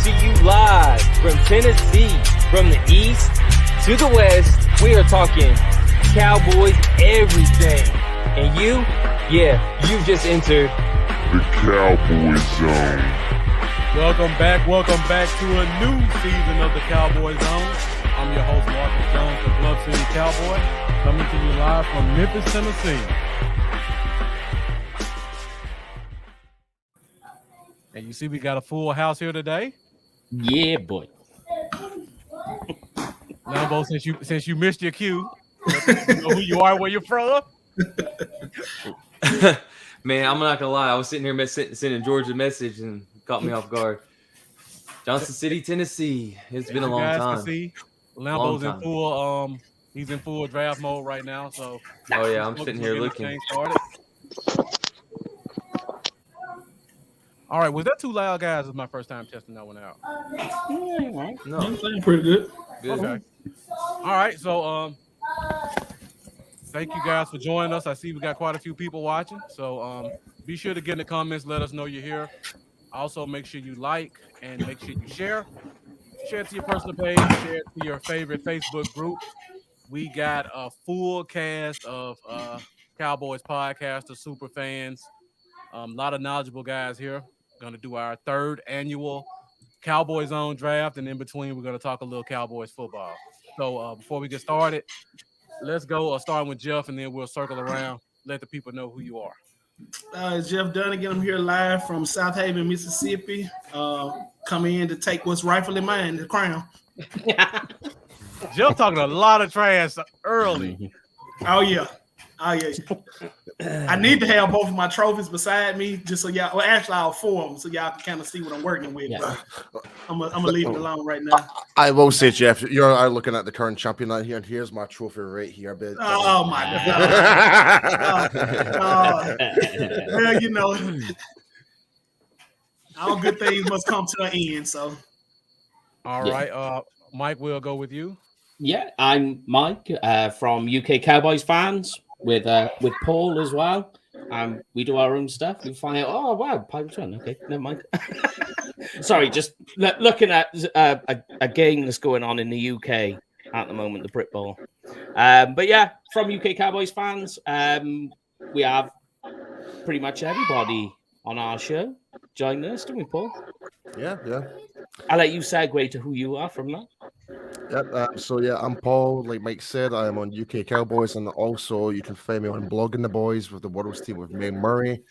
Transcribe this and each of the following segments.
to you live from Tennessee, from the east to the west. We are talking Cowboys everything. And you've just entered the Cowboy Zone. Welcome back to a new season of the Cowboy Zone. I'm your host, Marcus Jones, the Glove City Cowboy, coming to you live from Memphis, Tennessee. And you see we got a full house here today. Yeah, boy. Lambo, since you missed your cue, let you know who you are, where you're from. Man, I'm not gonna lie. I was sitting here sending George a message and caught me off guard. Johnson City, Tennessee. It's been a long time. Can see, Lambo's in full. He's in full draft mode right now. So. Oh yeah, I'm sitting here looking. All right, was that too loud, guys? This is my first time testing that one out. No, I'm playing pretty good. Okay. All right, so thank you guys for joining us. I see we got quite a few people watching, so be sure to get in the comments. Let us know you're here. Also, make sure you like and make sure you share. Share it to your personal page. Share it to your favorite Facebook group. We got a full cast of Cowboys podcasters, super fans. A lot of knowledgeable guys here. Going to do our third annual Cowboy Zone draft, and in between, we're going to talk a little Cowboys football. So before we get started, let's go starting with Jeff, and then we'll circle around, let the people know who you are. Jeff Dunnigan. I'm here live from South Haven, Mississippi. Coming in to take what's rightfully mine, the crown. Jeff talking a lot of trash early. Oh yeah. I need to have both of my trophies beside me, just so y'all. Well, actually, I'll four them so y'all can kind of see what I'm working with. Yeah. I'm gonna leave it alone right now. I will say, Jeff, you're looking at the current champion out here, and here's my trophy right here. But oh my god! Well, you know, all good things must come to an end. So, all right, Mike, we'll go with you. Yeah, I'm Mike from UK Cowboys fans with Paul as well. We do our own stuff. You find out, oh wow, Pirates won. Okay, never mind. Sorry, just looking at a game that's going on in the UK at the moment, the Brit Bowl. But yeah, from UK Cowboys fans, we have pretty much everybody on our show joining us, don't we, Paul? Yeah. I'll let you segue to who you are from that. Yep. So yeah, I'm Paul. Like Mike said, I am on UK Cowboys, and also you can find me on Blogging the Boys with the World's team with May Murray,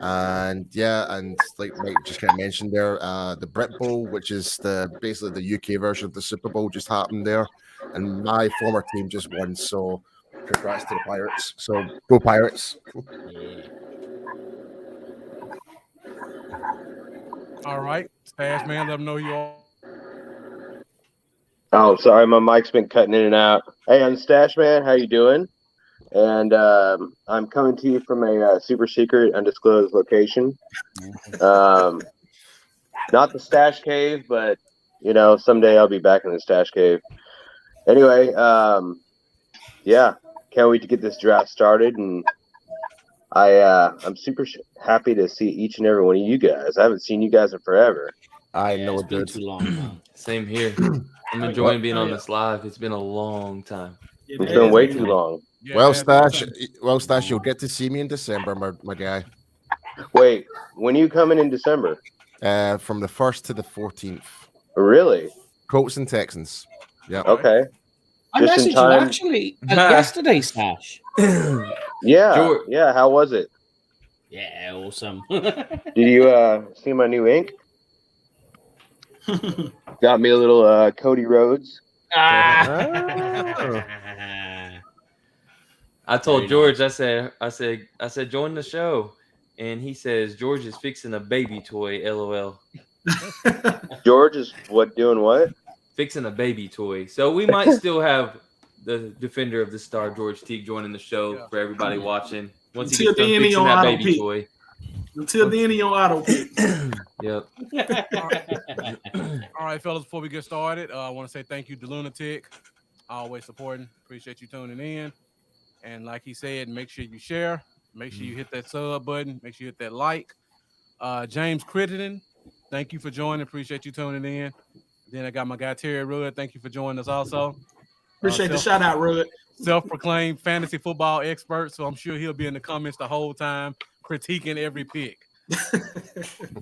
and like Mike just kind of mentioned there, the Brit Bowl, which is basically the UK version of the Super Bowl, just happened there, and my former team just won. So congrats to the Pirates. So go Pirates. Yeah. All right, Stash Man, let them know who you are. Oh, sorry, my mic's been cutting in and out. Hey, I'm Stash Man. How you doing? And I'm coming to you from a super secret, undisclosed location. Not the Stash Cave, but someday I'll be back in the Stash Cave. Anyway, yeah, can't wait to get this draft started, and I'm super happy to see each and every one of you guys. I haven't seen you guys in forever. I know it's been too long. Same here. I'm enjoying being on this live. It's been a long time. It's been way too long. Yeah, Well, Stash, you'll get to see me in December, my guy. Wait, when are you coming in December? From the 1st to the 14th. Really? Colts and Texans. Yeah. Okay. I Just in messaged you time. actually yesterday, Stash. Yeah. How was it? Yeah, awesome. Did you see my new ink? Got me a little Cody Rhodes. I told George, I said, join the show, and he says George is fixing a baby toy. LOL. George is doing what? Fixing a baby toy. So we might still have the defender of the star, George Teague, joining the show for everybody watching. Once he gets done fixing that baby toy. Until then, he on auto pick. Yep. All right, fellas, before we get started, I want to say thank you to Lunatic. Always supporting. Appreciate you tuning in. And like he said, make sure you share. Make sure you hit that sub button. Make sure you hit that like. James Crittenden, thank you for joining. Appreciate you tuning in. Then I got my guy Terry Rudd. Thank you for joining us also. Appreciate the shout out, Rudd. Self-proclaimed fantasy football expert, so I'm sure he'll be in the comments the whole time critiquing every pick.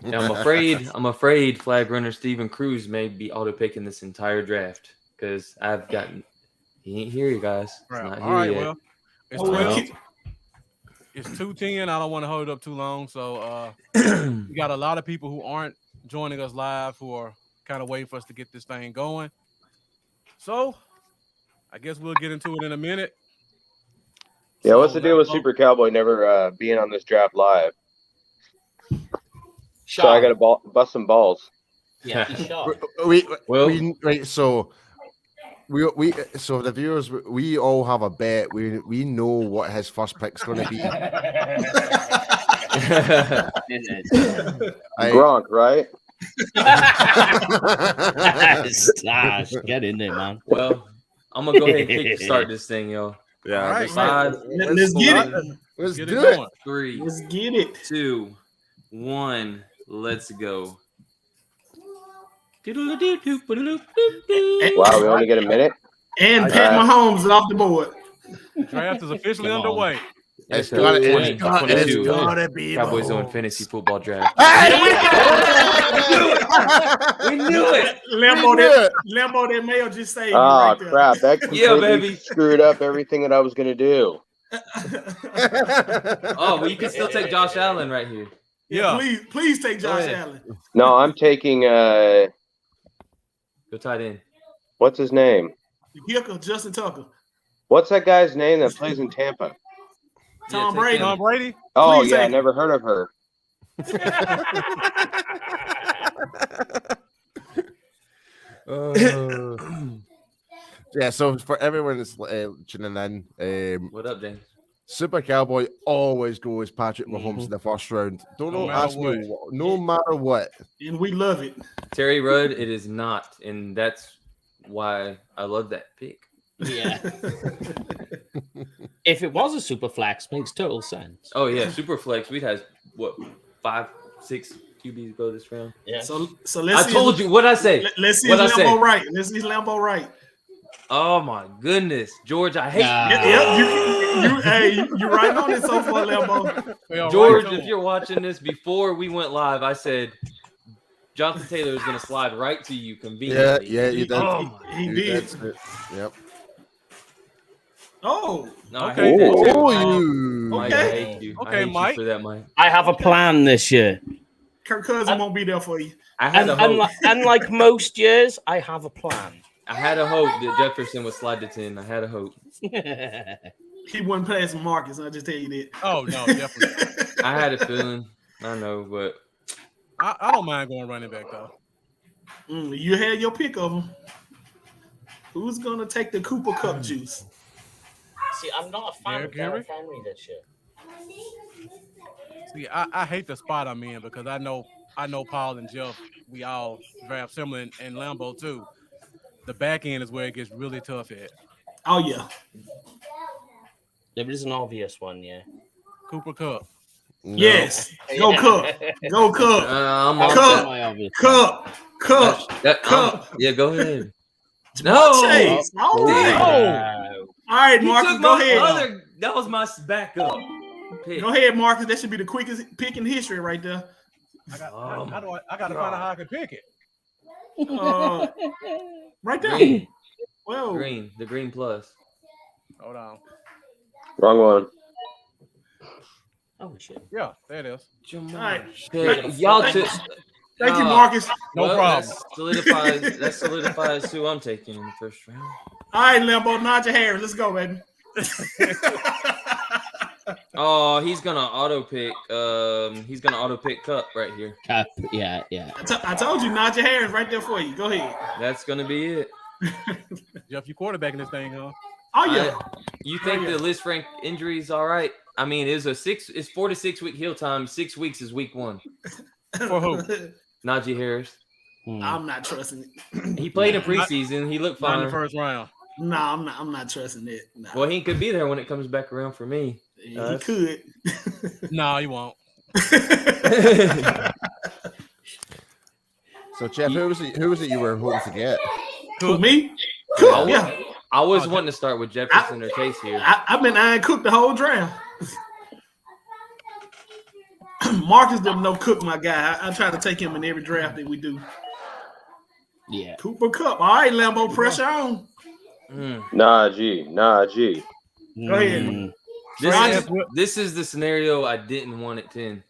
Now, I'm afraid flag runner Steven Cruz may be auto picking this entire draft because he ain't here, you guys. It's not All here right, yet. well, it's 12. It's 2:10. I don't want to hold it up too long, so we got a lot of people who aren't joining us live who are kind of waiting for us to get this thing going. So I guess we'll get into it in a minute. Yeah, what's the deal with Super Cowboy never being on this draft live? So I got to bust some balls. Yeah, so the viewers, we all have a bet. We know what his first pick's going to be. Gronk, right? Stash, get in there, man. Well, I'm gonna go ahead and start this thing, yo. Yeah, all right, let's get it. Let's get do it it. going. 3, Let's get it. 2, 1, let's go. Wow, we only get a minute. And Pat Mahomes is off the board. Draft is officially underway. It's gotta be Cowboy Zone fantasy football draft. We knew it. Lambo, that mail just saved you right there. Crap! That completely baby. screwed up everything that I was gonna do. Oh, well, you can still take Josh Allen right here. Yeah. Please take Josh Allen. No, I'm taking Go tight end. what's his name? Kicker, Justin Tucker. What's that guy's name that plays in Tampa? Tom take Brady. him. Tom Brady. Oh Please yeah, take never heard of her. Yeah, so for everyone that's tuning in, What up, James? Super Cowboy always goes Patrick Mahomes in the first round. Don't ask me, no matter what. And we love it. Terry Rudd, it is not, and that's why I love that pick. Yeah. If it was a super flex, makes total sense. Oh yeah, super flex. We'd have what 5, 6 QBs go this round. Yeah. So let's I told you what I say. Let's see what I Lambo say. right. Let's see Lambo right. Oh my goodness, George, I hate you right on it so far, Lambo. George, if you're watching this, before we went live, I said Jonathan Taylor is going to slide right to you conveniently. Yeah, you did. He did. Yep. Oh. No, I Okay. hate that too. Okay. Mike, I hate you. Okay, I hate Mike. you for that, Mike. I have a plan this year. Kirk Cousins won't be there for you. I had a hope. Unlike most years, I have a plan. I had a hope that Jefferson would slide to 10. I had a hope. He wouldn't pass Marcus. I'll just tell you that. Oh no, definitely. I had a feeling. I know, but I don't mind going running back though. You had your pick of them. Who's gonna take the Cooper Cup juice? See, I'm not a fan of Derrick Henry this year. See, I hate the spot I'm in because I know Paul and Jeff, we all draft similar, and Lambo too. The back end is where it gets really tough at. Oh yeah. There is an obvious one, yeah. Cooper Cup. No. Yes. Go Cup. Go Cup. I'm Cup. Yeah, go ahead. No. Chase. All right. Oh. All right, He Marcus. took Go my ahead. that was my backup pick. Go ahead, Marcus. That should be the quickest pick in history right there. I gotta find out how I can pick it. Right there. Green. Whoa. The green plus. Hold on. Wrong one. Oh shit. Yeah, there it is. All right. Y'all took. Thank you, Marcus. No problem. That solidifies who I'm taking in the first round. All right, Lambo, nod your hair. Let's go, baby. Oh, he's gonna auto pick. He's gonna auto pick Cup right here. Cup, yeah. I told you, nod your hair is right there for you. Go ahead. That's gonna be it. Jeff, you quarterbacking this thing, huh? Oh yeah. You think the Liz Frank injury is all right? I mean, it's 4 to 6 week heal time. 6 weeks is week 1. For who? Najee Harris. I'm not trusting it. He played in preseason. He looked Not fine. in the first round. No, I'm not trusting it. Nah. Well, he could be there when it comes back around for me. He could. No, you won't. So Jeff, who was it you were hoping to get? Who, me? I Cook, was, yeah. I was wanting to start with Jefferson or Chase here. I've been eyeing Cook the whole draft. Marcus them no Cook, my guy. I try to take him in every draft that we do. Yeah. Cooper Cup. All right, Lambo, pressure on. Nah, G. Go ahead. This is the scenario I didn't want at 10.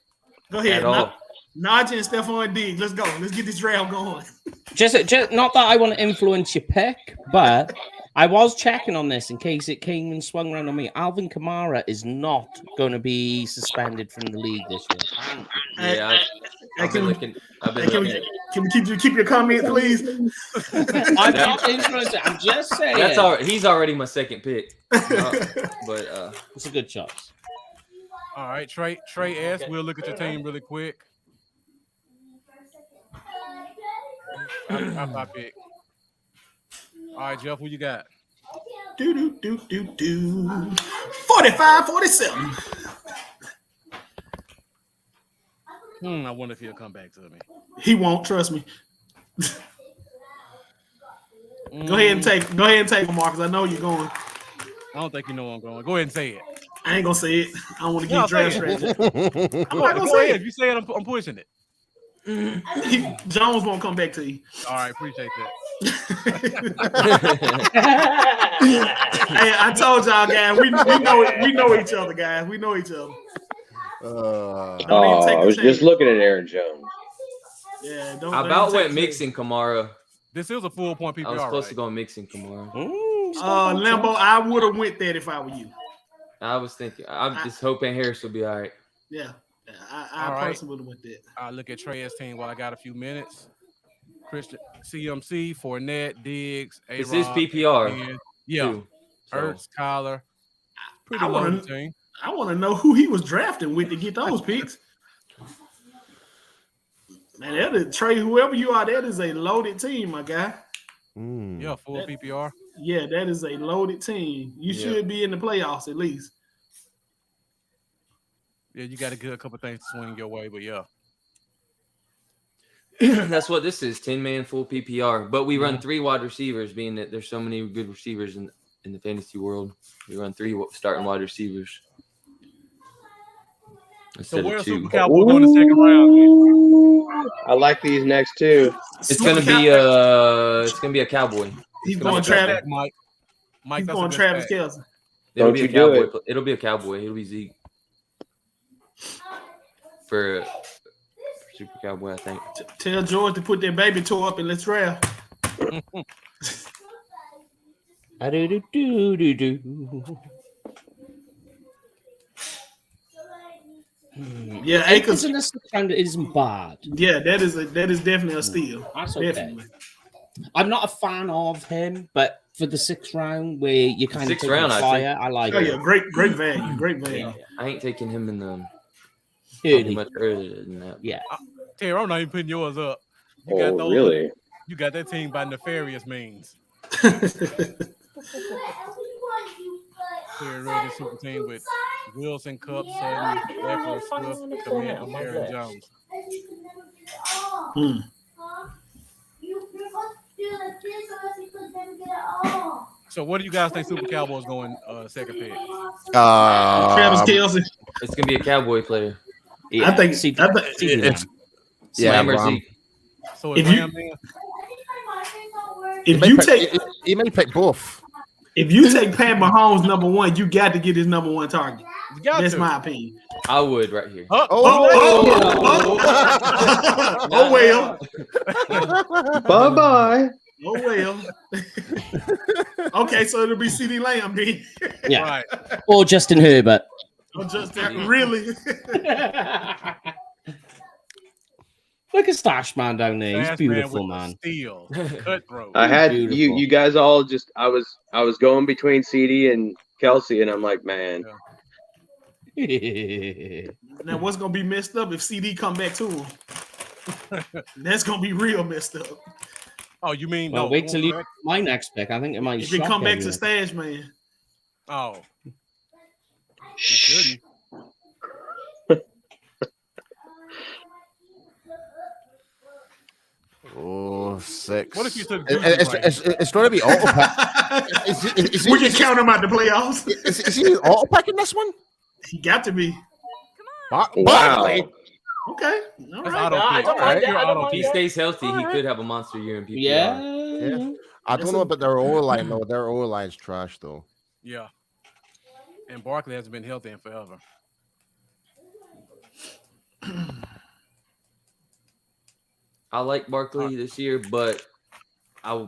Go ahead. At all. Najee and Stephon Diggs. Let's go. Let's get this draft going. Just not that I want to influence your pick, but I was checking on this in case it came and swung around on me. Alvin Kamara is not going to be suspended from the league this year. Yeah, I've been looking. Can we keep your comment, please? I'm not influencing. I'm just saying. That's all right. He's already my second pick. But it's a good choice. All right, Trey S. We'll look at your team really quick. I pick. All right, Jeff, who you got? 45-47. I wonder if he'll come back to me. He won't, trust me. Go ahead and take him, Marcus. I know you're going. I don't think you know where I'm going. Go ahead and say it. I ain't gonna say it. I don't want to get draft strategy. I'm not gonna Go say ahead. it. If you say it, I'm pushing it. Jones won't come back to you. All right, appreciate that. Hey, I told y'all, guys, we know each other, guys. We know each other. I was just looking at Aaron Jones. Yeah, I about went Mixon Kamara. This is a full point PPR. I was supposed to go Mixon Kamara. Lambo, I would have went that if I were you. I was thinking. I'm just hoping Harris will be all right. Yeah, I personally would have went that. I look at Trey's team while I got a few minutes. Christian, CMC, Fournette, Diggs, A-Rod. This is PPR. Yeah, Ertz, Kyler. Pretty loaded team. I want to know who he was drafting with to get those picks. Man, that is Trey. Whoever you are, that is a loaded team, my guy. Yeah, full PPR. Yeah, that is a loaded team. You should be in the playoffs at least. Yeah, you got to get a couple things to swing your way, but yeah. That's what this is, 10-man full PPR. But we run 3 wide receivers, being that there's so many good receivers in the fantasy world. We run 3 starting wide receivers. So where's Super Cowboy going the second round? I like these next 2. It's gonna be a Cowboy. He's going Travis. Mike. He's going Travis Kelce. It'll be a Cowboy. It'll be a Cowboy. It'll be Zeke for Super Cowboy, I think. Tell George to put that baby toe up and let's draft. Yeah, Akers in the sixth round isn't bad. Yeah, that is definitely a steal. That's okay. Definitely. I'm not a fan of him, but for the 6th round where you kind of take round, a flyer, I like it. Yeah, great value. Great value. Yeah, I ain't taking him in the early. much earlier than that. Yeah. Terry, I'm not even putting yours up. You got those, really? You got that team by nefarious means. Terry Redd's super team with Wilson, Cup, Sutton, Eckler, Swift, Command, Aaron Jones. So what do you guys think Super Cowboys going second pick? Travis Kelce. It's gonna be a Cowboy player. Yeah. I think it's Slam or Zeke. So if he may pick both. If you take Pat Mahomes number 1, you got to get his number 1 target. That's my opinion. I would right here. Oh well. Bye-bye. Oh well. Okay, so it'll be CD Lamb, then. Yeah. Right. Or Justin Herbert. Oh, just that, really? Look at Stash Man down there. He's beautiful, man. Steel. Cutthroat. I had Beautiful. you guys all just I was going between CD and Kelsey, and I'm like, man. Now what's gonna be messed up if CD come back to him? That's gonna be real messed up. Oh, you mean well, wait till you my next pick. I think it might if you come back to Stash Man. Oh. Shh. Oh, 6. What if you took It's going to be auto pack. We can count him out the playoffs. Is he auto packing this one? He got to be. Barkley. Okay. All That's right. auto Nah, I pick. don't mind that. Pure I don't auto mind pick. He stays healthy. He could have a monster year in PPR. Yeah. I don't know about their O-line, though. Their O-line's trash, though. Yeah. And Barkley hasn't been healthy in forever. I like Barkley this year, but I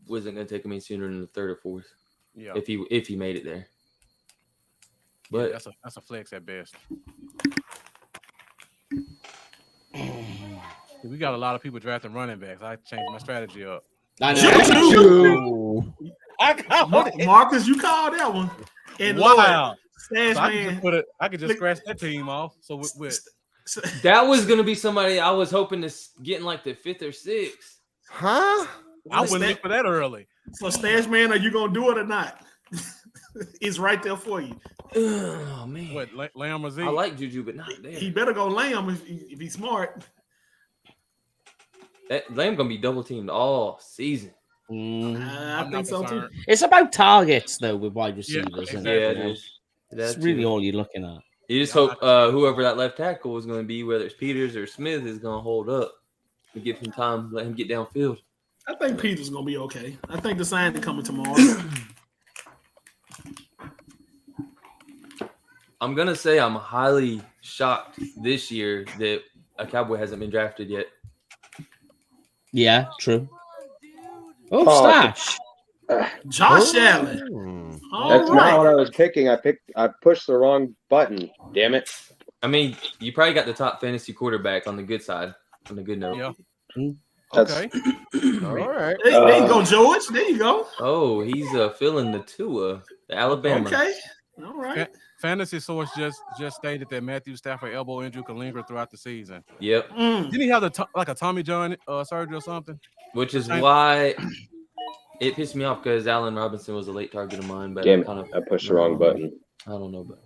wasn't going to take him any sooner than the 3rd or 4th. Yeah. If he made it there. But that's a flex at best. We got a lot of people drafting running backs. I changed my strategy up. I know. Marcus, you called that one. And wow. Stash So man. I could just scratch that team off. So with that was going to be somebody I was hoping to get in like the 5th or 6th. Huh? I wouldn't look for that early. So Stash man, are you gonna do it or not? It's right there for you. Oh man. What, Lamb or Zeke? I like Juju, but not there. He better go Lamb if he's smart. That Lamb gonna be double teamed all season. I think so too. It's about targets though with wide receivers. exactly. Yeah, it is. That's really all you're looking at. You just hope whoever that left tackle is going to be, whether it's Peters or Smith, is going to hold up and give him time, let him get downfield. I think Peters gonna be okay. I think the signing coming tomorrow. I'm gonna say I'm highly shocked this year that a Cowboy hasn't been drafted yet. Yeah, true. Oh, Stash. Josh Allen. That's not what I was picking. I pushed the wrong button. Damn it. I mean, you probably got the top fantasy quarterback on the good side, on the good note. Yeah. Okay. All right. There you go, George. There you go. Oh, he's feeling the Tua, the Alabama. Okay. All right. Fantasy source just stated that Matthew Stafford elbow injury could linger throughout the season. Yep. Didn't he have like a Tommy John surgery or something? Which is why it pissed me off because Allen Robinson was a late target of mine. But Damn it. I pushed the wrong button. I don't know. But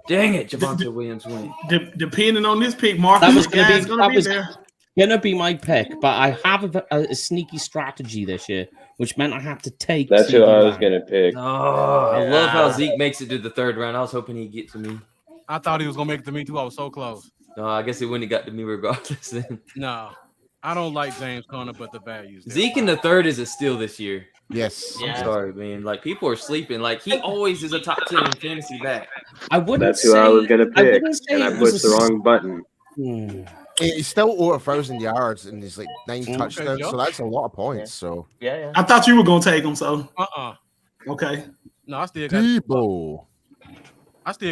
dang it, Javonte Williams went. Depending on this pick, Marcus, That was going to be there. Gonna be my pick, but I have a sneaky strategy this year, which meant I had to take. That's who I was gonna pick. Oh, I love how Zeke makes it to the 3rd round. I was hoping he'd get to me. I thought he was gonna make it to me too. I was so close. No, I guess it wouldn't have got to me regardless. Then. No, I don't like James Conner, but the values. Zeke in the 3rd is a steal this year. Yes. I'm sorry, man. Like people are sleeping. Like he always is a top 10 in fantasy back. I wouldn't. That's who I was gonna pick, and I pushed the wrong button. He's still over 1,000 yards and he's like 9 touchdowns, so that's a lot of points. So yeah. I thought you were gonna take him. So okay. No, I still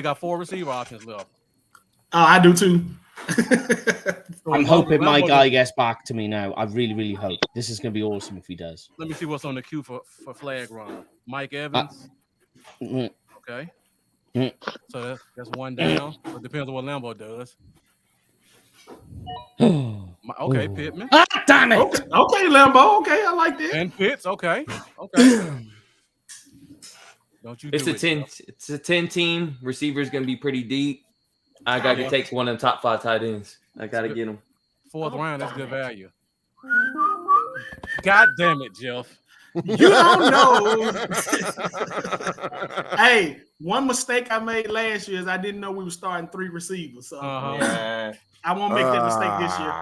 got 4 receiver options left. I do too. I'm hoping my guy gets back to me now. I really, really hope. This is going to be awesome if he does. Let me see what's on the queue for flag runner. Mike Evans. Okay. So that's one down. It depends on what Lambo does. Okay, Pittman. Ah, damn it. Okay, Lambo. Okay, I like that. And Pitts. Okay. Don't you? It's a 10. It's a 10 team. Receiver's gonna be pretty deep. I got to take one of the top 5 tight ends. I got to get him. 4th round. That's good value. God damn it, Jeff. You don't know. Hey, one mistake I made last year is I didn't know we were starting 3 receivers. So I won't make that mistake this year.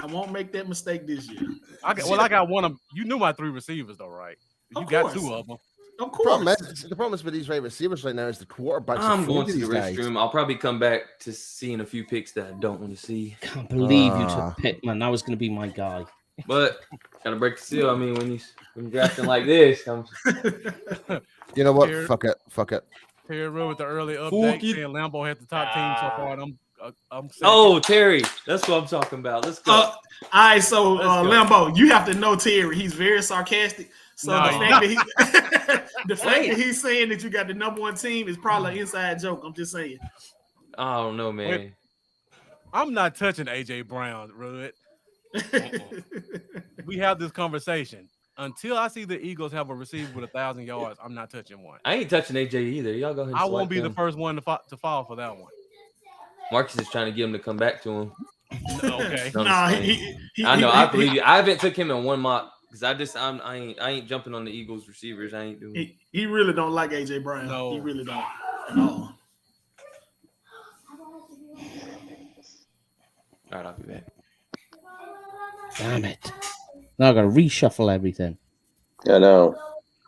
I won't make that mistake this year. I got one of. You knew my 3 receivers though, right? You got 2 of them. Of course. The problem is with these right receivers right now is the quarterbacks. I'm going to the restroom. I'll probably come back to seeing a few picks that I don't want to see. Can't believe you took Pittman. That was going to be my guy. But gotta break the seal. I mean, when you're drafting like this, you know what? Fuck it. Terry Real with the early update saying Lambo had the top team so far. And I'm Terry, that's what I'm talking about. Let's go. All right, so Lambo, you have to know Terry. He's very sarcastic. So the fact that he's saying that you got the number 1 team is probably an inside joke. I'm just saying. I don't know, man. Wait, I'm not touching AJ Brown, Rudd. We have this conversation. Until I see the Eagles have a receiver with 1,000 yards, I'm not touching one. I ain't touching AJ either. Y'all go ahead. And I won't be the first one to fall for that one. Marcus is trying to get him to come back to him. Okay. No, I'm Nah, just he, I know. he- I believe you. I haven't took him in one mock because I ain't jumping on the Eagles receivers. I ain't doing. he really don't like AJ Brown. No. He really don't at all. All right, I'll be back. Damn it. Now I got to reshuffle everything. I know.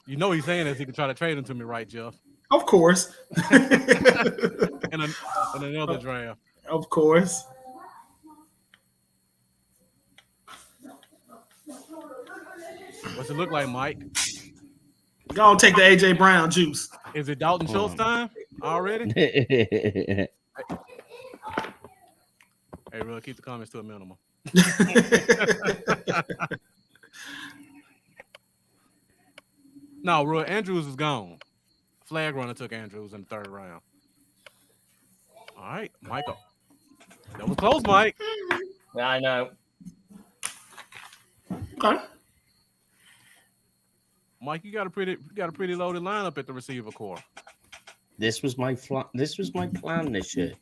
You know he's saying this. He can try to trade him to me, right, Jeff? Of course. In another draft. Of course. What's it look like, Mike? Go on, take the AJ Brown juice. Is it Dalton Schultz time already? Hey, Hey, real, keep the comments to a minimum. No, real, Andrews is gone. Flag runner took Andrews in the third round. All right, Michael. That was close, Mike. I know. Okay. Mike, you got a pretty loaded lineup at the receiver core. this was my plan this year.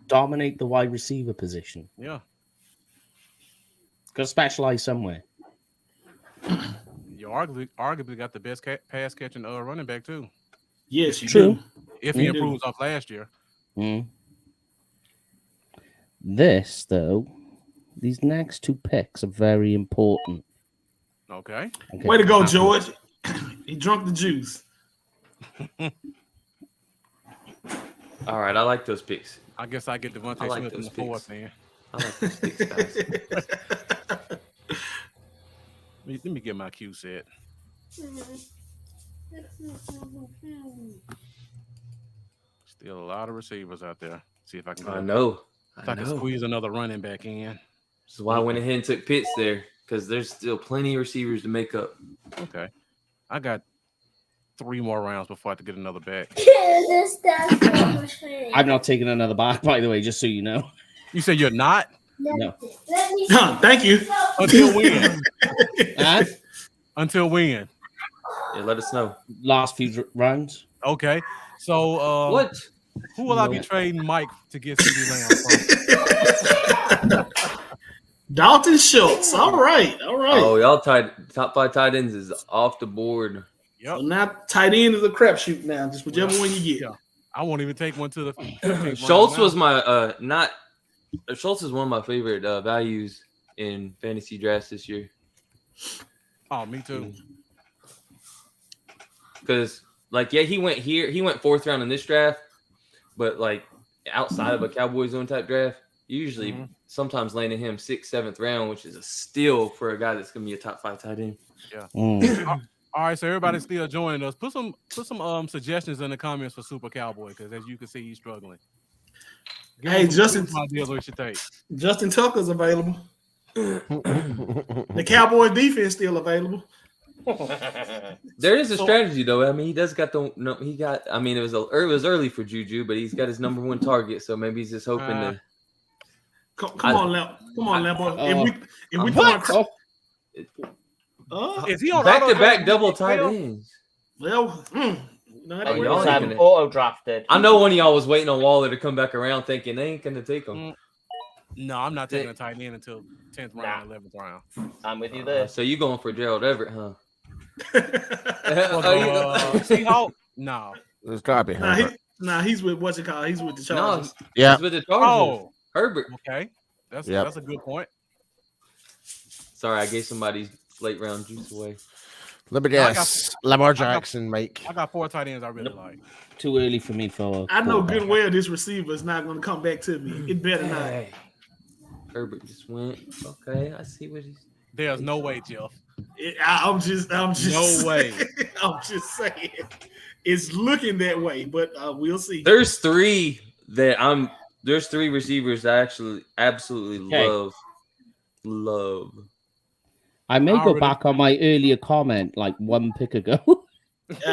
Dominate the wide receiver position. Yeah. Got to specialize somewhere. You arguably got the best pass catching running back too. Yes, you True. do. If he You do. improves off last year. Mm. This, though, these next two picks are very important. Okay. Okay. Way to go, George. He drunk the juice. All right, I like those picks. I guess I get Devontae I like Smith in those the fourth picks. then. I like those picks, guys. Let me get my cue set. Still a lot of receivers out there. See if I can. I know. If I can squeeze another running back in. This is why I went ahead and took Pitts there because there's still plenty of receivers to make up. Okay. I got 3 more rounds before I have to get another back. I'm not taking another back, by the way, just so you know. You say you're not? No. Thank you. Until when? And Until when? Yeah, let us know. last few rounds. Okay. So What? who will I be No. trading Mike to get CeeDee Lamb from? Dalton Schultz. All right. All right. Oh, y'all top 5 tight ends is off the board. So now tight end is a crapshoot now. Just whichever one you get. Yeah. I won't even take one to the 15th Schultz round was now. my Schultz is one of my favorite values in fantasy drafts this year. Oh, me too. Because he went 4th round in this draft, but like outside of a Cowboy Zone type draft, usually sometimes landing him 6th, 7th round, which is a steal for a guy that's gonna be a top 5 tight end. Yeah. Mm. All right, so everybody's still joining us. Put some suggestions in the comments for Super Cowboy, because as you can see, he's struggling. Hey, Justin. Ideas we should take. Justin Tucker's available. The Cowboys defense still available. There is a strategy though. I mean, he does got the no. He got. I mean, it was early for Juju, but he's got his number 1 target. So maybe he's just hoping to. Come on, Lambo. If we What? throwing Is he on back-to-back auto double draft? tight ends? well, Oh, y'all Sam ain't gonna- auto drafted. I know one of y'all was waiting on Waller to come back around, thinking they ain't gonna take him. No, I'm not taking a tight end until 10th round, 11th round. I'm with you there. So you going for Gerald Everett, huh? Seahawks? No. There's gotta be Herbert. he's with what's it called? He's with the No, Chargers. Yeah. he's with the Chargers. Oh, Herbert. okay. That's Yep. that's a good point. Sorry, I gave somebody's late round juice away. Let me I got- guess. Lamar Jackson, Mike. I got 4 tight ends I really like. Too early for me for. I know quarterback. good well this receiver is not going to come back to me. It better not. Hey. Herbert just went. Okay, I see what he's. There's no way, Jeff. I'm just. No way. I'm just saying, it's looking that way, but we'll see. There's 3 receivers I actually absolutely Okay. love. I may I go already- back on my earlier comment like 1 pick ago.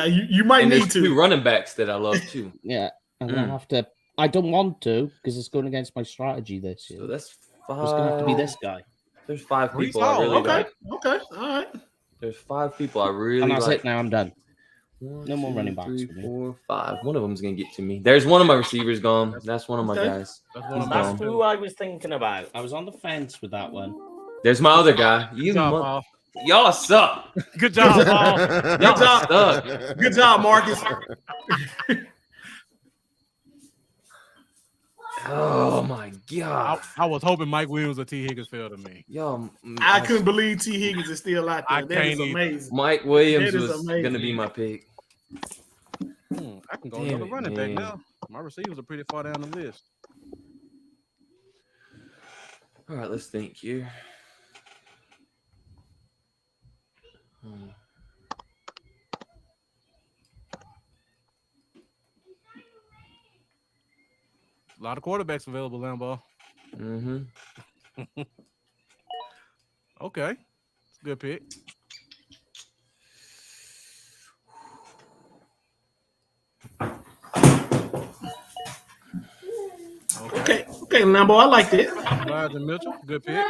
You might And need there's 2 to. running backs that I love too. Yeah, and I have to. I don't want to because it's going against my strategy this year. So that's 5. It's going to have to be this guy. There's 5 Brees people I Hall, really Okay. like. Okay. All right. There's 5 people I really And that's like. it now. I'm done. No more running backs. 3, 4, 5. One of them's gonna get to me. There's one of my receivers gone. That's one of my Okay. guys. That's who I was thinking about. I was on the fence with that one. There's my other guy. Y'all suck. Good job, Paul. Y'all job. suck. Good job, Marcus. Oh my god. I was hoping Mike Williams or T. Higgins fell to me. Yo, I couldn't believe T. Higgins is still out there. That is amazing. Mike Williams That is was amazing. gonna be my pick. I can go Damn another it, running back man. now. My receivers are pretty far down the list. All right, let's think here. A lot of quarterbacks available, Lambo. Mm-hmm. Okay. It's a good pick. Okay, Lambo, I like that. Elijah Mitchell, good pick.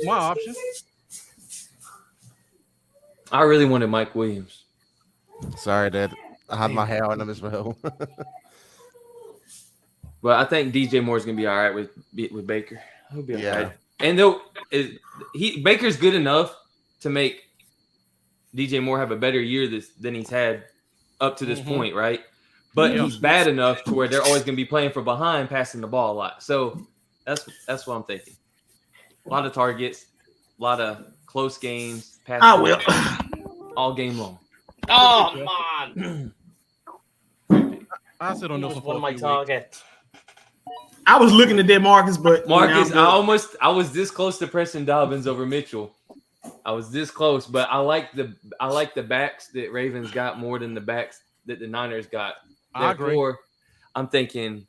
My option. I really wanted Mike Williams. Sorry, Dad. I had my hair on him as well. But I think DJ Moore's gonna be all right with Baker. He'll be all Yeah. right. And Baker's good enough to make DJ Moore have a better year than he's had up to this point, right? But he's bad enough to where they're always gonna be playing from behind, passing the ball a lot. So that's what I'm thinking. A lot of targets, a lot of close games, all game long. Oh man! I sit on this one for one of my targets. I was looking at that, Marcus, but Marcus, I was this close to pressing Dobbins over Mitchell. I was this close, but I like the backs that Ravens got more than the backs that the Niners got. I agree. Therefore, I'm thinking.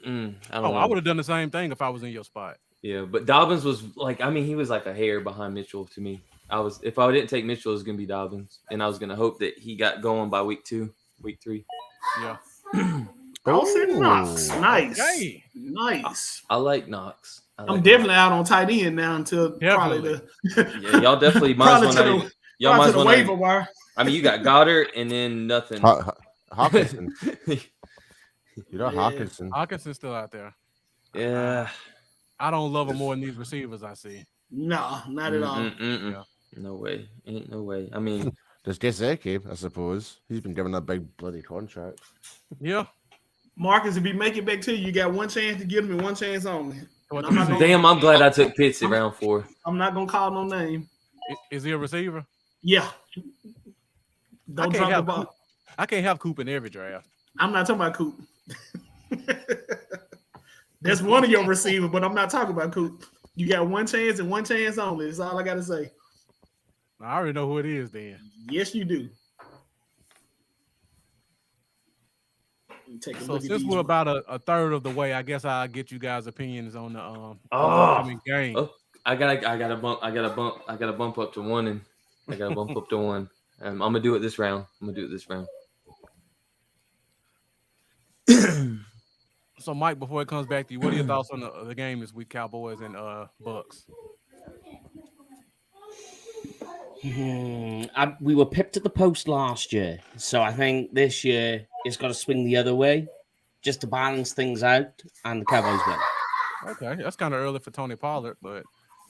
I don't know. I would have done the same thing if I was in your spot. Yeah, but Dobbins was he was like a hair behind Mitchell to me. If I didn't take Mitchell, it was gonna be Dobbins, and I was gonna hope that he got going by week 2, week 3. Yeah. Austin Knox. Nice. Okay. Nice. I like Knox. I'm definitely out on tight end now until probably yeah, y'all definitely might as well not. Y'all might as well waiver not. wire. I mean, you got Goddard and then nothing. Hawkinson. You know Hawkinson. Hawkinson's still out there. Yeah. I don't love him more than these receivers I see. No, not at all. Yeah. No way. Ain't no way. I mean, there's Gesicki, I suppose. He's been given a big bloody contract. Yeah. Marcus, if he make it back to you, you got one chance to get him and one chance only. Damn, I'm glad I took Pitts in round 4. I'm not gonna call no name. Is he a receiver? Yeah. Don't drop the ball. I can't have Coop in every draft. I'm not talking about Coop. That's one of your receivers, but I'm not talking about Coop. You got one chance and one chance only. That's all I gotta say. I already know who it is then. Yes, you do. So since we're about a third of the way, I guess I'll get you guys' opinions on the upcoming game. Oh, I gotta bump up to 1, and I gotta bump up to 1. I'm gonna do it this round. So, Mike, before it comes back to you, what are your thoughts on the game this week, Cowboys and Bucks? We were pipped at the post last year, so I think this year it's got to swing the other way just to balance things out, and the Cowboys win. Okay, that's kind of early for Tony Pollard, but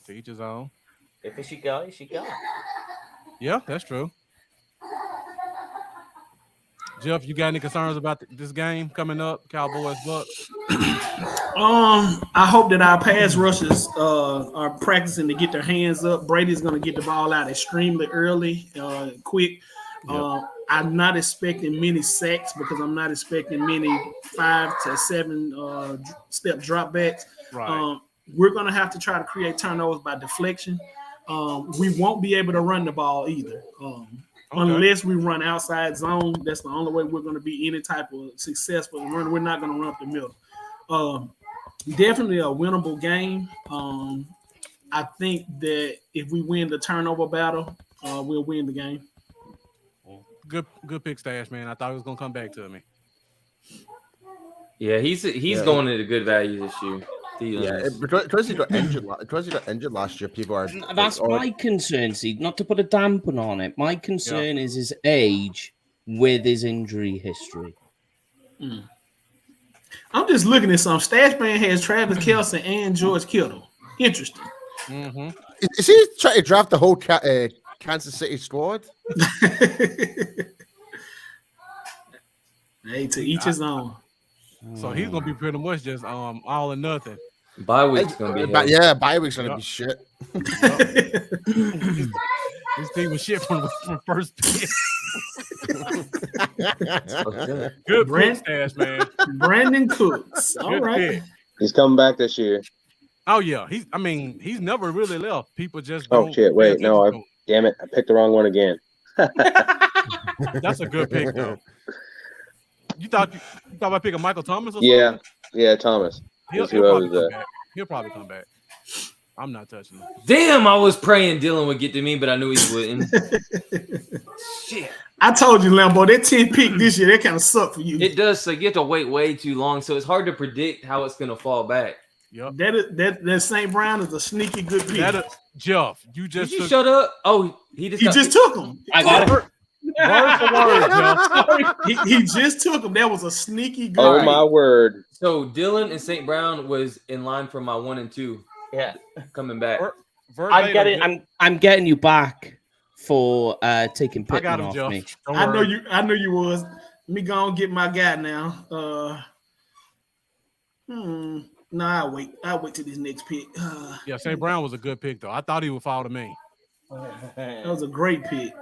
to each his own. If it's your guy, it's your guy. Yeah, that's true. Jeff, you got any concerns about this game coming up, Cowboys Bucks? I hope that our pass rushers are practicing to get their hands up. Brady's going to get the ball out extremely early, quick. Yep. I'm not expecting many sacks because I'm not expecting many 5 to 7 step dropbacks. Right. We're going to have to try to create turnovers by deflection. We won't be able to run the ball either. Unless we run outside zone, that's the only way we're going to be any type of successful run. We're not going to run up the middle. Definitely a winnable game. I think that if we win the turnover battle, we'll win the game. Good pick, Stash, man. I thought he was going to come back to me. Yeah, he's going at a good value this year. Yeah, because he got injured. Because he got injured last year, people are. That's my concern. See, not to put a damper on it. My concern is his age with his injury history. I'm just looking at some. Stashman has Travis Kelce and George Kittle. Interesting. Mm-hmm. Is he trying to draft the whole Kansas City squad? Hey, to each his own. So he's gonna be pretty much just all or nothing. Bye week's gonna be hell. Yeah, bye week's gonna be shit. This team was shit from first pick. Good pick, Stash, man. Brandon Cooks. All Good right. pick. He's coming back this year. Oh yeah, he's never really left. People just Oh don't shit! pay Wait, attention no, to him. damn it! I picked the wrong one again. That's a good pick though. You thought about picking Michael Thomas or something? Yeah, Thomas. He'll That's who I probably was, come back. He'll probably come back. I'm not touching him. Damn, I was praying Dylan would get to me, but I knew he wouldn't. Shit. I told you, Lambo, that 10 pick this year, that kind of sucked for you. It does. So you have to wait way too long. So it's hard to predict how it's going to fall back. Yep. That St. Brown is a sneaky good pick. Jeff, you just Did you shut up? Oh, he just took him. I got it. Word for word, Jeff. He just took him. That was a sneaky good Oh pick. my word! So Dylan and St. Brown was in line for my 1 and 2. Yeah. Coming back. I'm getting you back for taking I got Pittman him, off Jeff. me. Don't I worry. know you was. Let me go and get my guy now. Nah, I'll wait till this next pick. Yeah, St. Brown was a good pick though. I thought he would fall to me. That was a great pick.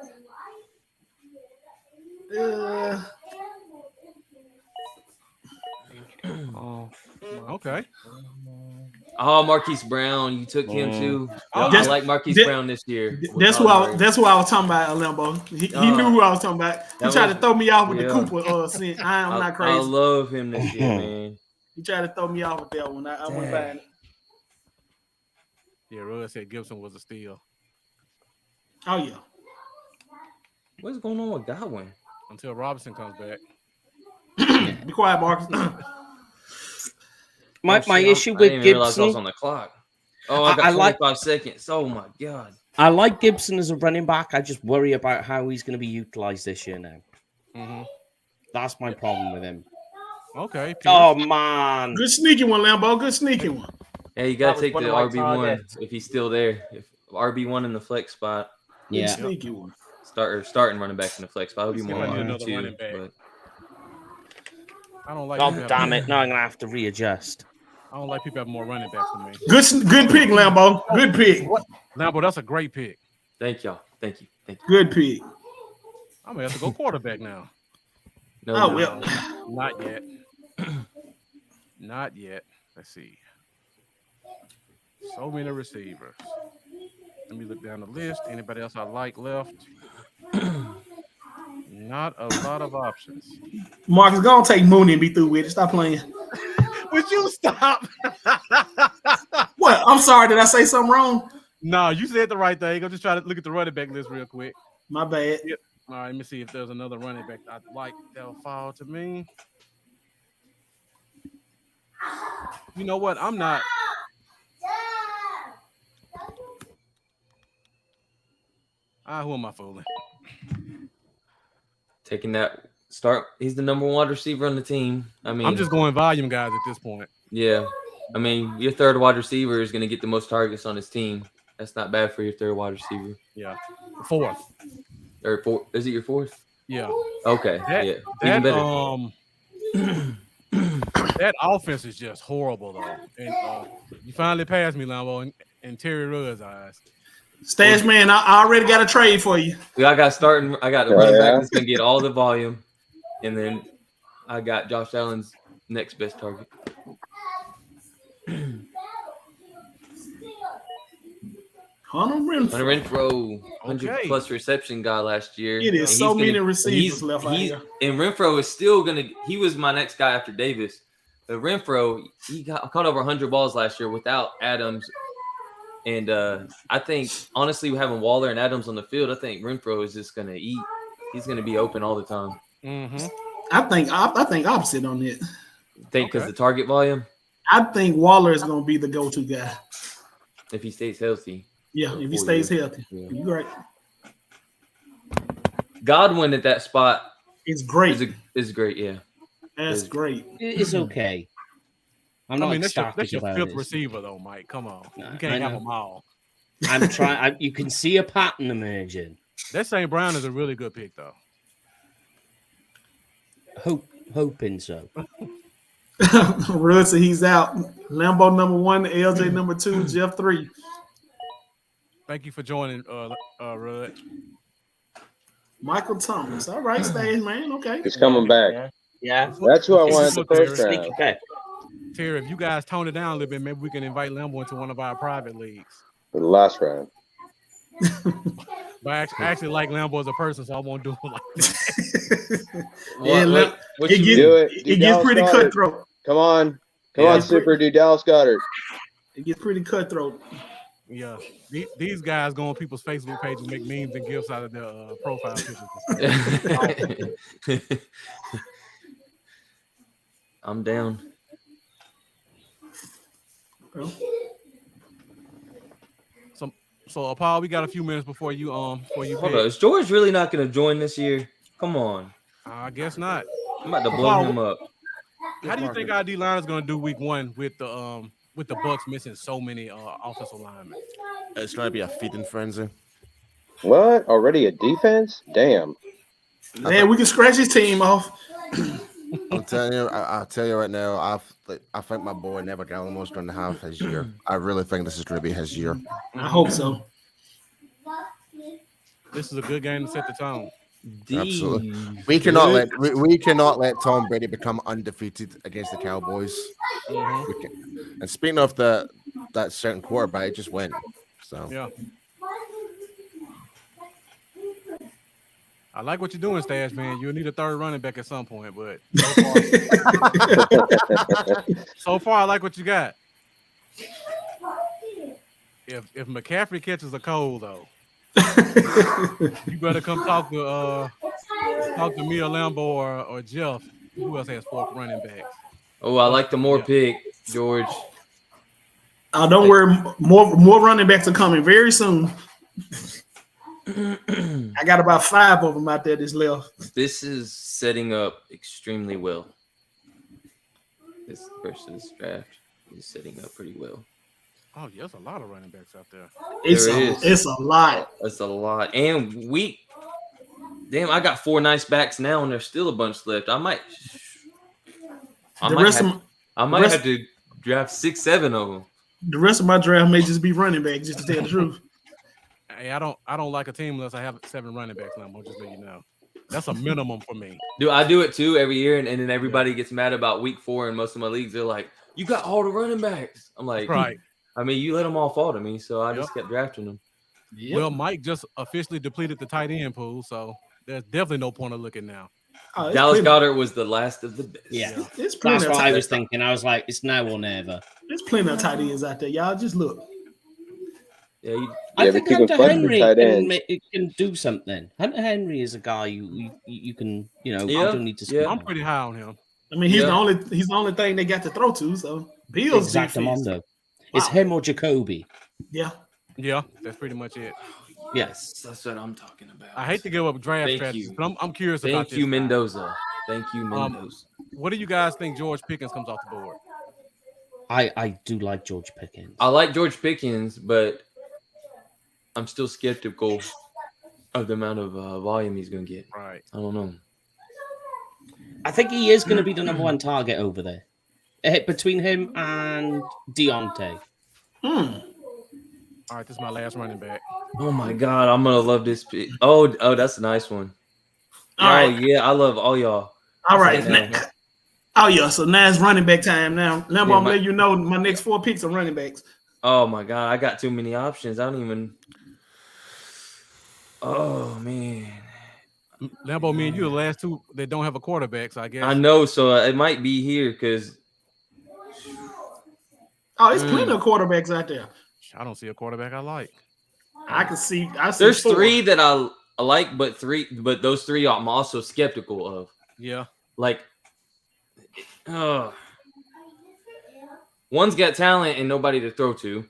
Okay. Oh, Marquise Brown, you took him too. Oh, I like Marquise Brown this year. That's who I was talking about, Lambo. He knew who I was talking about. He tried to throw me off with the Cooper scent. I'm not crazy. I love him this year, man. He tried to throw me off with that one. I went by. Yeah, Rose said Gibson was a steal Oh yeah. What's going on with Godwin? until Robinson comes back. Be quiet, Marcus. My issue I with didn't even realize I was Gibson, on the clock. Oh, I got 25 seconds. Oh my god. I like Gibson as a running back. I just worry about how he's going to be utilized this year now. Mm-hmm. That's my problem with him. Okay. Pierce. Oh man, Good sneaky one, Lambo. Good sneaky one. Hey, you That gotta was take the one of my RB1 targets. if he's still there. If RB1 in the flex spot, Good yeah. sneaky one. starting running back in the flex spot. I'll be Let's more give him on another too. running back. But I don't like. Oh people damn having- it! Now I'm gonna have to readjust. I don't like people having more running backs than me. Good pick, Lambo. Good pick. Lambo, that's a great pick. thank y'all. Thank you. Good pick. I'm gonna have to go quarterback now. No, Oh no. well. Not yet. Not yet. Let's see. So many receivers. Let me look down the list. Anybody else I like left? Not a lot of options. Marcus, go and take Mooney and be through with it. Stop playing. Would you stop? What? I'm sorry. Did I say something wrong? No, you said the right thing. I'm just trying to look at the running back list real quick. My bad. All right, let me see if there's another running back I'd like that'll fall to me. You know what? I'm not. Who am I fooling? Taking that start. He's the number one wide receiver on the team. I mean, I'm just going volume guys at this point. yeah. I mean, your third wide receiver is going to get the most targets on his team. That's not bad for your third wide receiver. Yeah. Fourth. Or four? Is it your fourth? Yeah. Okay. That, yeah. Even that better. that offense is just horrible though. And you finally passed me, Lambo, in Terry Rudd's eyes. Stash man, I already got a trade for you. I got starting. I got a running back that's going to get all the volume, and then I got Josh Allen's next best target. Hunter Hunter Renfro, 100 Okay. plus reception guy last year. It is And so he's many gonna- receivers left out here. And Renfro is still gonna. He was my next guy after Davis. But Renfro, he caught over 100 balls last year without Adams. And I think honestly, having Waller and Adams on the field, I think Renfro is just gonna eat. He's gonna be open all the time. Mm-hmm. I think opposite on it. Think because Okay. the target volume. I think Waller is going to be the go-to guy. If he stays healthy. Yeah, if he stays healthy. Yeah. You're right. Godwin at that spot It's great. is great, yeah. That's great. It's okay. I'm not that's ecstatic your about fifth it. receiver, though, Mike. Come on. Nah, You can't I have know. them all. I'm trying. You can see a pattern emerging. That St. Brown is a really good pick, though. Hoping so. Rudd said he's out. Lambo number 1, LJ number 2, Jeff 3. Thank you for joining, Rudd. Michael Thomas. All right, stage man. Okay. He's coming back. Yeah. That's who I wanted This the is first what round. Okay. Terry, if you guys tone it down a little bit, maybe we can invite Lambo into one of our private leagues. For the last round. But I actually like Lambo as a person, so I won't do it like that. What it you gets, do it. it Do gets Dallas pretty Goedert. cutthroat. Come on. Come Yeah. on, Super. Do Dallas Goedert. It gets pretty cutthroat. Yeah, these guys go on people's Facebook page and make memes and gifs out of their profile pictures. I'm down. Well, So, Paul, we got a few minutes before you Hold pick. on. Is George really not going to join this year? Come on. I guess not. I'm about to blow him up. How do you think our D line is going to do week 1 with the Bucks missing so many offensive linemen? It's going to be a feeding frenzy. What? Already a defense? Damn. man, we can scratch his team off. I'll tell you. I'll tell you right now. I think my boy Never Gallimore is going to have his year. I really think this is going to be his year. I hope so. This is a good game to set the tone. Absolutely. We cannot let Tom Brady become undefeated against the Cowboys. Mhm. We can, and speaking of that certain quarterback, it just went. So Yeah. I like what you're doing, Stash, man. You'll need a third running back at some point, but so far I like what you got. If McCaffrey catches a cold, though, you better come talk to me or Lambo or Jeff. Who else has 4 running backs? Oh, I like the more pick, George. Don't worry. More running backs are coming very soon. I got about 5 of them out there this left. This is setting up extremely well. This versus draft is setting up pretty well. Oh, yeah, there's a lot of running backs out there. It's a lot. That's a lot. And damn, I got 4 nice backs now, and there's still a bunch left. I might have to draft 6, 7 of them. The rest of my draft may just be running backs, just to tell the truth. Hey, I don't like a team unless I have 7 running backs. Lambo, just let you know. That's a minimum for me. Dude, I do it too every year, and then everybody gets mad about week 4 in most of my leagues. They're like, "You got all the running backs." I'm like, Right. I mean, you let them all fall to me, so I just kept drafting them. Yep. Well, Mike just officially depleted the tight end pool, so there's definitely no point of looking now. Oh, Dallas Goedert was the last of the best. Yeah. It's plenty That's of what I tight- was thinking. I was like, it's now or never. There's plenty of tight ends out there. Y'all just look. Yeah, I Yeah, think but Hunter keep a Henry tight ends. can do something. Hunter Henry is a guy you can, you Yeah, don't need to yeah. spend I'm pretty high on him. I mean, he's Yeah. the only thing they got to throw to. So Bills defense. Exactamundo. It's Wow. him or Jacoby. Yeah. Yeah, that's pretty much it. Yes. That's what I'm talking about. I hate to give up draft Thank strategies, you. but I'm curious about Thank this. you, guy. Mendoza. Thank you, Mendoza. What do you guys think George Pickens comes off the board? I do like George Pickens. I like George Pickens, but I'm still skeptical of the amount of volume he's going to get. Right. I don't know. I think he is going to be the number 1 target over there. Between him and Deontay. All right, this is my last running back. Oh my God, I'm gonna love this pick. Oh, that's a nice one. All right. Yeah, I love all y'all. All right. Yeah. Now- oh yeah. So now it's running back time. Now Yeah, I'm gonna let you know my next 4 picks are running backs. Oh my God, I got too many options. I don't even. Oh man, Lambo, me and you, the last 2 that don't have a quarterback, so I guess. I know. So it might be here because Oh, it's plenty of quarterbacks out there. I don't see a quarterback I like. I see there's 4. 3 that I like, but those 3 I'm also skeptical of. Yeah. Like, oh, One's got talent and nobody to throw to.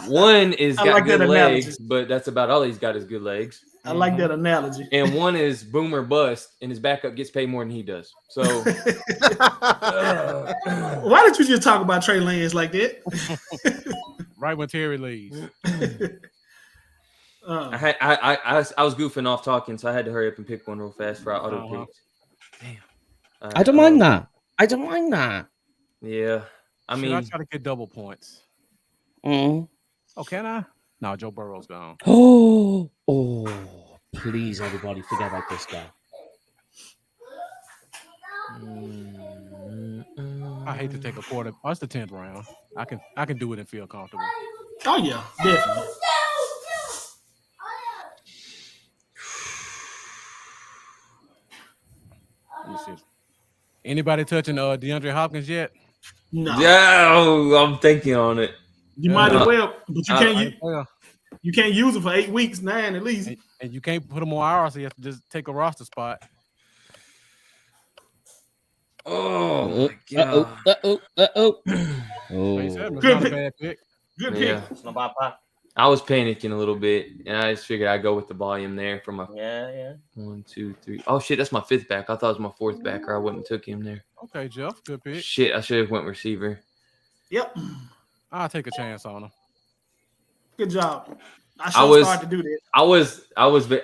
One is I got like good that legs, analogy. but that's about all he's got is good legs. I like that analogy. And one is boom or bust, and his backup gets paid more than he does. So why did you just talk about Trey Lance like that? Right when Terry leaves. I was goofing off talking, so I had to hurry up and pick one real fast for our auto picks. Damn. I don't mind that. I don't mind that. Yeah. I Should mean, I try to get double points? Mm. Oh, can I? No, Joe Burrow's gone. Oh, please, everybody, forget about this guy. I hate to take a quarter. Oh, it's the 10th round. I can do it and feel comfortable. Oh yeah, definitely. Let me see. Anybody touching DeAndre Hopkins yet? No. yeah, I'm thinking on it. You might as well, but you can't. Yeah. You can't use it for 8 weeks, 9 at least. And you can't put him on IR, so you have to just take a roster spot. Oh my god. Good Not a pick. bad pick. Good Yeah. pick. I was panicking a little bit, and I just figured I'd go with the volume there for my 1, 2, 3. Oh shit, that's my 5th back. I thought it was my 4th back, or I wouldn't have took him there. Okay, Jeff, good pick. Shit, I should have went receiver. Yep. I'll take a chance on him. Good job. I should start to do that.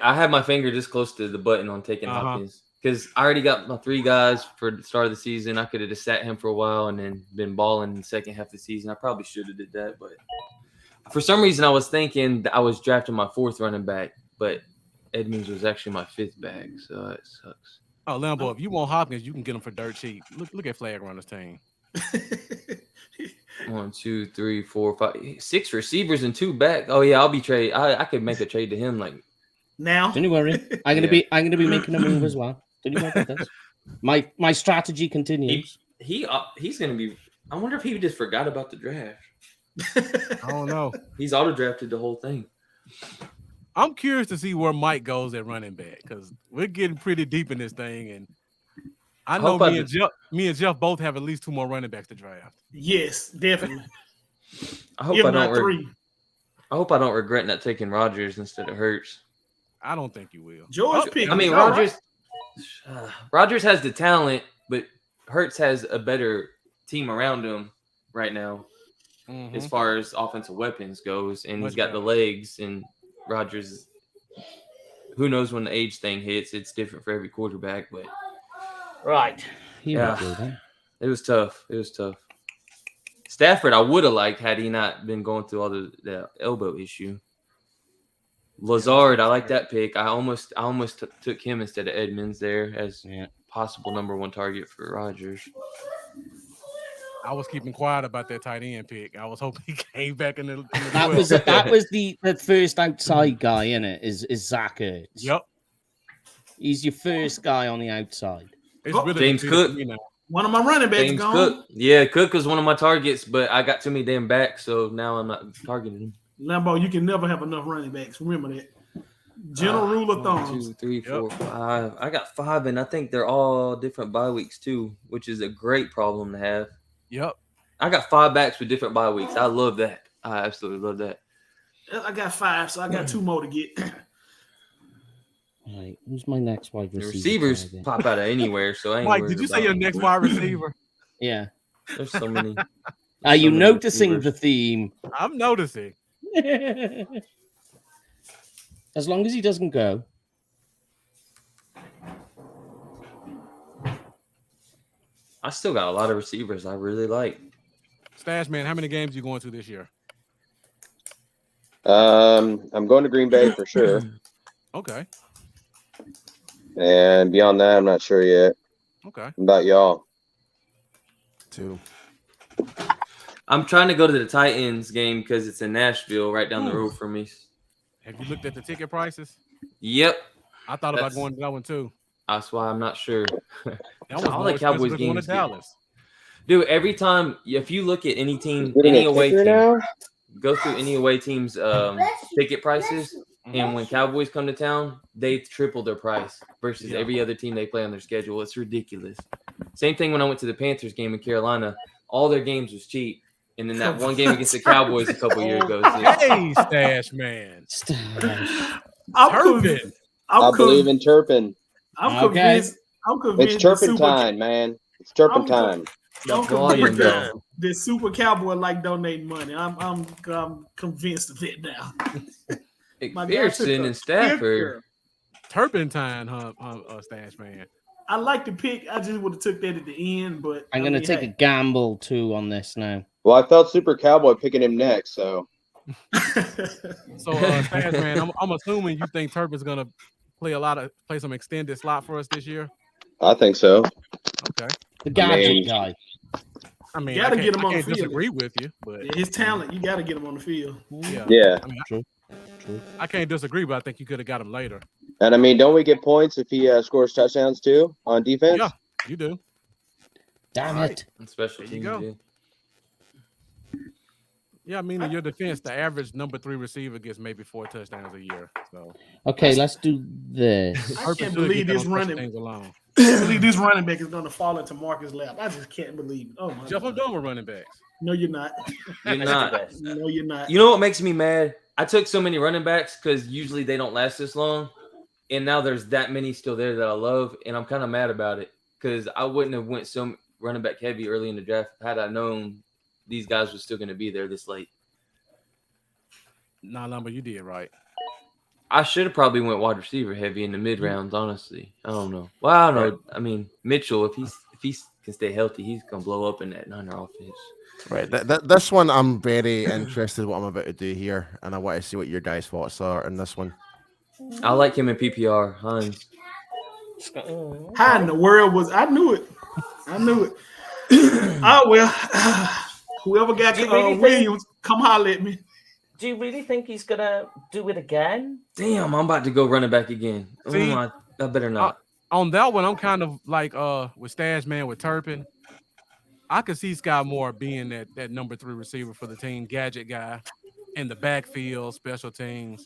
I had my finger this close to the button on taking Hopkins because I already got my 3 guys for the start of the season. I could have just sat him for a while and then been balling in the second half of the season. I probably should have did that, but for some reason I was thinking that I was drafting my 4th running back, but Edmonds was actually my 5th back, so it sucks. Oh, Lambo, if you want Hopkins, you can get him for dirt cheap. Look at Flag Runner's team. 1, 2, 3, 4, 5, 6 receivers and 2 back. Oh yeah, I'll be trade. I could make a trade to him like now. Don't you worry. I'm gonna be making a move as well. Don't you worry about this. My strategy continues. He's gonna be. I wonder if he just forgot about the draft. I don't know. He's auto drafted the whole thing. I'm curious to see where Mike goes at running back because we're getting pretty deep in this thing, and I know me and Jeff both have at least 2 more running backs to draft. Yes, definitely. I hope I don't regret not taking Rodgers instead of Hurts. I don't think you will. George picked. I mean, Rodgers has the talent, but Hurts has a better team around him right now as far as offensive weapons goes, and he's got the legs. And Rodgers, who knows when the age thing hits? It's different for every quarterback, but right. Yeah, it was tough. Stafford, I would have liked had he not been going through all the elbow issue. Lazard, I like that pick. I almost took him instead of Edmonds there as possible number 1 target for Rodgers. I was keeping quiet about that tight end pick. I was hoping he came back in the that was the first outside guy in it is Zach Ertz. Yep. He's your first guy on the outside. It's really James Cook. One of my running backs James gone. Cook. Yeah, Cook was one of my targets, but I got too many damn backs, so now I'm not targeting him. Lambo, you can never have enough running backs. Remember that. General rule of thumb. 1, 2, 3, 4, 5. I got 5, and I think they're all different bye weeks too, which is a great problem to have. Yep. I got 5 backs with different bye weeks. I love that. I absolutely love that. I got 5, so I got 2 more to get. All right, who's my next wide receiver? The receivers pop out of anywhere, so I ain't Mike, worried did you say about your it. next wide receiver? Yeah. There's so many. Are you many noticing receivers. the theme? I'm noticing. As long as he doesn't go. I still got a lot of receivers I really like. Stash man, how many games you going to this year? I'm going to Green Bay for sure, Okay. and beyond that, I'm not sure yet. Okay. What about y'all? 2. I'm trying to go to the Titans game because it's in Nashville, right down the road from me. Have you looked at the ticket prices? Yep. I thought about going to that one too. That's why I'm not sure. That All was the more expensive Cowboys than going to games. Dallas. Dude, every time, if you look at any team, Getting any a away kicker team, now? go through any away team's ticket prices, and when Cowboys come to town, they triple their price versus every other team they play on their schedule. It's ridiculous. Same thing when I went to the Panthers game in Carolina. all their games was cheap. And then that one game against the Cowboys a couple years ago. Hey, Stash Man. Turpin. I believe in Turpin. I'm Okay. convinced. I'm convinced. It's turpentine, man. It's turpentine. I'm volume, convinced though. that Super Cowboy like donating money. I'm convinced of it now. My guy took McPherson a and Stafford. picture. Turpentine, Stash Man. I like the pick. I just would have took that at the end, but I'm going to take a gamble too on this now. Well, I felt Super Cowboy picking him next, so So, Stash Man, I'm assuming you think Turpin's going to play some extended slot for us this year. I think so. Okay. The gadget mean- guy. I mean, You gotta I get him on can't the field. disagree with you, but his talent, you got to get him on the field. yeah. Yeah. I mean, True. I can't disagree, but I think you could have got him later. And I mean, don't we get points if he scores touchdowns too on defense? Yeah, you do. Damn All right. it. And special There you teams. go. Yeah. Yeah, I mean, in your defense, the average number 3 receiver gets maybe 4 touchdowns a year. So Okay, let's do this. I Turpin can't should believe get this those running. things alone. I can't believe this running back is going to fall into Marcus' lap. I just can't believe it. Oh my Jeff, I'm God. done with running backs. No, you're not. You're not. No, you're not. You know what makes me mad? I took so many running backs because usually they don't last this long. And now there's that many still there that I love. And I'm kind of mad about it because I wouldn't have went so running back heavy early in the draft had I known these guys were still going to be there this late. Nah, Lumber, you did right. I should have probably went wide receiver heavy in the mid rounds, honestly. I don't know. Well, I don't know. I mean, Mitchell, if he can stay healthy, he's gonna blow up in that Niner offense. Right. This one, I'm very interested in what I'm about to do here, and I want to see what your guys' thoughts are in this one. I like him in PPR, Hines. How in the world was I knew it. I knew it. Oh well. Whoever got Do you really think- Williams, come holler at me. Do you really think he's gonna do it again? Damn, I'm about to go running back again. See? I better not. On that one, I'm kind of like with Stash Man with Turpin. I could see Sky Moore being that number 3 receiver for the team, gadget guy in the backfield, special teams.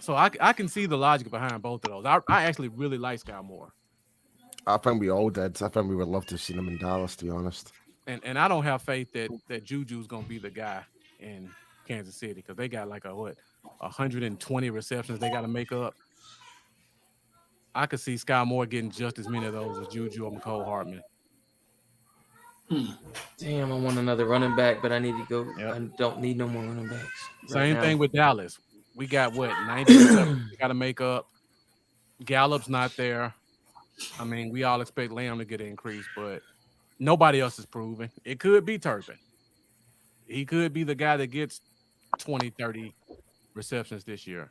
So I can see the logic behind both of those. I actually really like Sky Moore. I think we all did. I think we would love to have seen him in Dallas, to be honest. And I don't have faith that Juju's gonna be the guy in Kansas City because they got like 120 receptions they got to make up. I could see Sky Moore getting just as many of those as Juju or McCole Hartman. Damn, I want another running back, but I need to go. Yep. I don't need no more running backs. Same thing with Dallas. We got 90 receptions we got to make up. Gallup's not there. I mean, we all expect Lamb to get an increase, but nobody else is proven. It could be Turpin. He could be the guy that gets 20, 30 receptions this year.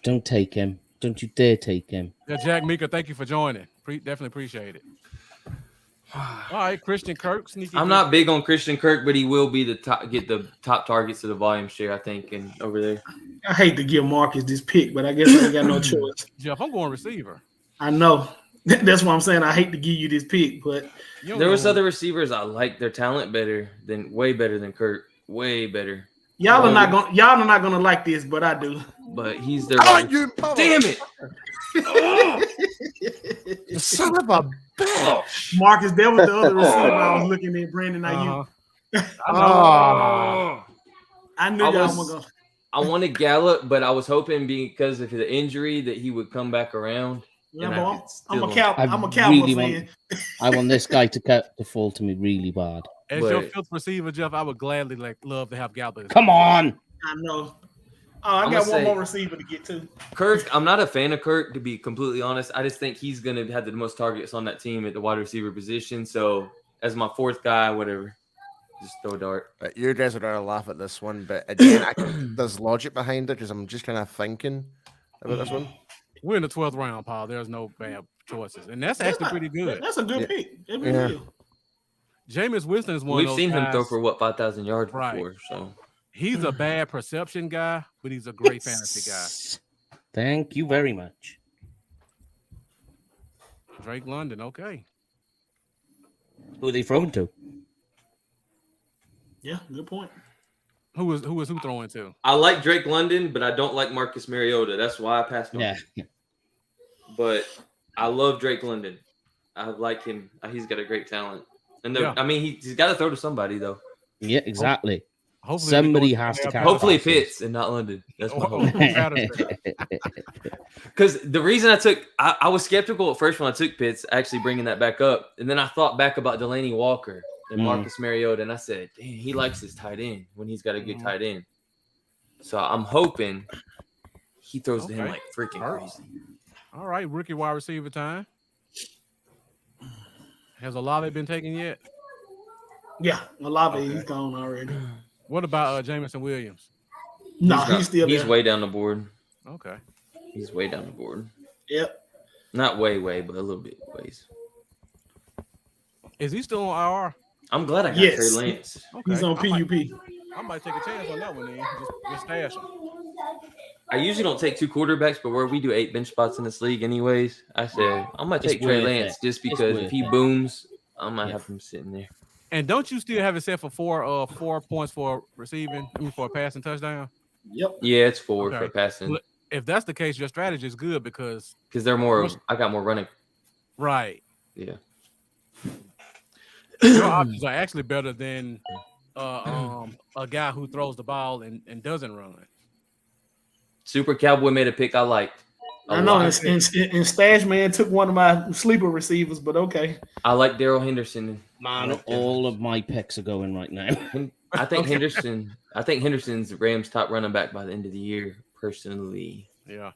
Don't take him. Don't you dare take him. Yeah, Jack Meeker, thank you for joining. Definitely appreciate it. All right, Christian Kirk. Sneaky. I'm not big on Christian Kirk, but he will be the top targets of the volume share, I think, and over there. I hate to give Marcus this pick, but I guess I ain't got no choice. Jeff, I'm going receiver. I know. That's what I'm saying. I hate to give you this pick, but There was other receivers I like their talent way better than Kirk. Way better. y'all are not gonna like this, but I do. But he's their Damn it. Son of a bitch. Marcus, that was the other receiver I was looking at. Brandon Ayuk. I knew y'all were gonna. I wanted Gallup, but I was hoping because of the injury that he would come back around. Yeah, and but I could I'm a steal him. Cowboy really fan. I want this guy to fall to me really bad. As But- your fifth receiver, Jeff, I would gladly love to have Gallup. Come on. I know. Oh, I I'm got gonna one say- more receiver to get to. Kirk, I'm not a fan of Kirk, to be completely honest. I just think he's going to have the most targets on that team at the wide receiver position. So, as my fourth guy, whatever, just throw a dart. You guys are going to laugh at this one, but again, there's logic behind it because I'm just kind of thinking about this one. We're in the 12th round, Paul. There's no bad choices, and that's actually pretty good. That's a good Yeah. pick. It really is. Jameis Winston is one We've of those seen him guys- throw for 5,000 yards Right. before. So, He's a bad perception guy, but he's a great fantasy guy. Thank you very much. Drake London, okay. Who are they throwing to? Yeah, good point. Who throwing to? I like Drake London, but I don't like Marcus Mariota. That's why I passed on Yeah. him. But I love Drake London. I like him. He's got a great talent. And Yeah. I mean, he's got to throw to somebody though. Yeah, exactly. Hopefully Somebody has to catch Hopefully passes. Pitts and not London. That's my hope. Patterson. Because the reason I was skeptical at first when I took Pitts, actually bringing that back up, and then I thought back about Delaney Walker and Marcus Mariota, and I said, "Damn, he likes his tight end when he's got a good tight end." So I'm hoping he throws to him like freaking crazy. All right, rookie wide receiver time. Has Olave been taken yet? Yeah, Olave, he's gone already. What about Jameson Williams? No, he's still there. He's way down the board. Okay. He's way down the board. Yep. Not way, but a little bit ways. Is he still on IR? I'm glad I got Yes. Trey Lance. Okay. He's on PUP. I might take a chance on that one then. Just stash him. I usually don't take 2 quarterbacks, but where we do 8 bench spots in this league anyways, I said I'm going to It's take Trey worth Lance it. just because if he booms, I might have him sitting there. And don't you still have it set for 4 points for receiving? I mean, for a passing touchdown? Yep. Yeah, it's 4 Okay. for passing. Well, if that's the case, your strategy is good because They're more, I got more running. right. Yeah. Your options are actually better than a guy who throws the ball and doesn't run. Super Cowboy made a pick I liked. I know, and Stash Man took one of my sleeper receivers, but okay. I like Darrell Henderson. Man, all of my picks are going right now. I think Henderson's Rams' top running back by the end of the year, personally. Yeah.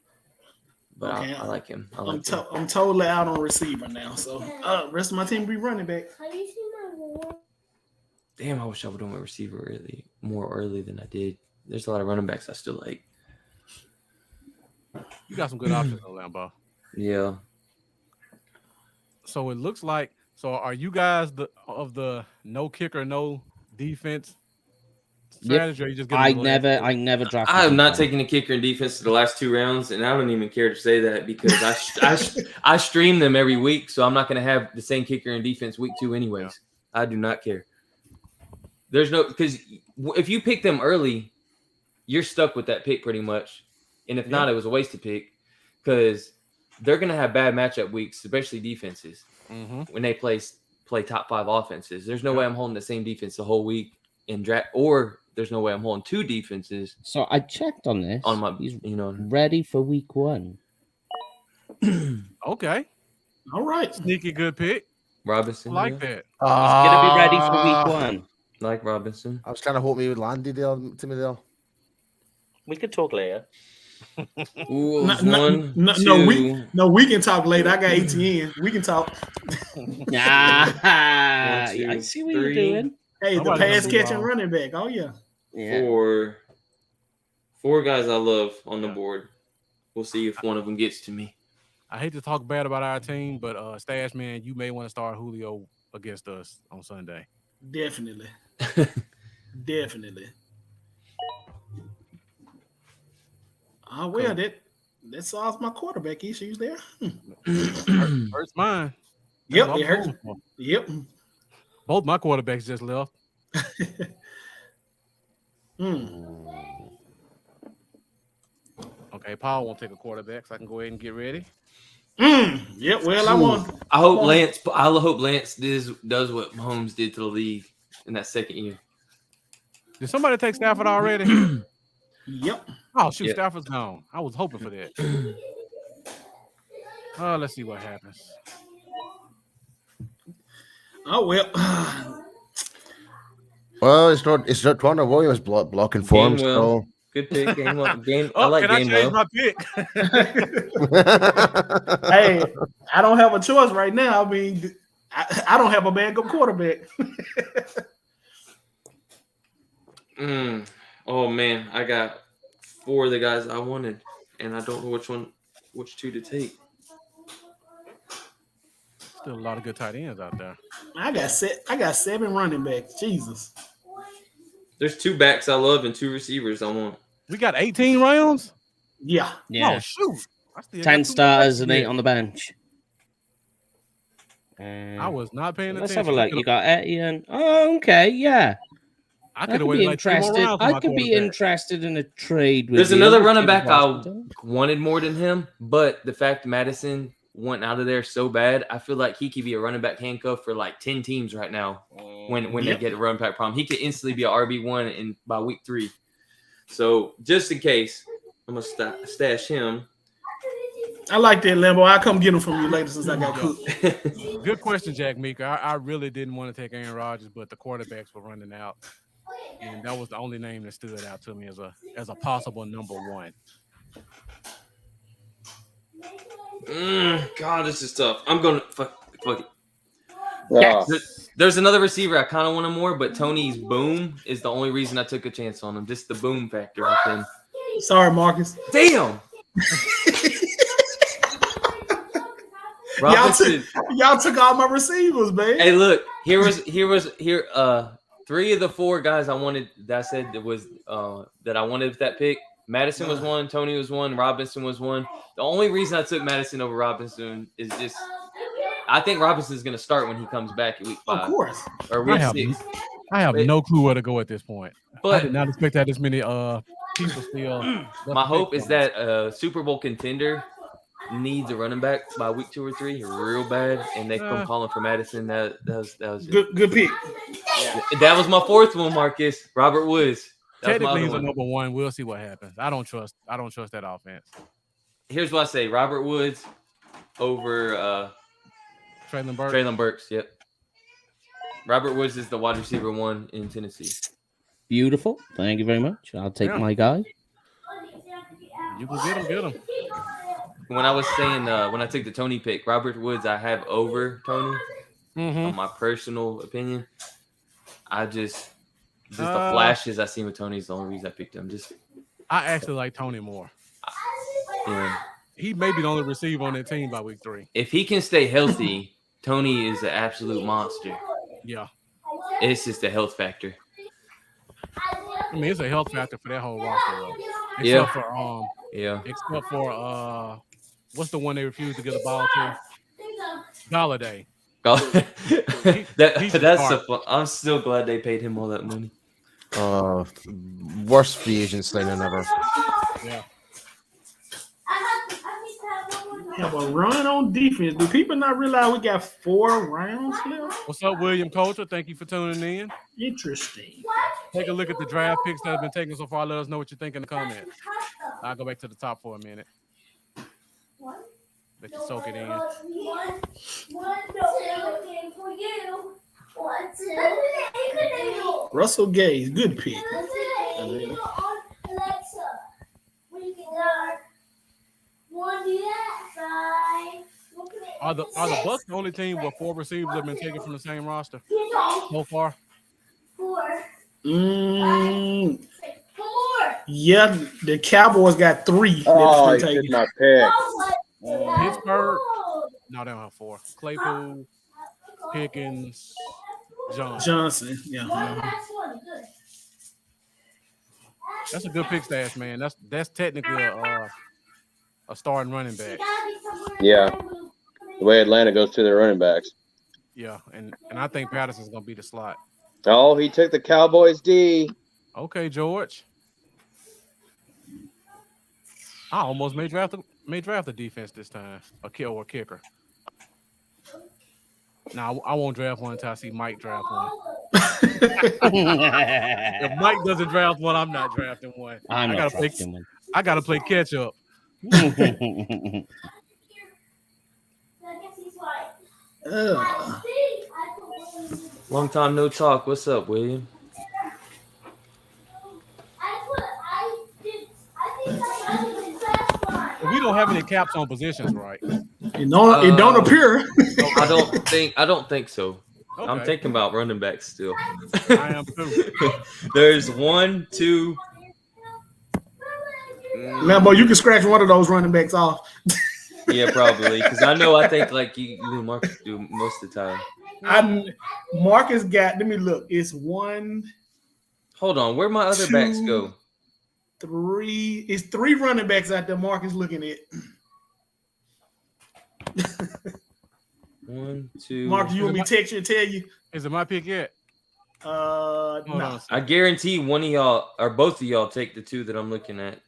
But Okay, I like him. I'm totally out on receiver now. So rest of my team be running back. Damn, I wish I would have went receiver more early than I did. There's a lot of running backs I still like. You got some good options on Lambo. Yeah. So it looks like. So are you guys of the no kicker, no defense strategy? Or you just I never drafted. I have not taken a kicker in defense to the last 2 rounds, and I don't even care to say that because I stream them every week, so I'm not going to have the same kicker in defense week 2 anyways. I do not care. There's no because if you pick them early, you're stuck with that pick pretty much, and if not, it was a wasted pick because they're going to have bad matchup weeks, especially defenses when they play top 5 offenses. There's no way I'm holding the same defense the whole week in draft, or there's no way I'm holding 2 defenses. So I checked on this. On my, he's ready for week 1. Okay. All right. Sneaky good pick. Robinson. I like that. He's gonna be ready for week 1. Like Robinson. I was kind of hoping he would land there, Timmy there. We could talk later. Ooh, we can talk later. I got ATN. We can talk. I see what you're doing. Hey, the pass catching running back. Oh yeah. 4 guys I love on the board. We'll see if one of them gets to me. I hate to talk bad about our team, but Stash Man, you may want to start Julio against us on Sunday. Definitely. Definitely. Oh well, that solves my quarterback issues there. Hurts mine. Yep, it hurts. Yep. Both my quarterbacks just left. Okay, Paul won't take a quarterback, so I can go ahead and get ready. Yep. Well, I hope Lance does what Mahomes did to the league in that second year. Did somebody take Stafford already? Yep. Oh shoot, Stafford's gone. I was hoping for that. Let's see what happens. Oh well. Well, it's not Toronto Williams blocking for him. So good pick. Game. I like game. Can I change my pick? Hey, I don't have a choice right now. I mean, I don't have a backup quarterback. Oh man, I got 4 of the guys I wanted, and I don't know which 2 to take. Still a lot of good tight ends out there. I got 7 running backs. Jesus. There's 2 backs I love and 2 receivers I want. We got 18 rounds? Yeah. Oh shoot. 10 starters and 8 on the bench. I was not paying attention. Let's have a look. You got Etienne. Oh, okay, yeah. I could have waited like 3 more rounds. I could be interested in a trade with There's you. another running back I wanted more than him, but the fact Madison wanting out of there so bad. I feel like he could be a running back handcuff for like 10 teams right now when they get a running back problem. He could instantly be an RB1 by week 3. So just in case, I'm going to stash him. I like that, Lambo. I'll come get him from you later since I got cooked. Good question, Jack Meek. I really didn't want to take Aaron Rodgers, but the quarterbacks were running out. And that was the only name that stood out to me as a possible number 1. God, this is tough. I'm going to fuck it. Yeah. There's another receiver I kind of want him more, but Tony's boom is the only reason I took a chance on him. Just the boom factor with him. Sorry, Marcus. Damn. Y'all took all my receivers, man. Hey, look, here. 3 of the 4 guys I wanted that I said that was that I wanted with that pick. Madison was 1, Tony was 1, Robinson was 1. The only reason I took Madison over Robinson is just I think Robinson's going to start when he comes back at week 5. Of course. Or week 6. I have no clue where to go at this point. But I did not expect that this many people still. My hope is that Super Bowl contender needs a running back by week 2 or 3 real bad, and they come calling for Madison. That was good pick. That was my 4th one, Marcus. Robert Woods. Technically, he's a number 1. We'll see what happens. I don't trust that offense. Here's what I say: Robert Woods over Treylon Burks. Yep. Robert Woods is the wide receiver 1 in Tennessee. Beautiful. Thank you very much. I'll take my guy. You can get him. When I was saying when I took the Tony pick, Robert Woods I have over Tony. On my personal opinion, the flashes I seen with Tony is the only reason I picked him. I actually like Tony more. Yeah. He may be the only receiver on that team by week 3. If he can stay healthy, Tony is an absolute monster. Yeah. It's just a health factor. I mean, it's a health factor for that whole roster, though. Except for what's the one they refused to get the ball to? Galladay. I'm still glad they paid him all that money. Worst free agent signing ever. Yeah. Have a run on defense. Do people not realize we got 4 rounds left? What's up, William Coulter? Thank you for tuning in. Interesting. Take a look at the draft picks that have been taken so far. Let us know what you think in the comments. I'll go back to the top for a minute. Let you soak it in. Russell Gage, good pick. Are the Bucks the only team where 4 receivers have been taken from the same roster so far? Yeah, the Cowboys got 3. Oh, I did not pick. Pittsburgh? No, they don't have 4. Claypool, Pickens, Johnson. Yeah. That's a good pick stash, man. That's technically a starting running back. Yeah. The way Atlanta goes to their running backs. Yeah, and I think Patterson's gonna be the slot. Oh, he took the Cowboys D. Okay, George. I almost may draft the defense this time, a kicker. Now I won't draft one until I see Mike draft one. If Mike doesn't draft one, I'm not drafting one. I gotta play catch up. Long time no talk. What's up, William? We don't have any caps on positions, right? It don't appear. I don't think so. Okay. I'm thinking about running backs still. I am too. There's 1, 2. Lambo, you can scratch one of those running backs off. Yeah, probably. Because I think like you and Marcus do most of the time. Marcus got, let me look. It's 1. Hold on. Where my other backs go? 3. It's 3 running backs out there Marcus looking at. 1, 2. Marcus, you want me to text you and tell you? Is it my pick yet? No. I guarantee one of y'all or both of y'all take the 2 that I'm looking at.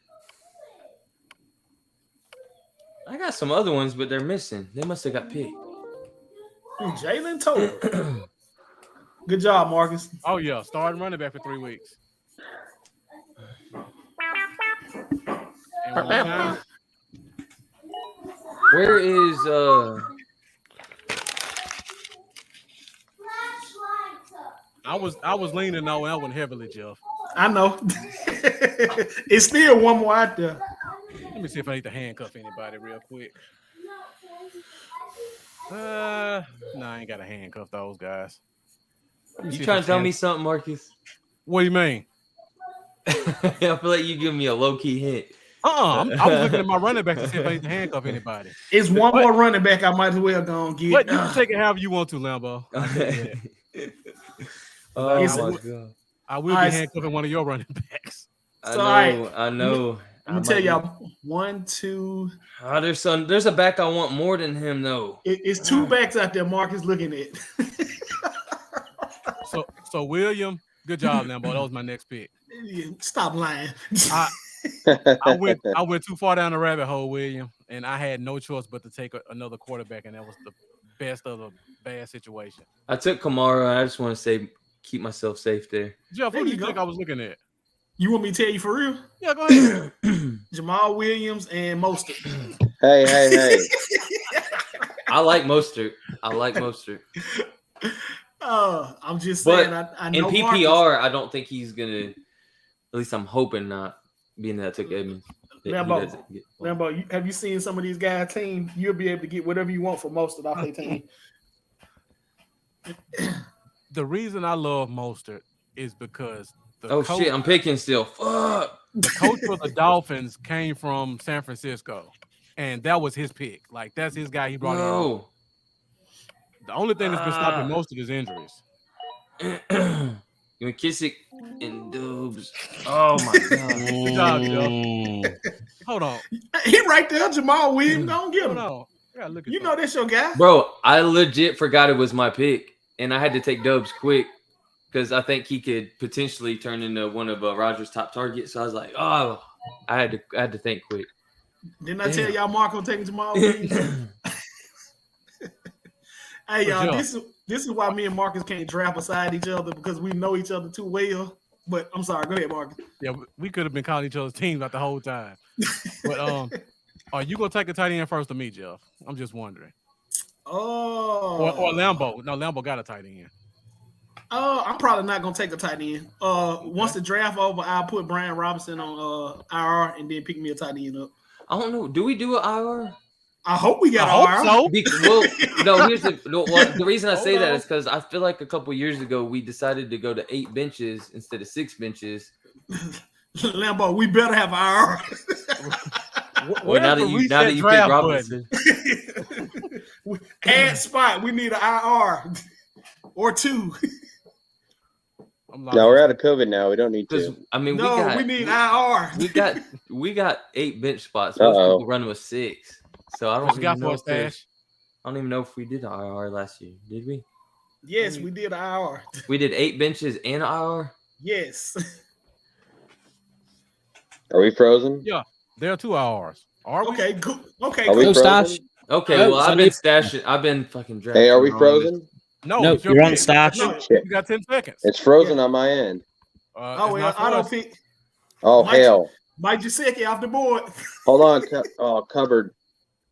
I got some other ones, but they're missing. They must have got picked. Jalen Toad. Good job, Marcus. Oh yeah, starting running back for 3 weeks. And one more time. Where is I was leaning on that one heavily, Jeff. I know. It's still one more out there. Let me see if I need to handcuff anybody real quick. No, I ain't got to handcuff those guys. you trying to tell me something, Marcus? What do you mean? I feel like you give me a low key hint. I was looking at my running back to see if I need to handcuff anybody. It's one more running back. I might as well go and get. But you can take it however you want to, Lambo. Oh my god! I will be handcuffing one of your running backs. I know. Let me tell y'all. 1, 2. There's a back I want more than him though. It's 2 backs out there. Marcus looking at. So William, good job, Lambo. That was my next pick. Stop lying. I went too far down the rabbit hole, William, and I had no choice but to take another quarterback, and that was the best of the bad situation. I took Kamara. I just want to say, keep myself safe there. Jeff, who do you think I was looking at? You want me to tell you for real? Yeah, go ahead. Jamal Williams and Mostert. Hey. I like Mostert. I'm just saying. I know in PPR, Marcus. I don't think he's gonna. At least I'm hoping not. Being that I took Edmonds. Lambo, have you seen some of these guys' team? You'll be able to get whatever you want for Mostert off their team. The reason I love Mostert is because shit, I'm picking still. Fuck. The coach for the Dolphins came from San Francisco, and that was his pick. Like that's his guy he brought in. The only thing that's been stopping Mostert is injuries. McKissick and Dubs. Oh my god. Good job, Joe. Hold on. He right there, Jamal Williams. Don't get him. No. You know that's your guy. Bro, I legit forgot it was my pick, and I had to take Dubs quick because I think he could potentially turn into one of Rodgers' top targets. So I was like, oh, I had to think quick. Didn't I tell y'all Marco taking Jamal Williams? Hey y'all, this is why me and Marcus can't draft beside each other because we know each other too well. But I'm sorry, go ahead, Marcus. Yeah, we could have been calling each other's teams out the whole time. But are you gonna take a tight end first or me, Jeff? I'm just wondering. Oh, or Lambo. No, Lambo got a tight end. I'm probably not gonna take a tight end. Once the draft over, I'll put Brian Robinson on IR and then pick me a tight end up. I don't know. Do we do an IR? I hope we got IR. So. Here's the reason I say that is because I feel like a couple years ago we decided to go to 8 benches instead of 6 benches. Lambo, we better have IR. Well, now that you pick Robinson, add spot. We need an IR or 2. No, we're out of COVID now. We don't need to. I mean, we need IR. We got 8 bench spots. Most people running with 6. So I don't even know if we did IR last year. Did we? Yes, we did IR. We did 8 benches and IR? Yes. Are we frozen? Yeah, there are 2 IRs. Are we? Okay, good. Okay, are we frozen? Stash. Okay, well, I've been stashing. I've been fucking drafting. Hey, are we frozen? No, you're on stash. No, you got 10 seconds. It's frozen on my end. Well, I don't think. Oh, hell. Mike Gesicki off the board. Hold on. Covered.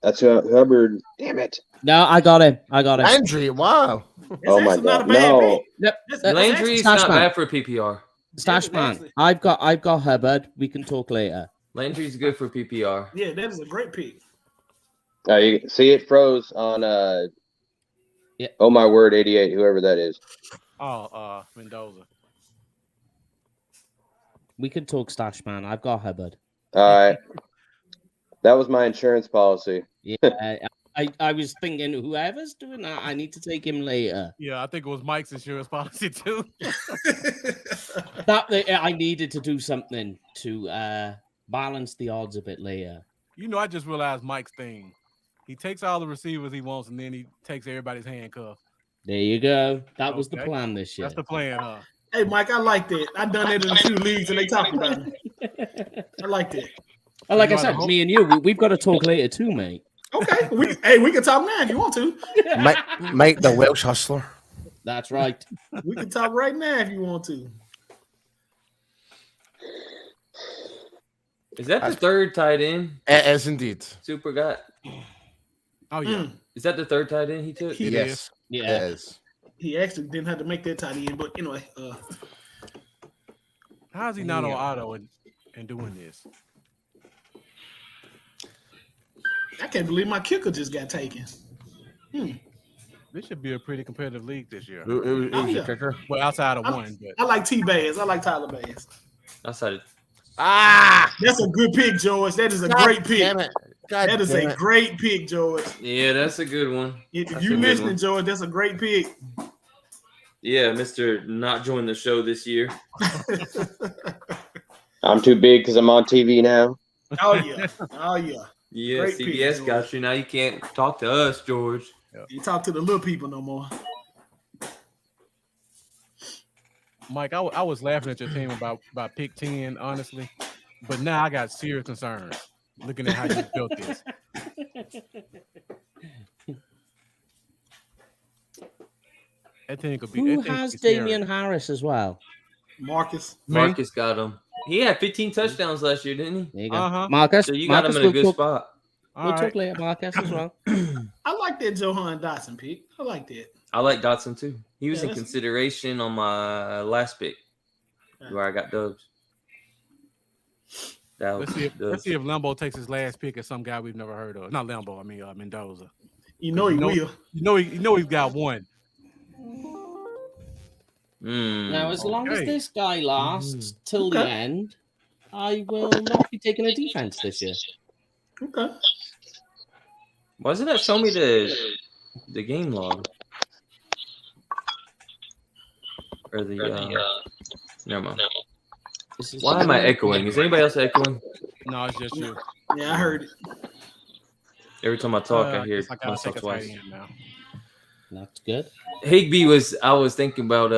That's Hubbard. Damn it. No, I got him. Andrew, wow. Oh my god. No. Yep. Landry's not bad for PPR. Stash man. I've got Hubbard. We can talk later. Landry's good for PPR. Yeah, that is a great pick. You see it froze on yeah. Oh my word, 88, whoever that is. Oh, Mendoza. We can talk, Stash man. I've got Hubbard. All right. That was my insurance policy. Yeah, I was thinking whoever's doing that, I need to take him later. Yeah, I think it was Mike's insurance policy too. I needed to do something to balance the odds a bit later. You know, I just realized Mike's thing. He takes all the receivers he wants, and then he takes everybody's handcuff. There you go. That was the plan this year. That's the plan, huh? Hey, Mike, I like that. I done it in a few leagues, and they talked about it. I like that. Well, like I said, me and you, we've got to talk later too, mate. Okay. We can talk now if you want to. Mike the Welsh hustler. That's right. We can talk right now if you want to. Is that the third tight end? It is indeed. Super got. Oh yeah. Is that the third tight end he took? Yes. Yeah. It is. He actually didn't have to make that tight end, but anyway. How is he not on auto and doing this? I can't believe my kicker just got taken. This should be a pretty competitive league this year. It was your kicker. Well, outside of one, but I like T-Bass. I like Tyler Bass. Outside of That's a good pick, George. That is a great pick. Damn it. God That is damn a it. great pick, George. yeah, that's a good one. If That's you a good listening, one. George, that's a great pick. Yeah, Mr. Not joining the show this year. I'm too big because I'm on TV now. Oh yeah. Oh yeah. Yeah, Great pick, CBS George. got you. Now you can't talk to us, George. You talk to the little people no more. Mike, I was laughing at your team about pick 10, honestly, but now I got serious concerns looking at how you built this. That thing could be. Who that thing has could be scary. Damian Harris as well? Marcus. Marcus got him. He had 15 touchdowns last year, didn't he? There you go. Uh-huh. Marcus. So you got Marcus, him in a we'll good talk, spot. All We'll right. talk later, Marcus, as well. I like that Johan Dotson pick. I like that. I like Dotson too. He was Yeah, in that's- consideration on my last pick where I got dubs. That was Let's see if Lambo takes his last pick at some guy we've never heard of. Not Lambo, I mean Mendoza. You know he will. You know he's got one. Now, as long as Okay. this guy lasts till the end, I will not be taking a defense this year. Okay. Why doesn't that show me the game log? Or the never mind. Why am I echoing? Is anybody else echoing? No, it's just you. Yeah, I heard it. Every time I talk, I hear guess I gotta myself take a tight twice. end now. That's good. Higby was. I was thinking about.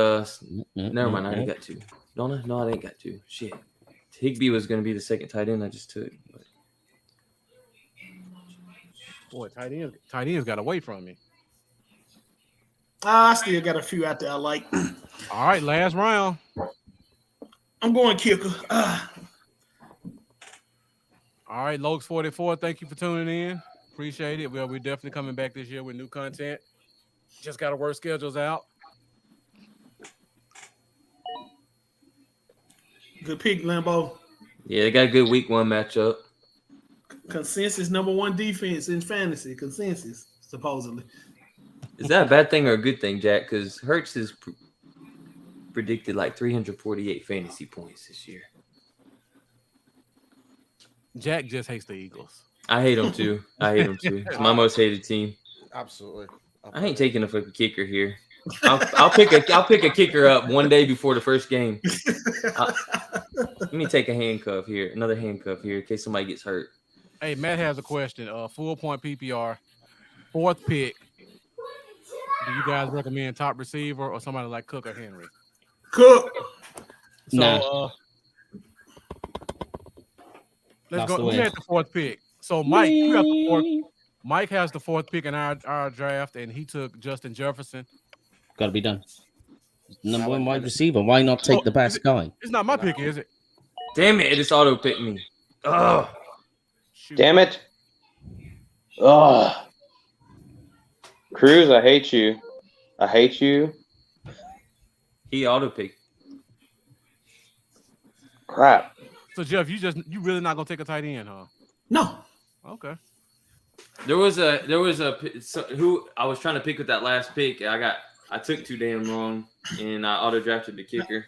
Never mind. I already got two. Don't I? No, I ain't got two. Shit. Higby was going to be the second tight end I just took. But Boy, tight end's got away from me. I still got a few out there I like. All right, last round. I'm going kicker. All right, Lokes 44. Thank you for tuning in. Appreciate it. Well, we're definitely coming back this year with new content. Just got to work schedules out. Good pick, Lambo. yeah, they got a good week one matchup. Consensus number one defense in fantasy. Consensus, supposedly. Is that a bad thing or a good thing, Jack? Because Hurts is predicted like 348 fantasy points this year. Jack just hates the Eagles. I hate them too. It's my most hated team. Absolutely. I ain't taking a fucking kicker here. I'll pick a kicker up one day before the first game. Let me take a handcuff here, another handcuff here in case somebody gets hurt. Hey, Matt has a question. Full point PPR, fourth pick. Do you guys recommend top receiver or somebody like Cook or Henry? Cook. So Nah. let's That's go. the Who way. had the fourth pick? So Mike, you got the fourth. Mike has the fourth pick in our draft, and he took Justin Jefferson. Got to be done. Number one wide receiver. Why not take the best guy? It's not my pick, is it? Damn it! It just auto picked me. Oh, Shoot. Damn it. Oh. Cruz, I hate you. I hate you. he auto picked. Crap. So Jeff, you really not gonna take a tight end, huh? No. Okay. There was who I was trying to pick with that last pick. I took too damn long, and I auto drafted the kicker.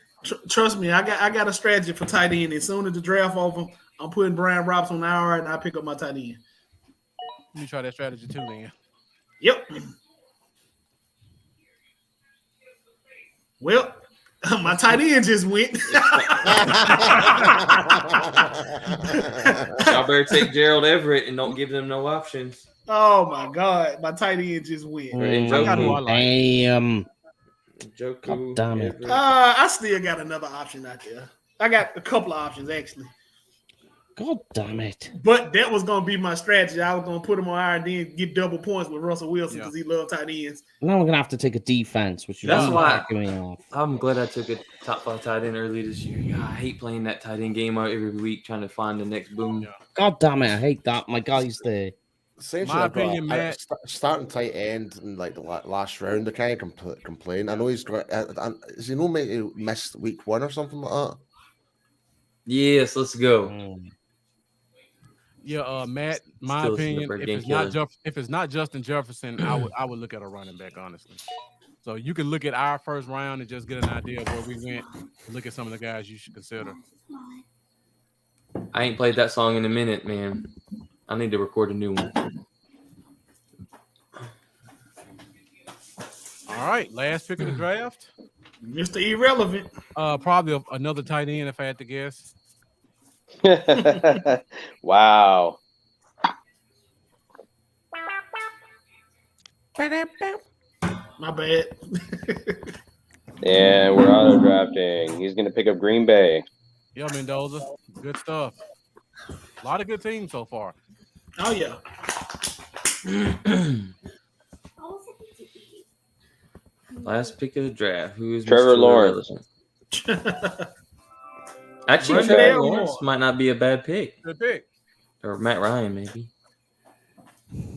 Trust me, I got a strategy for tight end. As soon as the draft over, I'm putting Brian Robinson on IR and I pick up my tight end. Let me try that strategy too, then. Yep. Well, my tight end just went. Y'all better take Gerald Everett and don't give them no options. Oh my God, my tight end just went. And I got who I Joku. like. Damn. Joku, God damn it. Everett. I still got another option out there. I got a couple of options actually. God damn it. But that was going to be my strategy. I was going to put him on iron, then get double points with Russell Wilson because he loved tight ends. Now I'm going to have to take a defense, which is That's why me off. I'm glad I took a top 5 tight end early this year. God, I hate playing that tight end game out every week trying to find the next boom. God damn it, I hate that. My guy's there. Essentially, My I've got opinion, Matt. starting tight end in like the last round. I can't complain. I know he's got. Is he maybe missed week 1 or something like that? Yes, let's go. Yeah, Matt. My Still opinion, snipper, if game it's not Justin Jefferson, I would look at a running back, honestly. So you can look at our first round and just get an idea of where we went. Look at some of the guys you should consider. I ain't played that song in a minute, man. I need to record a new one. All right, last pick of the draft. Mr. Irrelevant. Probably another tight end if I had to guess. Wow. My bad. And we're auto drafting. He's going to pick up Green Bay. Yeah, Mendoza. Good stuff. A lot of good teams so far. Oh, yeah. Last pick of the draft. Who is Trevor Mr. Lawrence. Actually, Trevor Lawrence might not be a bad pick. Good pick. Or Matt Ryan, maybe.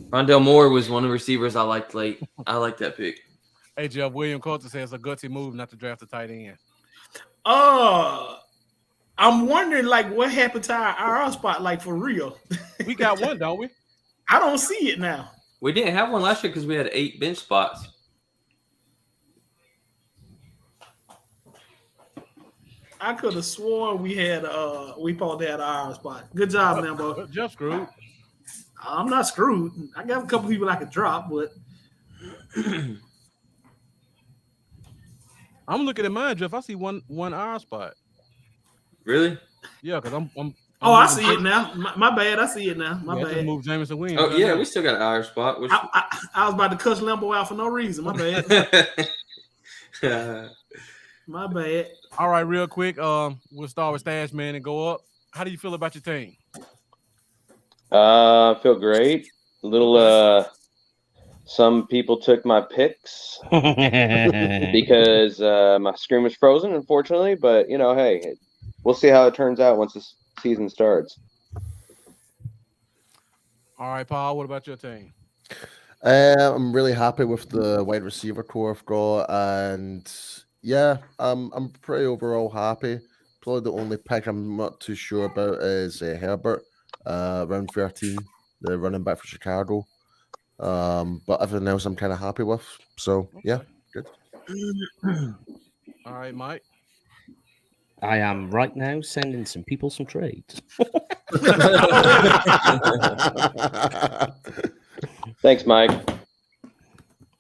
Rondell Moore was one of the receivers I liked late. I like that pick. Hey, Jeff, William Coulter says a gutsy move not to draft a tight end. I'm wondering, like, what happened to our spot, like, for real? We got one, don't we? I don't see it now. We didn't have one last year because we had 8 bench spots. I could have sworn we had we both had our spot. Good job, Lambo. Jeff screwed. I'm not screwed. I got a couple people I could drop, but I'm looking at mine, Jeff. I see one R spot. Really? Yeah, because I'm I see it now. My bad. I see it now. My bad. Just move Jameson Williams. Oh, yeah, we still got an hour spot. Which... I was about to cuss Lambo out for no reason. My bad. My bad. All right, real quick. We'll start with Stash Man and go up. How do you feel about your team? I feel great. A little some people took my picks because my screen was frozen, unfortunately. But hey, we'll see how it turns out once this season starts. All right, Paul. What about your team? I'm really happy with the wide receiver core I've got, and yeah, I'm pretty overall happy. Probably the only pick I'm not too sure about is Herbert, round 13, the running back for Chicago. But everything else I'm kind of happy with. So yeah, good. All right, Mike. I am right now sending some people some trades. Thanks, Mike.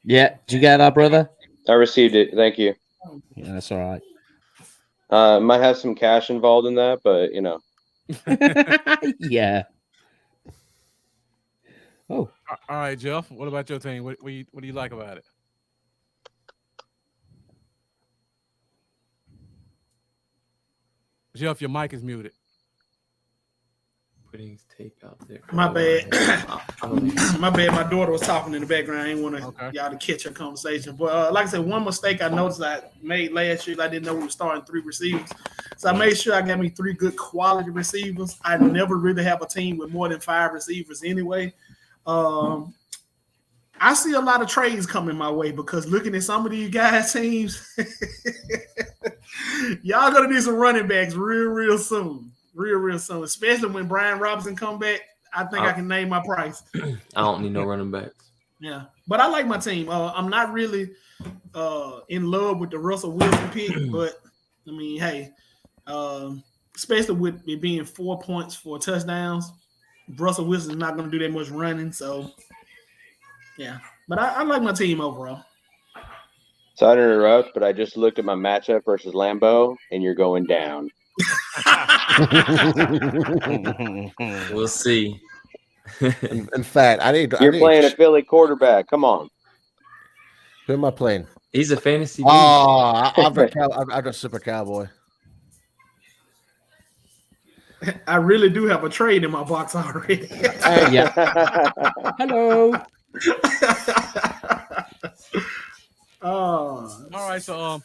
Yeah, did you get that, brother? I received it. Thank you. Yeah, that's all right. Might have some cash involved in that, but Yeah. Oh. All right, Jeff. What about your team? What do you like about it? Jeff, your mic is muted. Putting his tape out there. My bad. My bad. My daughter was talking in the background. I didn't want y'all to catch her conversation. But like I said, one mistake I noticed I made last year, I didn't know we were starting 3 receivers. So I made sure I got me 3 good quality receivers. I never really have a team with more than 5 receivers anyway. I see a lot of trades coming my way because looking at some of these guys' teams, y'all gonna need some running backs real soon. Real soon. Especially when Brian Robinson come back. I think I can name my price. I don't need no running backs. Yeah. But I like my team. I'm not really in love with the Russell Wilson pick, but I mean, hey, especially with it being 4 points for touchdowns, Russell Wilson is not going to do that much running. So, yeah. But I like my team overall. Sorry to interrupt, but I just looked at my matchup versus Lambeau, and you're going down. We'll see. In fact, You're playing a Philly quarterback. Come on. Who am I playing? He's a fantasy. Oh, I've got Super Cowboy. I really do have a trade in my box already. Yeah. Hello. Oh, All right, so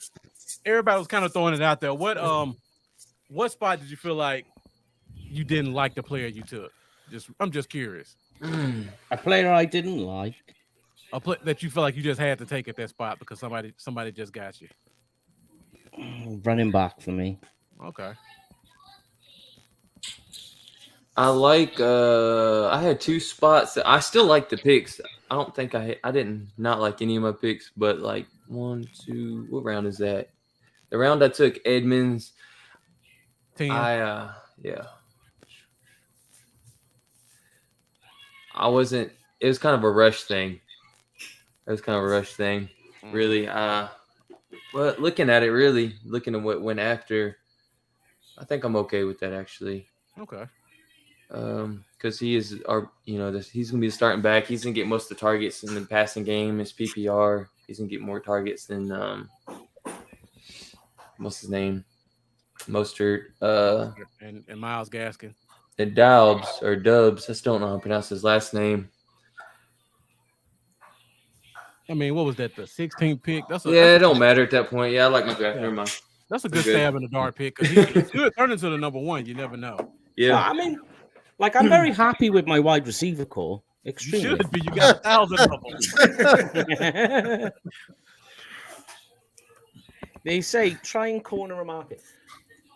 everybody was kind of throwing it out there. What spot did you feel like you didn't like the player you took? I'm just curious. A player I didn't like. That you feel like you just had to take at that spot because somebody just got you. Running back for me. Okay. I like. I had two spots. I still like the picks. I don't think I didn't not like any of my picks, but like 1, 2. What round is that? The round I took Edmonds. 10. Yeah. I wasn't. It was kind of a rush thing. Really. But looking at what went after, I think I'm okay with that actually. Okay. Because he is he's gonna be the starting back. He's gonna get most of the targets in the passing game. His PPR, he's gonna get more targets than what's his name, Mostert, and Myles Gaskin, and Dubs. I still don't know how to pronounce his last name. I mean, what was that? The 16th pick? It don't matter at that point. Yeah, I like my draft. Never mind. That's a good stab in the dark pick because he could turn into the number one. You never know. Yeah, I mean, like I'm very happy with my wide receiver core. Extremely. You should be. You got 1,000 of them. They say try and corner a market.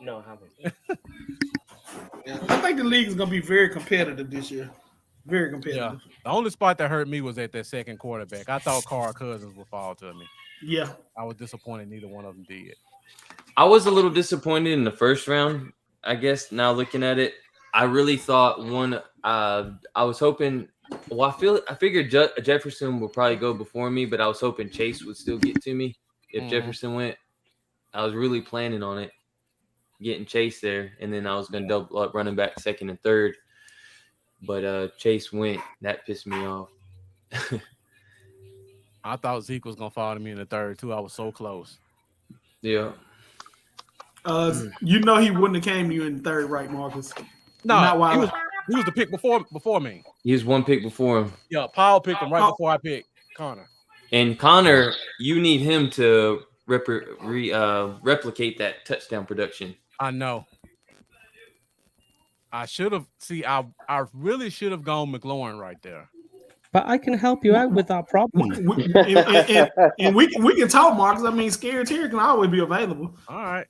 No, I haven't. I think the league is gonna be very competitive this year. Very competitive. Yeah. The only spot that hurt me was at that second quarterback. I thought Carl Cousins would fall to me. Yeah. I was disappointed neither one of them did. I was a little disappointed in the first round. I guess now looking at it, I really thought I was hoping. Well, I figured Jefferson would probably go before me, but I was hoping Chase would still get to me if Jefferson went. I was really planning on it, getting Chase there, and then I was going to double up running back second and third. But Chase went. That pissed me off. I thought Zeke was going to fall to me in the third, too. I was so close. Yeah. You know he wouldn't have came to you in third, right, Marcus? No, Not while he was the pick before me. He was one pick before him. Yeah, Paul picked him right before I picked Connor. And Connor, you need him to replicate that touchdown production. I know. I should have. See, I really should have gone McLaurin right there. But I can help you out with that problem. and we can talk, Marcus. I mean, Scared Terry can always be available. All right.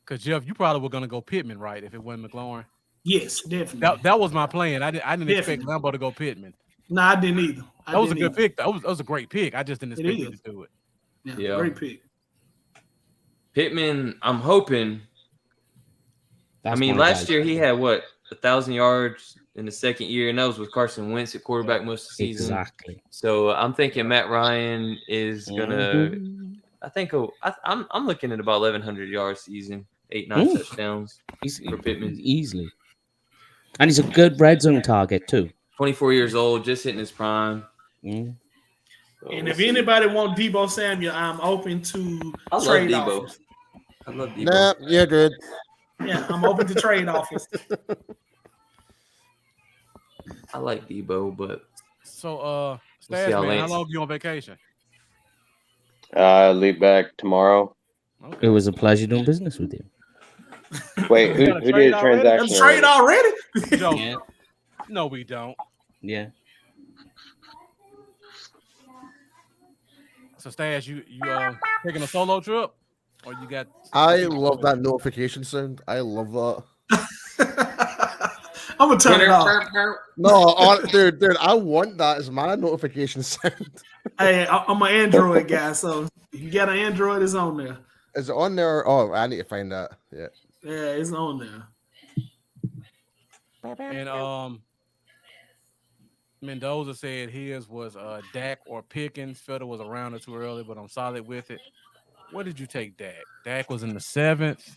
Because Jeff, you probably were going to go Pittman, right? If it wasn't McLaurin. Yes, definitely. That was my plan. I didn't expect Lambo to go Pittman. No, I didn't either. That was a good pick. That was a great pick. I just didn't expect you to do it. Yeah, great pick. Pittman, I'm hoping. Last year he had 1,000 yards in the second year, and that was with Carson Wentz at quarterback most of the season. Exactly. So I'm thinking Matt Ryan is gonna. I think I'm looking at about 1,100 yards season, 8-9 touchdowns for Pittman easily, and he's a good red zone target too. 24 years old, just hitting his prime. So and if anybody wants Debo Samuel, I'm open to trade offers. I love Debo. Nah, yeah, good. Yeah, I'm open to trade offers. I like Debo, but so Stas, man, how long are you on vacation? Leave back tomorrow. Okay. It was a pleasure doing business with you. Wait, who did a transaction? Trade already? Yeah. No, we don't. Yeah. So Stas, you taking a solo trip, or you got? I love that notification sound. I love that. I'm gonna turn it off. No, dude, I want that as my notification sound. Hey, I'm an Android guy, so if you got an Android, it's on there. Is it on there? Oh, I need to find that. Yeah. Yeah, it's on there. And Mendoza said his was Dak or Pickens. Felt it was around or too early, but I'm solid with it. What did you take, Dak? Dak was in the 7th.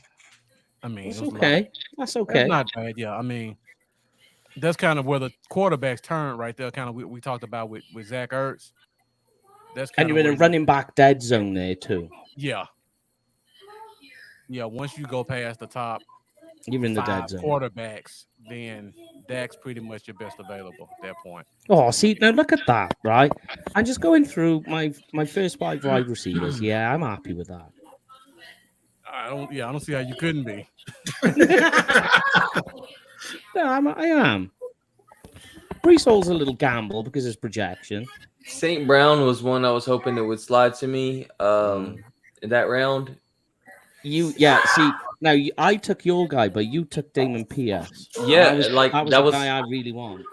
I mean, it's okay. That's okay. That's not bad. Yeah, I mean, that's kind of where the quarterbacks turn right there. Kind of we talked about with Zach Ertz. That's kind and you're in a running back dead zone there too. Yeah. Yeah, once you go past the top You're in the 5 dead zone. quarterbacks, then Dak's pretty much your best available at that point. Oh, see, now look at that, right? I'm just going through my first 5 wide receivers. Yeah, I'm happy with that. I don't see how you couldn't be. No, I am. Brees Hall's a little gamble because it's projection. St. Brown was one I was hoping that would slide to me in that round. See, now I took your guy, but you took Damon Pierce. Yeah, that was the guy I really want.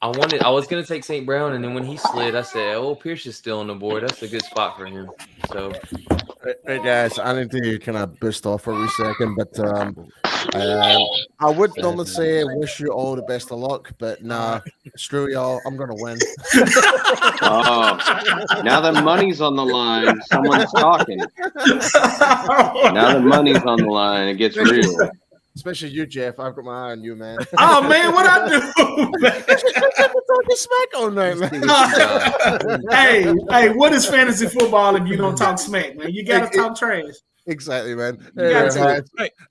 I was gonna take St. Brown, and then when he slid, I said, "Oh, Pierce is still on the board. That's a good spot for him." So, Right, guys, I need to kind of boost off for a wee second, but I would normally say wish you all the best of luck, but nah, screw y'all. I'm gonna win. Oh, now the money's on the line. Someone's talking. Now the money's on the line. It gets real. Especially you, Jeff. I've got my eye on you, man. Oh man, what I do? Talking smack all night, man. Hey, what is fantasy football if you don't talk smack, man? You gotta talk trash. Exactly, man.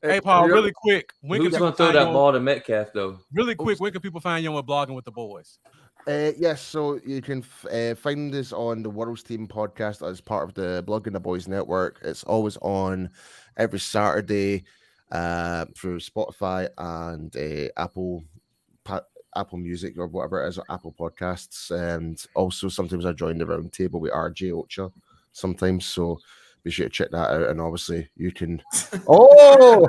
Hey, Paul, really quick. who's gonna throw that ball to Metcalf though? Really quick, where can people find you on Blogging with the Boys? Yes, so you can find us on the World's Team podcast as part of the Blogging the Boys network. It's always on every Saturday through Spotify and Apple Music or whatever it is, or Apple Podcasts. And also sometimes I join the round table with RJ Ocha sometimes. So be sure to check that out. And obviously you can. Oh,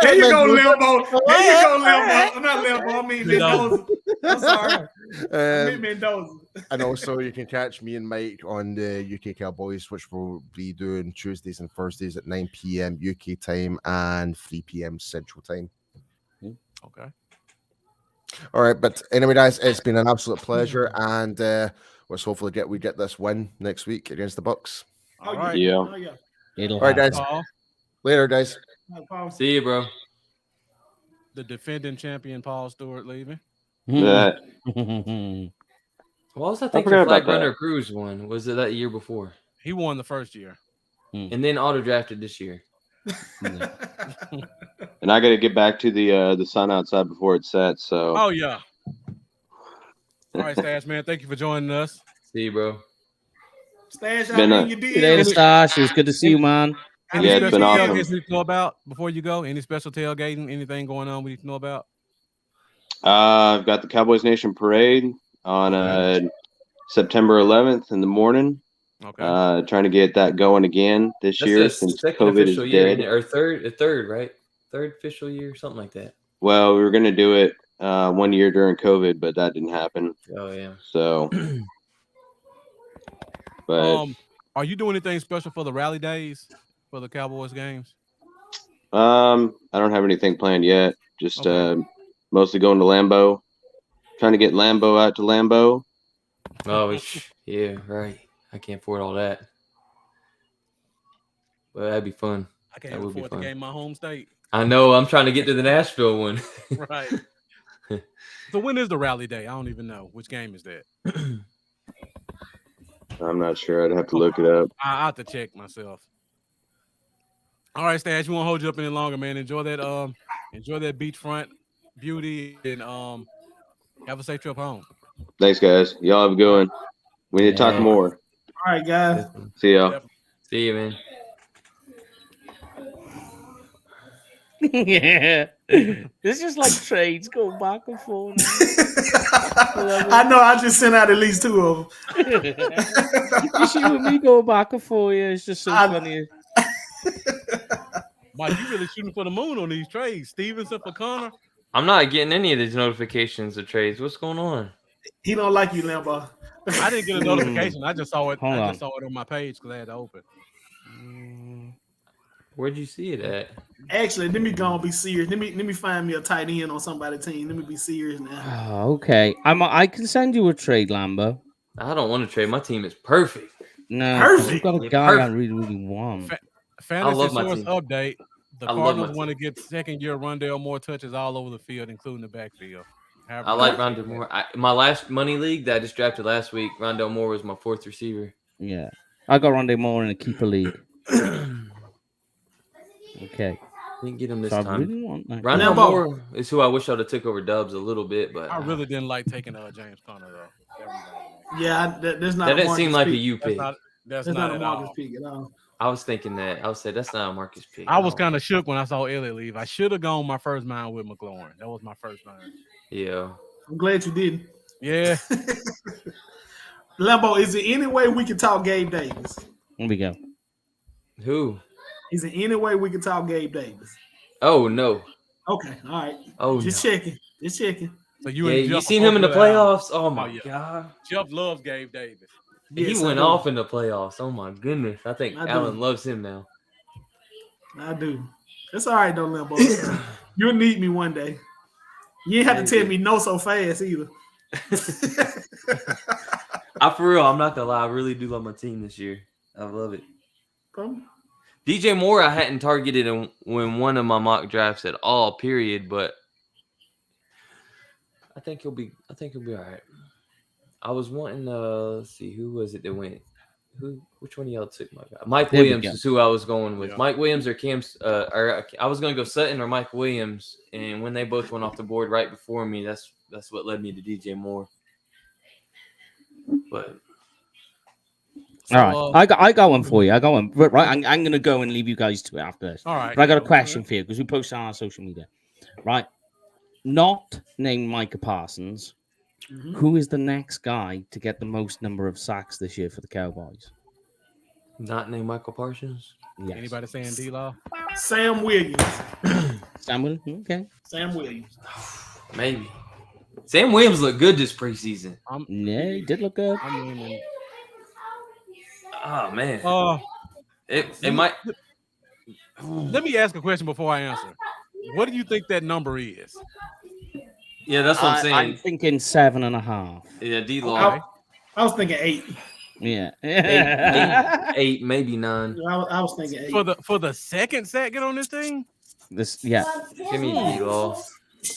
there you go, Limbo. There you go, Limbo. I'm not Limbo. I mean Mendoza. I'm sorry. I mean Mendoza. And also you can catch me and Mike on the UK Cowboys, which we'll be doing Tuesdays and Thursdays at 9 p.m. UK time and 3 p.m. Central time. Okay. All right, but anyway, guys, it's been an absolute pleasure, and let's hopefully we get this win next week against the Bucks. All right. Yeah. Oh, yeah. All right, guys. Later, guys. See you, bro. The defending champion Paul Stewart leaving. That. What was I thinking? Flag Runner Cruz won. Was it that year before? He won the first year, and then auto drafted this year. And I got to get back to the sun outside before it sets. So. Oh yeah. All right, Stash man. Thank you for joining us. See you, bro. Stash, Later, Stash. It was good to see you, man. Any yeah, it's been awesome. Tailgates we need to know about before you go? Any special tailgating? Anything going on we need to know about? I've got the Cowboys Nation Parade on September 11th in the morning. Okay. Trying to get that going again this year since COVID is dead. Or third, right? Third official year, something like that. Well, we were going to do it 1 year during COVID, but that didn't happen. Oh yeah. So, but are you doing anything special for the rally days for the Cowboys games? I don't have anything planned yet. Just mostly going to Lambeau, trying to get Lambeau out to Lambeau. Oh yeah, right. I can't afford all that, but that'd be fun. I can't afford the game in my home state. I know. I'm trying to get to the Nashville one. Right. So when is the rally day? I don't even know. Which game is that? I'm not sure. I'd have to look it up. I have to check myself. All right, Stash, we won't hold you up any longer, man. Enjoy that beachfront beauty and have a safe trip home. Thanks, guys. Y'all have a good one. We need to talk more. All right, guys. See y'all. See you, man. Yeah. It's just like trades go back and forth. I know. I just sent out at least 2 of them. You see when we go back and forth, yeah, it's just so funny. Mike, you really shooting for the moon on these trades. Stevenson for Connor. I'm not getting any of these notifications of trades. What's going on? He don't like you, Lambo. I didn't get a notification. I just saw it. Hold on. Just saw it on my page because I had to open. Where'd you see it at? Actually, let me go and be serious. Let me find me a tight end on somebody's team. Let me be serious now. Oh, okay. I can send you a trade, Lambo. I don't want to trade. My team is perfect. No, Perfect. I've got a guy I really, really want. Fantasy love my Source team. update. The I love my Cardinals want to get second-year Rondale Moore touches all over the field, including the backfield. I like Rondale Moore. My last money league that I just drafted last week, Rondale Moore was my 4th receiver. Yeah. I got Rondale Moore in a keeper league. Okay. Didn't get him this So I time. really want that. Rondell Lambo. Moore is who I wish I would have took over Dubs a little bit, but I really didn't like taking James Conner though. Yeah, there's not. that a didn't seem Marcus like a pick. you That's pick. not. That's There's not a at Marcus all. pick at all. I was thinking that. I would say that's not a Marcus pick. I was kind of shook when I saw Elliott leave. I should have gone my first mind with McLaurin. That was my first mind. Yeah. I'm glad you didn't. Yeah. Lambo, is there any way we can talk Gabe Davis? Here we go. Who? Is there any way we can talk Gabe Davis? Oh no. Okay, all right. Oh Just no. checking. Just checking. So you Yeah, and you Jeff seen are him in the both good out. playoffs? Oh my yeah. god. Jeff loves Gabe Davis. Yes, He I went do. off in the playoffs. Oh my goodness. I think I do. Allen loves him now. I do. It's all right though, Lambo. You'll need me one day. You ain't have to tell me no so fast either. For real, I'm not gonna lie. I really do love my team this year. I love it. Come. DJ Moore, I hadn't targeted in one of my mock drafts at all. Period. But I think he'll be all right. I was wanting let's see, who was it that went? Which one of y'all took my guy? Mike There we Williams go. is who I was going with. Yeah. Mike Williams or Cam's or I was gonna go Sutton or Mike Williams, and when they both went off the board right before me, that's what led me to DJ Moore. But All right, I got one for you. I got one. Right, I'm gonna go and leave you guys to it after this. All right. But I got a question for you because we posted on our social media. Right, not named Micah Parsons. Mm-hmm. Who is the next guy to get the most number of sacks this year for the Cowboys? not named Michael Parsons. Yes. Anybody saying D-Law? Sam Williams. Samuel? Okay. Sam Williams. Maybe. Sam Williams looked good this preseason. Yeah, he did look good. I'm leaning. Oh man. It might. Let me ask a question before I answer. What do you think that number is? Yeah, that's what I'm saying. I'm thinking 7.5. Yeah, D-Law. I was thinking 8. Yeah. Eight, maybe 9. I was thinking 8. For the second sack get on this thing? Yeah. Give me D-Law.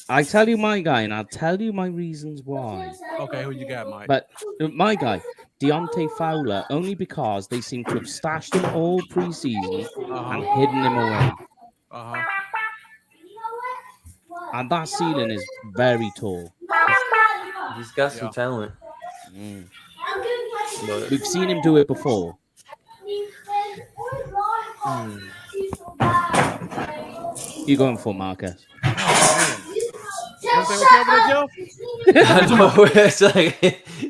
I tell you my guy, and I'll tell you my reasons why. Okay, who you got, Mike? But my guy, Deontay Fowler, only because they seem to have stashed him all preseason and hidden him away. And that ceiling is very tall. He's got some talent. But, We've seen him do it before. You going for Marcus? Everything okay over there, Jeff? I know, it's like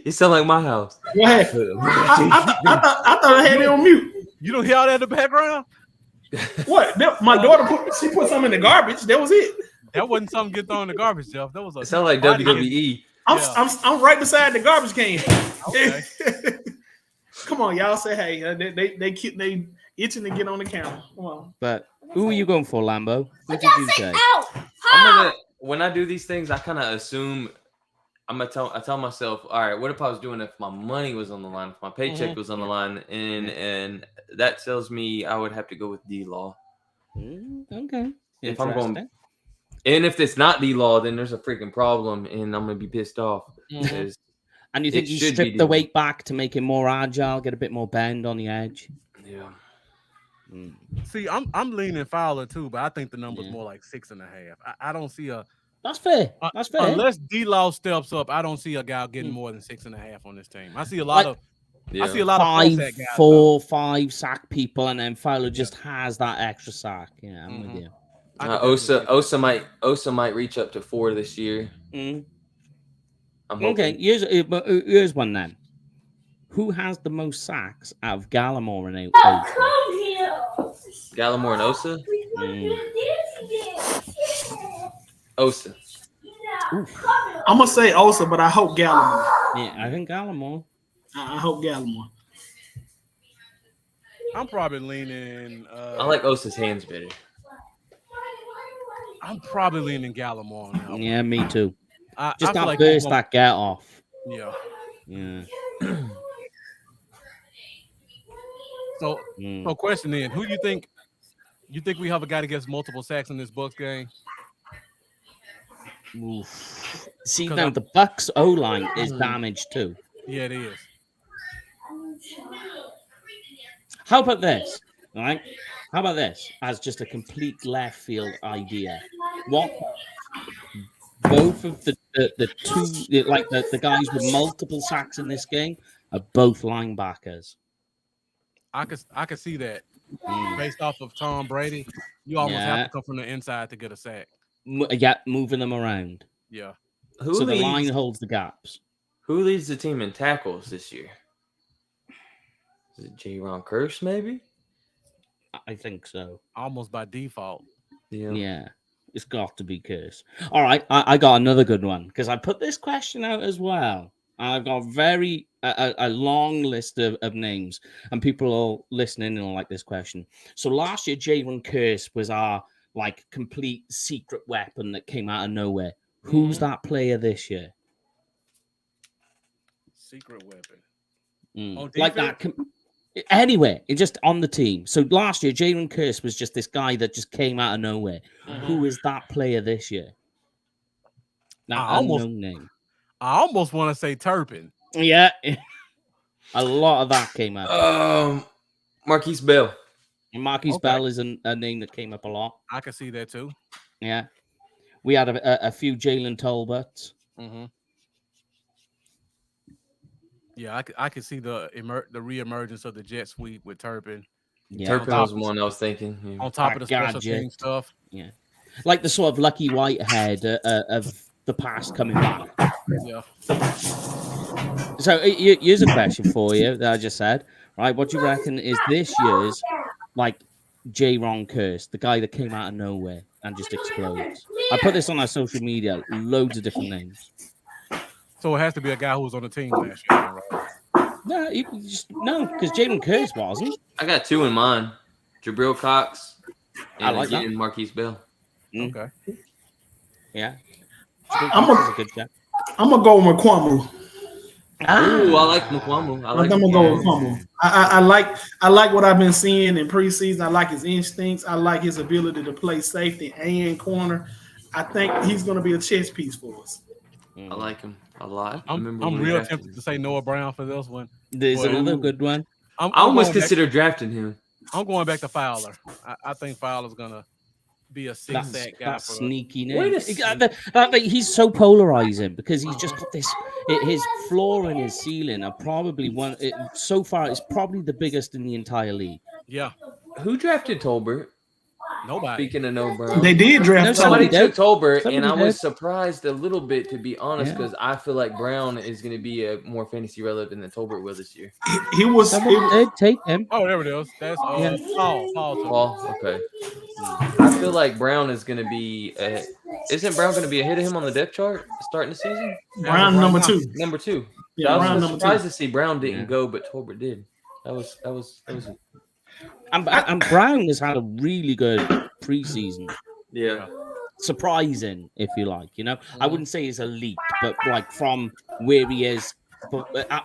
it sounds like my house. Go ahead. I thought I had it on mute. You don't hear all that in the background? What? My daughter put some in the garbage. That was it. That wasn't something get thrown in the garbage, Jeff. That was It sounds like WWE. I'm right beside the garbage can. Okay. Come on, y'all say hey. They itching to get on the counter. Come on. But who are you going for, Lambo? What did you say? When I do these things, I kind of assume I tell myself, all right, what if I was doing it if my money was on the line, if my paycheck was on the line, and that tells me I would have to go with D-Law. Okay. If I'm going, and if it's not D-Law, then there's a freaking problem, and I'm gonna be pissed off. And you think you strip the weight back to make him more agile, get a bit more bend on the edge? Yeah. See, I'm leaning Fowler too, but I think the number's more like 6.5. I don't see a. That's fair. That's fair. Unless D-Law steps up, I don't see a guy getting more than 6.5 on this team. I see a lot of. I see a lot of 4, 5 sack people, and then Fowler just has that extra sack. Yeah, I'm with you. Osa might reach up to 4 this year. I'm hoping. Okay, here's one then. Who has the most sacks out of Gallimore and Gallimore and Osa? Osa. I'm gonna say Osa, but I hope Gallimore. Yeah, I think Gallimore. I hope Gallimore. I'm probably leaning. I like Osa's hands better. I'm probably leaning Gallimore now. Yeah, me too. Just I that like burst, that get off. Yeah. Yeah. So question then, who do you think? You think we have a guy that gets multiple sacks in this Bucs game? Oof. See, now the Bucs O-line is damaged too. Yeah, it is. How about this? All right, How about this as just a complete left field idea? What both of the two, like the guys with multiple sacks in this game, are both linebackers. I could see that. Mm. Based off of Tom Brady, you almost have Yeah. to come from the inside to get a sack. Yeah, moving them around. Yeah. So the line holds the gaps. Who leads the team in tackles this year? Is it J-Ron Curse, maybe? I think so. Almost by default. Yeah. It's got to be Curse. All right, I got another good one because I put this question out as well. I've got a long list of names, and people are listening and like this question. So last year, J-Ron Curse was our like complete secret weapon that came out of nowhere. Who's that player this year? Secret weapon. Like that. Anyway, it's just on the team. So last year, J-Ron Curse was just this guy that just came out of nowhere. Who is that player this year? That unknown name. I almost want to say Turpin. Yeah. A lot of that came out. Marquise Bell. Marquise Bell is a name that came up a lot. I can see that too. Yeah. We had a few Jalen Tolberts. Mm-hmm. Yeah, I could see the reemergence of the jet sweep with Turpin. Yeah, Turpin was one I was thinking. Yeah. On top of the special team stuff. Yeah. Like the sort of Lucky Whitehead of the past coming back. Yeah. So here's a question for you that I just said. Right, what do you reckon is this year's like J-Ron Curse, the guy that came out of nowhere and just explodes? I put this on our social media, loads of different names. So it has to be a guy who was on the team last year, right? No, because J-Ron Curse wasn't. I got two in mind: Jabril Cox and I like that. Marquise Bell. Okay. Yeah. I'm gonna go with McQuamu. Ooh, I like McQuamu. I'm gonna go with McQuamu. I like what I've been seeing in preseason. I like his instincts. I like his ability to play safety and corner. I think he's gonna be a chess piece for us. I like him a lot. I'm real tempted to say Noah Brown for this one. There's another good one. I almost considered drafting him. I'm going back to Fowler. I think Fowler's gonna be a six-sack guy. That sneaky name. He's so polarizing because he's just got this. His floor and his ceiling are probably so far it's probably the biggest in the entire league. Yeah. Who drafted Tolbert? Nobody. Speaking of no Brown, they did draft somebody took Tolbert, and I was surprised a little bit, to be honest, because I feel like Brown is going to be a more fantasy relevant than Tolbert will this year. He was. Take him. Oh, there it is. That's Paul. Okay. I feel like Brown is going to be. Isn't Brown going to be ahead of him on the depth chart starting the season? Brown number two. Number two. Yeah, I was surprised to see Brown didn't go, but Tolbert did. That was. And Brown has had a really good preseason. Yeah. Surprising, if you like. I wouldn't say he's elite, but like from where he is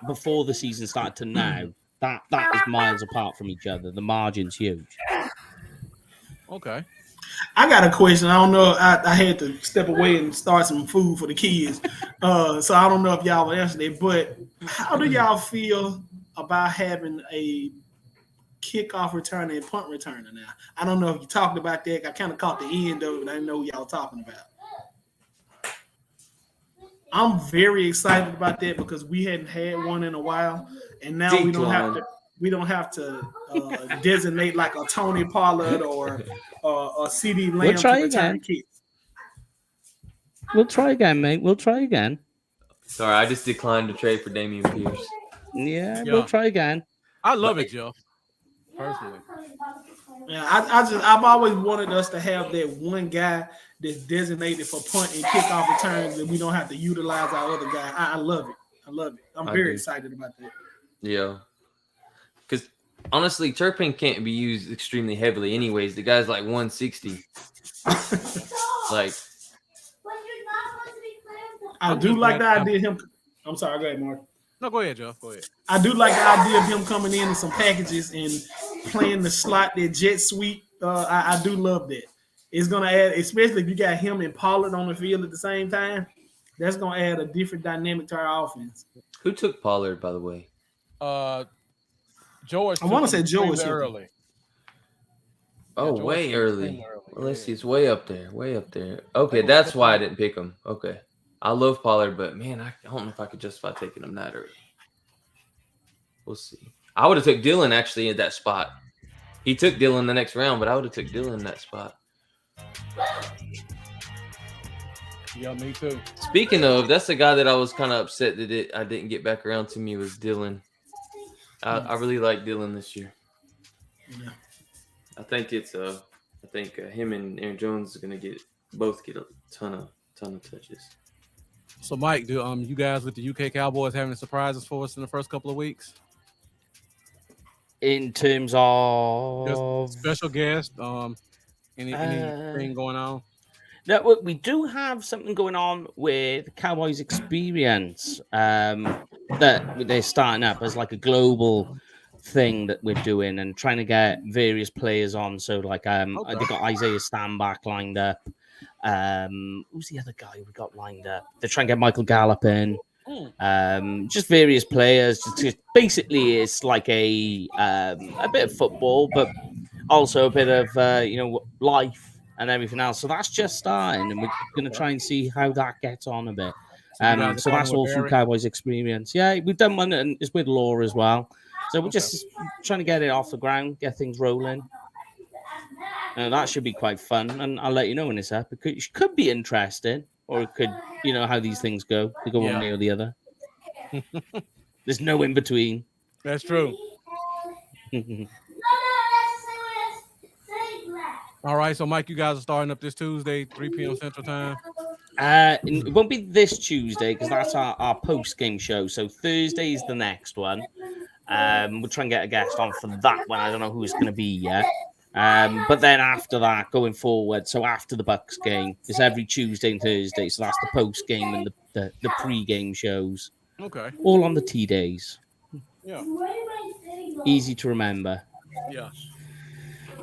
before the season started to now, that is miles apart from each other. The margin's huge. Okay. I got a question. I don't know. I had to step away and start some food for the kids. So I don't know if y'all will answer that, but how do y'all feel about having a kickoff returner and punt returner now? I don't know if you talked about that. I kind of caught the end of it, but I didn't know what y'all talking about. I'm very excited about that because we hadn't had one in a while, and now we don't have to designate like a Tony Pollard or a CD Lamb to return kicks. We'll try again, mate. We'll try again. Sorry, I just declined to trade for Damian Pierce. Yeah, we'll try again. I love it, Jeff. Personally. Yeah, I've always wanted us to have that one guy that's designated for punt and kickoff returns, and we don't have to utilize our other guy. I love it. I'm very excited about that. Yeah. Because honestly, Turpin can't be used extremely heavily anyways. The guy's like 160. Like, I do like the idea of him. I'm sorry, go ahead, Mark. No, go ahead, Jeff. Go ahead. I do like the idea of him coming in some packages and playing the slot, that jet sweep. I do love that. It's going to add, especially if you got him and Pollard on the field at the same time, that's going to add a different dynamic to our offense. Who took Pollard, by the way? George. I want to say George early. Oh, Georgia way came early. early. Well, let's Yeah. see. It's way up there. Way up there. Okay, that's why I didn't pick him. Okay. I love Pollard, but man, I don't know if I could justify taking him that early. We'll see. I would have took Dylan actually at that spot. He took Dylan the next round, but I would have took Dylan in that spot. Yeah, me too. Speaking of, that's the guy that I was kind of upset that I didn't get back around to me was Dylan. I really like Dylan this year. Yeah. I think him and Aaron Jones is gonna both get a ton of touches. So, Mike, do you guys with the UK Cowboys having surprises for us in the first couple of weeks? In terms Just of special guest, anything going on? no, we do have something going on with Cowboys Experience that they're starting up as like a global thing that we're doing and trying to get various players on. So like they got Isaiah Stanback lined up. Who's the other guy we got lined up? They're trying to get Michael Gallup in. Just various players. Just basically, it's like a bit of football, but also a bit of life and everything else. So that's just starting, and we're going to try and see how that gets on a bit. So that's all through Cowboys Experience. Yeah, we've done one, and it's with Law as well. So we're just trying to get it off the ground, get things rolling. That should be quite fun, and I'll let you know when it's up. It could be interesting, or it could, how these things go. They go one way or the other. There's no in between. That's true. All right, so Mike, you guys are starting up this Tuesday, 3 p.m. Central Time. It won't be this Tuesday because that's our post-game show. So Thursday is the next one. We'll try and get a guest on for that one. I don't know who it's going to be yet. But then after that, going forward, so after the Bucks game, it's every Tuesday and Thursday. So that's the post-game and the pre-game shows. Okay. All on the T days. Yeah. Easy to remember. Yeah.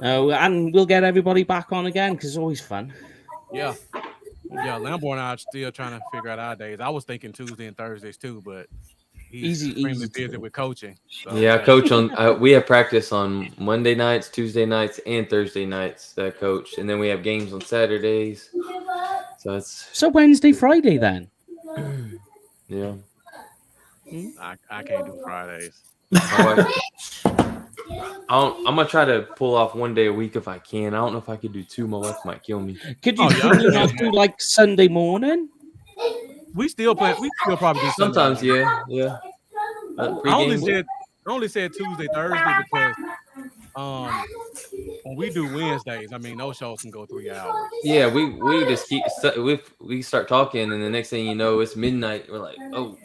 And we'll get everybody back on again because it's always fun. Yeah. Yeah, Lambo and I are still trying to figure out our days. I was thinking Tuesday and Thursdays too, but he's extremely busy with coaching. So. Yeah, coach we have practice on Monday nights, Tuesday nights, and Thursday nights. That coach, and then we have games on Saturdays. So Wednesday, Friday then. Yeah. I can't do Fridays. I'm gonna try to pull off one day a week if I can. I don't know if I could do two. My wife might kill me. Could you not do like Sunday morning? We still probably do sometimes. Sunday. Yeah. I only said Tuesday, Thursday because when we do Wednesdays, I mean those shows can go 3 hours. Yeah, we just we start talking, and the next thing you know, it's midnight. We're like, oh.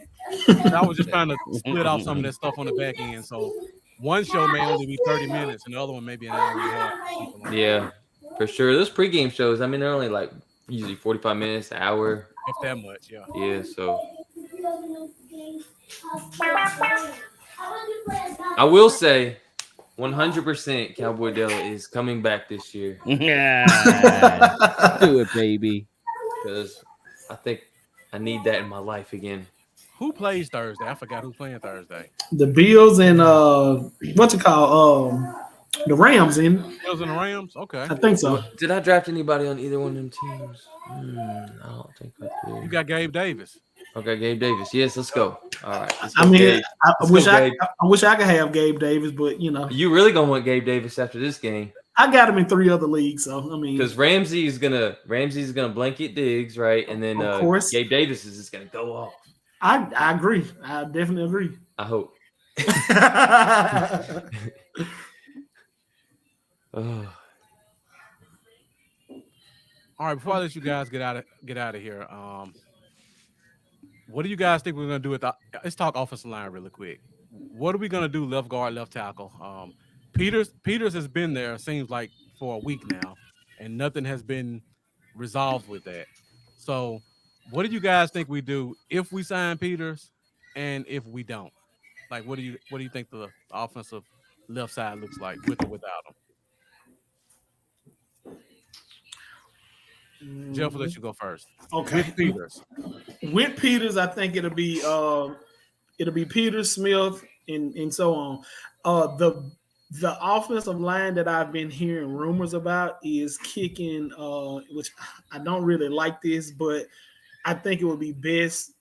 I was just trying to split off some of that stuff on the back end, so one show may only be 30 minutes, and the other one may be an hour and a half. Yeah, for sure. Those pregame shows, I mean, they're only like usually 45 minutes, an hour. If that much, yeah. Yeah, so. I will say 100% Cowboy Della is coming back this year. Yeah. Do it, baby. Because I think I need that in my life again. Who plays Thursday? I forgot who's playing Thursday. The Bills and the Rams in. Bills and the Rams? Okay. I think so. Did I draft anybody on either one of them teams? I don't think I did. You got Gabe Davis. Okay, Gabe Davis. Yes, let's go. All right. I wish I could have Gabe Davis, but you really gonna want Gabe Davis after this game. I got him in 3 other leagues, so I mean, because Ramsey's gonna blanket Diggs, right, and then of course Gabe Davis is just gonna go off. I agree. I definitely agree. I hope. All right, before I let you guys get out of here, what do you guys think we're gonna do with let's talk offensive line really quick. What are we gonna do left guard, left tackle? Peters has been there, seems like, for a week now, and nothing has been resolved with that. So what do you guys think we do if we sign Peters and if we don't? Like, what do you think the offensive left side looks like with or without him? Jeff, will let you go first. Okay. With Peters, I think it'll be Peters, Smith, and so on. The offensive line that I've been hearing rumors about is kicking, which I don't really like this, but I think it would be best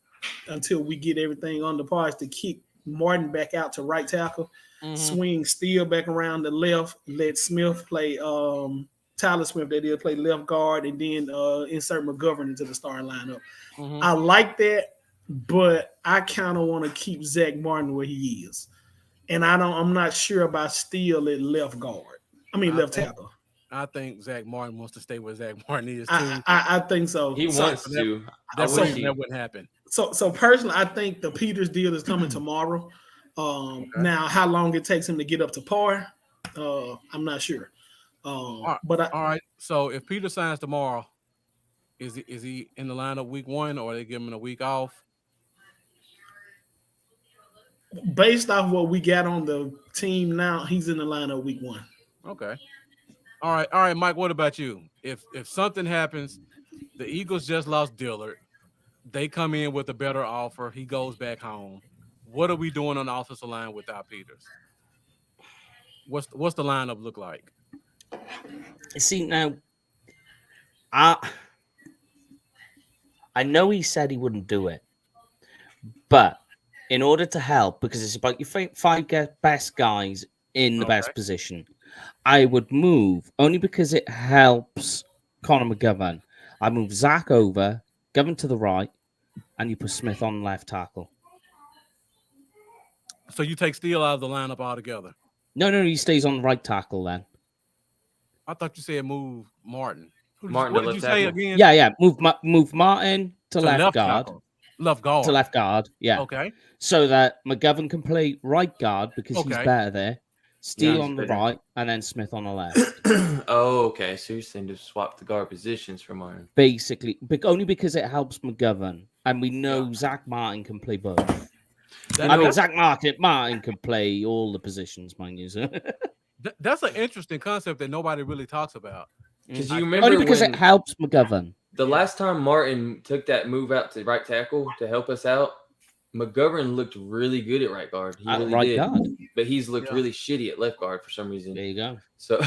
until we get everything on the parts to kick Martin back out to right tackle, swing Steele back around the left, let Smith play Tyler Smith that is play left guard, and then insert McGovern into the starting lineup. I like that, but I kind of want to keep Zach Martin where he is. And I'm not sure about Steele at left guard. Left tackle. I think Zach Martin wants to stay where Zach Martin is too. I think so. He wants to. That wouldn't happen. So personally, I think the Peters deal is coming tomorrow. Now, how long it takes him to get up to par, I'm not sure. All right. So if Peter signs tomorrow, is he in the lineup week 1, or they give him a week off? Based off what we got on the team now, he's in the lineup week 1. Okay. All right, Mike. What about you? If something happens, the Eagles just lost Dillard. They come in with a better offer. He goes back home. What are we doing on the offensive line without Peters? What's the lineup look like? See, now, I know he said he wouldn't do it, but in order to help, because it's about your 5 best guys in the best position, I would move, only because it helps Connor McGovern. I move Zach over, Govern to the right, and you put Smith on left tackle. So you take Steele out of the lineup altogether? No, he stays on right tackle then. I thought you said move Martin. Martin what did you say again? Yeah. Move Martin to left guard. Tackle. Left guard. To left guard, yeah. Okay. So that McGovern can play right guard because he's better there. Steele on the right, and then Smith on the left. Oh, okay. So you're saying to swap the guard positions for Martin. Basically, only because it helps McGovern. And we know Zach Martin can play both. Zach Martin can play all the positions, mind you. That's an interesting concept that nobody really talks about. Because you remember only because it helps McGovern. The last time Martin took that move out to right tackle to help us out, McGovern looked really good at right guard. He really right did. guard. But he's looked really shitty at left guard for some reason. There you go. So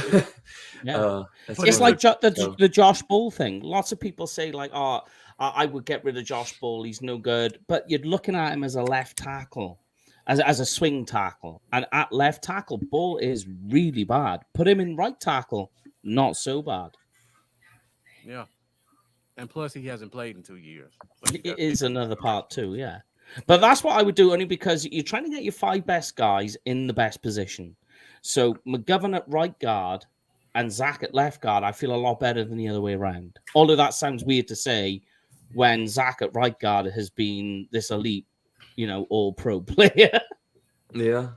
it's like the Josh Ball thing. Lots of people say like, "Oh, I would get rid of Josh Ball. He's no good." But you're looking at him as a left tackle, as a swing tackle, and at left tackle, Ball is really bad. Put him in right tackle, not so bad. Yeah, and plus he hasn't played in 2 years. It is another part too. Yeah. But that's what I would do, only because you're trying to get your 5 best guys in the best position. So McGovern at right guard and Zach at left guard, I feel a lot better than the other way around. Although that sounds weird to say when Zach at right guard has been this elite, all-pro player. Yeah.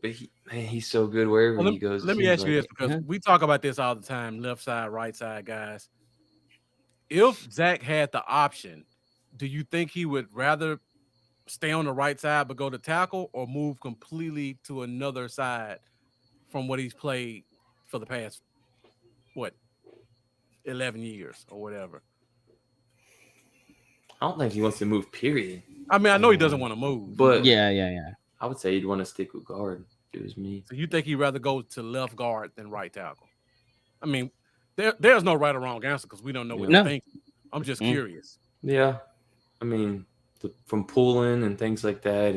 But he's so good wherever he goes. Let me ask you this, because we talk about this all the time, left side, right side guys. If Zach had the option, do you think he would rather stay on the right side but go to tackle, or move completely to another side from what he's played for the past 11 years or whatever? I don't think he wants to move, period. I mean, I know he doesn't want to move, but yeah. I would say he'd want to stick with guard. If it was me. So you think he'd rather go to left guard than right tackle? I mean, there's no right or wrong answer because we don't know what you think. I'm just curious. Yeah, I mean, from pulling and things like that,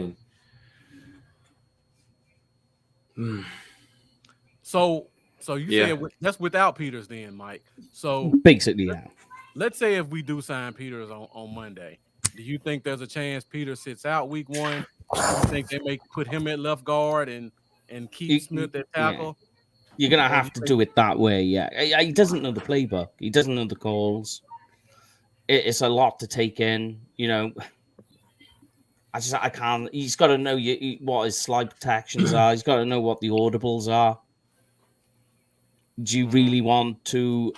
and so you said that's without Peters, then, Mike. So basically, yeah. Let's say if we do sign Peters on Monday, do you think there's a chance Peters sits out week 1? Do you think they may put him at left guard and keep Smith at tackle? Yeah. You're gonna have to do it that way. Yeah, he doesn't know the playbook. He doesn't know the calls. It's a lot to take in. I can't. He's got to know what his slide protections are. He's got to know what the audibles are. Do you really want to,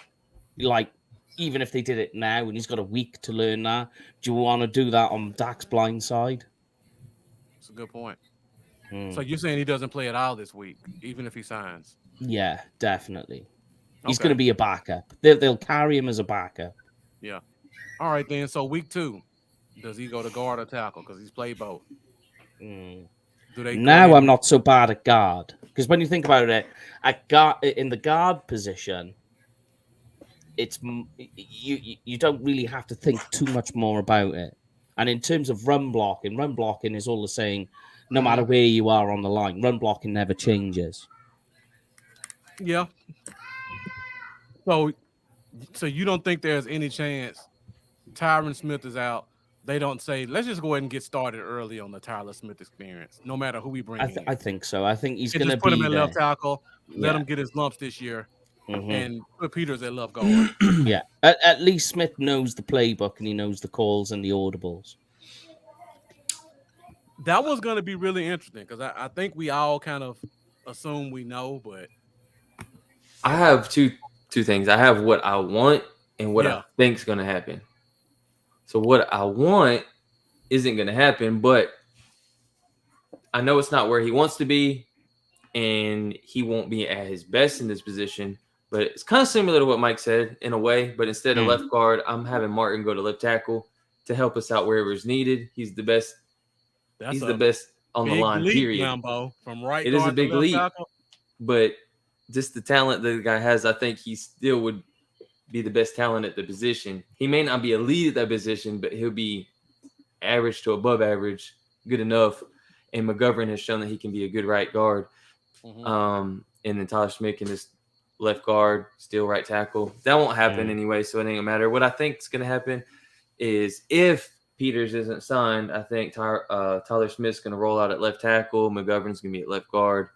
even if they did it now and he's got a week to learn that, do you want to do that on Dak's blind side? That's a good point. So you're saying he doesn't play at all this week, even if he signs? Yeah, definitely. He's going to be a backup. They'll carry him as a backup. Yeah. All right, then. So week 2, does he go to guard or tackle? Because he's played both. Do they? Now I'm not so bad at guard, because when you think about it, at guard, in the guard position, it's you don't really have to think too much more about it. And in terms of run blocking is all the same, no matter where you are on the line. Run blocking never changes. Yeah. So you don't think there's any chance Tyron Smith is out? They don't say, let's just go ahead and get started early on the Tyler Smith experience, no matter who we bring in. I think so. I think he's And going to just put him be at there. left tackle, let Yeah. him get his lumps this year, Mhm. and put Peters at left guard. Yeah. At least Smith knows the playbook and he knows the calls and the audibles. That was going to be really interesting because I think we all kind of assume we know, but I have two things. I have what I want and what Yeah. I think's going to happen. So what I want isn't going to happen, but I know it's not where he wants to be, and he won't be at his best in this position. But it's kind of similar to what Mike said in a way. But instead of left guard, I'm having Martin go to left tackle to help us out wherever is needed. He's the best. He's the best on the line. Period. Lambo, from right It guard is a big to left leap, tackle. but just the talent that the guy has, I think he still would be the best talent at the position. He may not be a lead at that position, but he'll be average to above average, good enough. And McGovern has shown that he can be a good right guard. And then Tyler Smith can just left guard, still right tackle. That won't happen anyway, so it ain't gonna matter. What I think is gonna happen is if Peters isn't signed, I think Tyler Smith's gonna roll out at left tackle. McGovern's gonna be at left guard.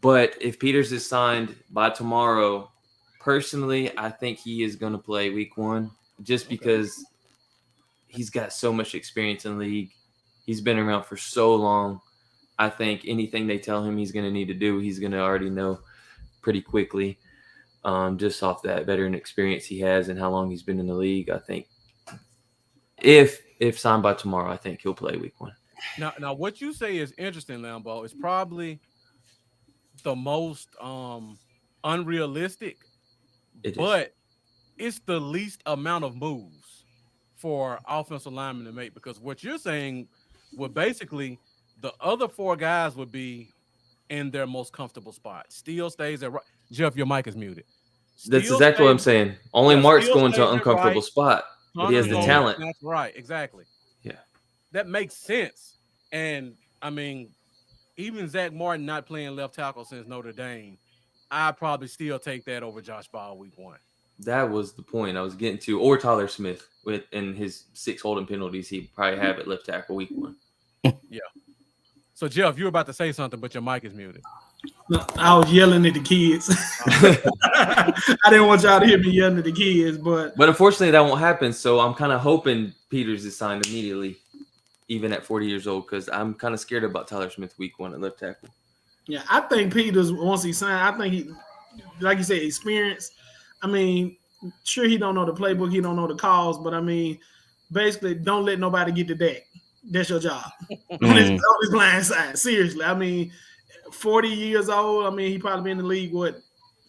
But if Peters is signed by tomorrow, personally, I think he is gonna play week 1 just because he's got so much experience in the league. He's been around for so long. I think anything they tell him he's going to need to do, he's going to already know pretty quickly, just off that veteran experience he has and how long he's been in the league. I think if signed by tomorrow, I think he'll play week 1. Now, what you say is interesting, Lambo. It's probably the most unrealistic, but it's the least amount of moves for offensive linemen to make, because what you're saying would basically the other 4 guys would be in their most comfortable spot. Steele stays at right. Jeff, your mic is muted. That's exactly what I'm saying. Only Mark's going to an uncomfortable spot, but he has the talent. That's right, exactly. Yeah, that makes sense. And I mean, even Zach Martin not playing left tackle since Notre Dame, I'd probably still take that over Josh Ball week 1. That was the point I was getting to, or Tyler Smith in his 6 holding penalties he probably have at left tackle week 1. Yeah. So Jeff, you were about to say something, but your mic is muted. No, I was yelling at the kids. I didn't want y'all to hear me yelling at the kids, but unfortunately that won't happen. So I'm kind of hoping Peters is signed immediately, even at 40 years old, because I'm kind of scared about Tyler Smith week 1 at left tackle. yeah, I think Peters, once he signed, I think he, like you said, experience. I mean, sure, he don't know the playbook, he don't know the calls, but I mean, basically, don't let nobody get the deck. That's your job. On his blind side. Seriously. I mean, 40 years old. I mean, he probably been in the league,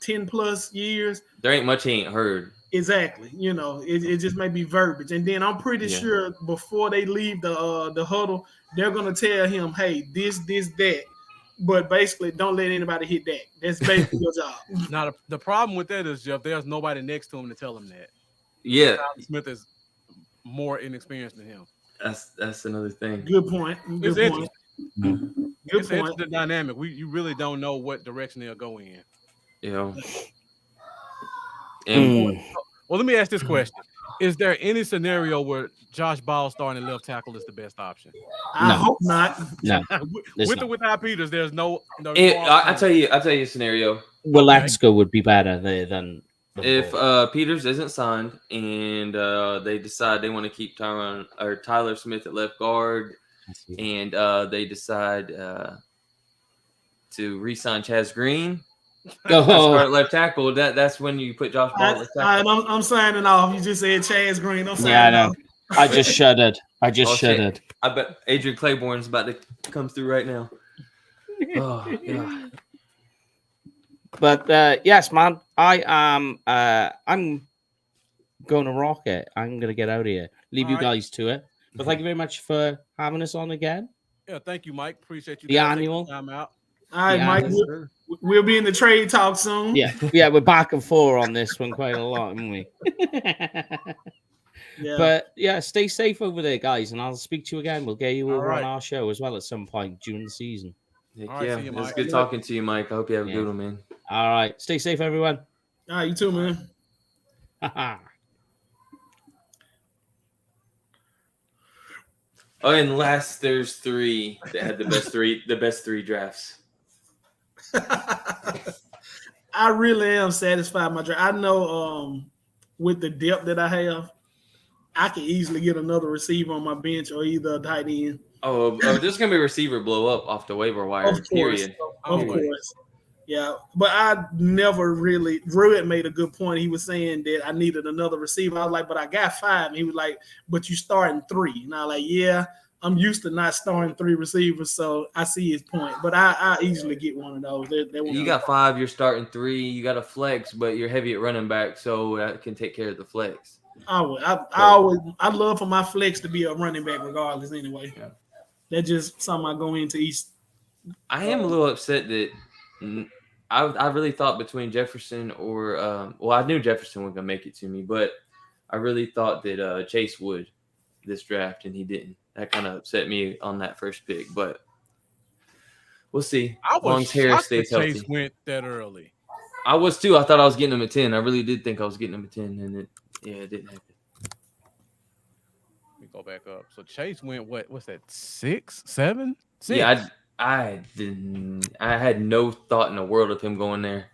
10 plus years? There ain't much he ain't heard. Exactly. You know, it just may be verbiage. And then I'm pretty sure before they leave the huddle, they're going to tell him, hey, this, that. But basically, don't let anybody hit that. That's basically your job. Now, the problem with that is, Jeff, there's nobody next to him to tell him that. Yeah. Tyler Smith is more inexperienced than him. That's another thing. Good point. It's Good It's point. the dynamic. You really don't know what direction they'll go in. Yeah. Well, let me ask this question: is there any scenario where Josh Ball starting left tackle is the best option? I hope not. No. With or without Peters, there's no. I'll tell you a scenario. Well, Letsko would be better there than if Peters isn't signed and they decide they want to keep Tyler Smith at left guard, and they decide to re-sign Chaz Green, start left tackle. That's when you put Josh Ball at left tackle. I'm signing off. You just said Chaz Green. I'm signing I know. off. I just shuddered. Shuddered. I bet Adrian Claiborne's about to come through right now. Oh, yeah. But yes, man, I'm going to rock it. I'm going to get out of here. Leave you guys to it. But thank you very much for having us on again. Yeah, thank you, Mike. Appreciate you The guys annual. taking the time out. All right, Yeah, Mike. yes, We'll be in the trade talk soon. Yeah, we're back and forth on this one quite a lot, aren't we? Yeah. But yeah, stay safe over there, guys, and I'll speak to you again. We'll get you All over on right. our show as well at some point during the season. Heck All right, yeah, see you, it was Mike. good talking to you, Mike. I hope you have a good one, man. All right, stay safe, everyone. All right, you too, man. Oh, and last there's 3 that had the best three drafts. I really am satisfied with my draft. I know with the depth that I have, I can easily get another receiver on my bench or either a tight end. Oh, there's gonna be a receiver blow up off the waiver wire. Of course. Period. Of course. Yeah. But I never really Druid made a good point. He was saying that I needed another receiver. I was like, but I got 5. And he was like, but you starting 3. And I was like, yeah, I'm used to not starting 3 receivers, so I see his point. But I easily get one of those. You got 5, you're starting 3, you got a flex, but you're heavy at running back, so that can take care of the flex. I love for my flex to be a running back regardless anyway. Yeah. That's just something I go into each. I am a little upset that I really thought between Jefferson or I knew Jefferson was gonna make it to me, but I really thought that Chase would this draft, and he didn't. That kind of upset me on that first pick, but we'll see. I As long was as Harris shocked stays that healthy. Chase went that early. I was too. I thought I was getting him at 10. I really did think I was getting him at 10, and it didn't happen. Let me go back up. So Chase went what's that? 6, 7, 6? Yeah, I didn't. I had no thought in the world of him going there.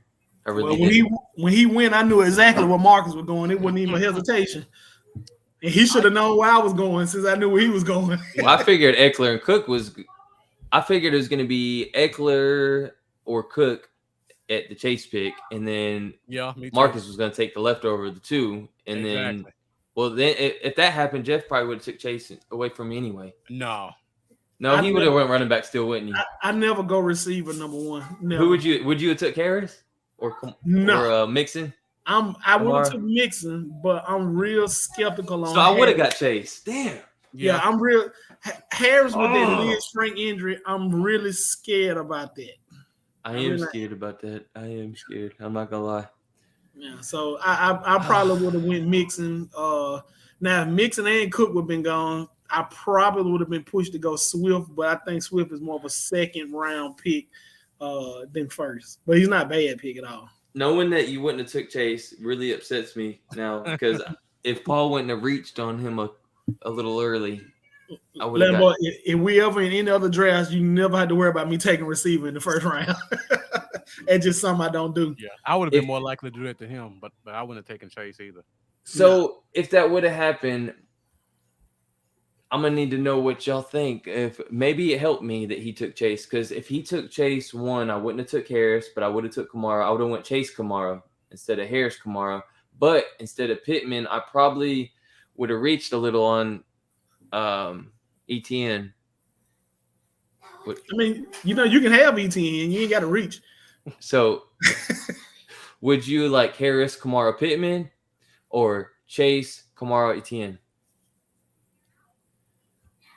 I really didn't. When he went, I knew exactly where Marcus was going. It wasn't even a hesitation. And he should have known where I was going since I knew where he was going. Well, I figured Eckler and Cook was. I figured it was going to be Eckler or Cook at the Chase pick, and then Marcus was going to take the leftover of the 2, and then if that happened, Jeff probably would have took Chase away from me anyway. No, he would have went running back still, wouldn't he? I never go receiver number 1. Never. Who would you have took Harris or Mixon? I would have took Mixon, but I'm real skeptical on. So I would have got Chase. Damn. Yeah, I'm real. Harris with that Liz Frank injury, I'm really scared about that. I am scared about that. I am scared. I'm not gonna lie. Yeah, so I probably would have went Mixon. Now if Mixon and Cook would have been gone, I probably would have been pushed to go Swift, but I think Swift is more of a second round pick than first. But he's not a bad pick at all. Knowing that you wouldn't have took Chase really upsets me now, because if Paul wouldn't have reached on him a little early, I would have got. If we ever in any other drafts, you never had to worry about me taking receiver in the first round. It's just something I don't do. Yeah, I would have been more likely to do that to him, but I wouldn't have taken Chase either. So if that would have happened, I'm gonna need to know what y'all think. If maybe it helped me that he took Chase, because if he took Chase 1, I wouldn't have took Harris, but I would have took Kamara. I would have went Chase Kamara instead of Harris Kamara. But instead of Pittman, I probably would have reached a little on ETN. I mean, you can have ETN, you ain't got to reach. So would you like Harris Kamara Pittman or Chase Kamara ETN?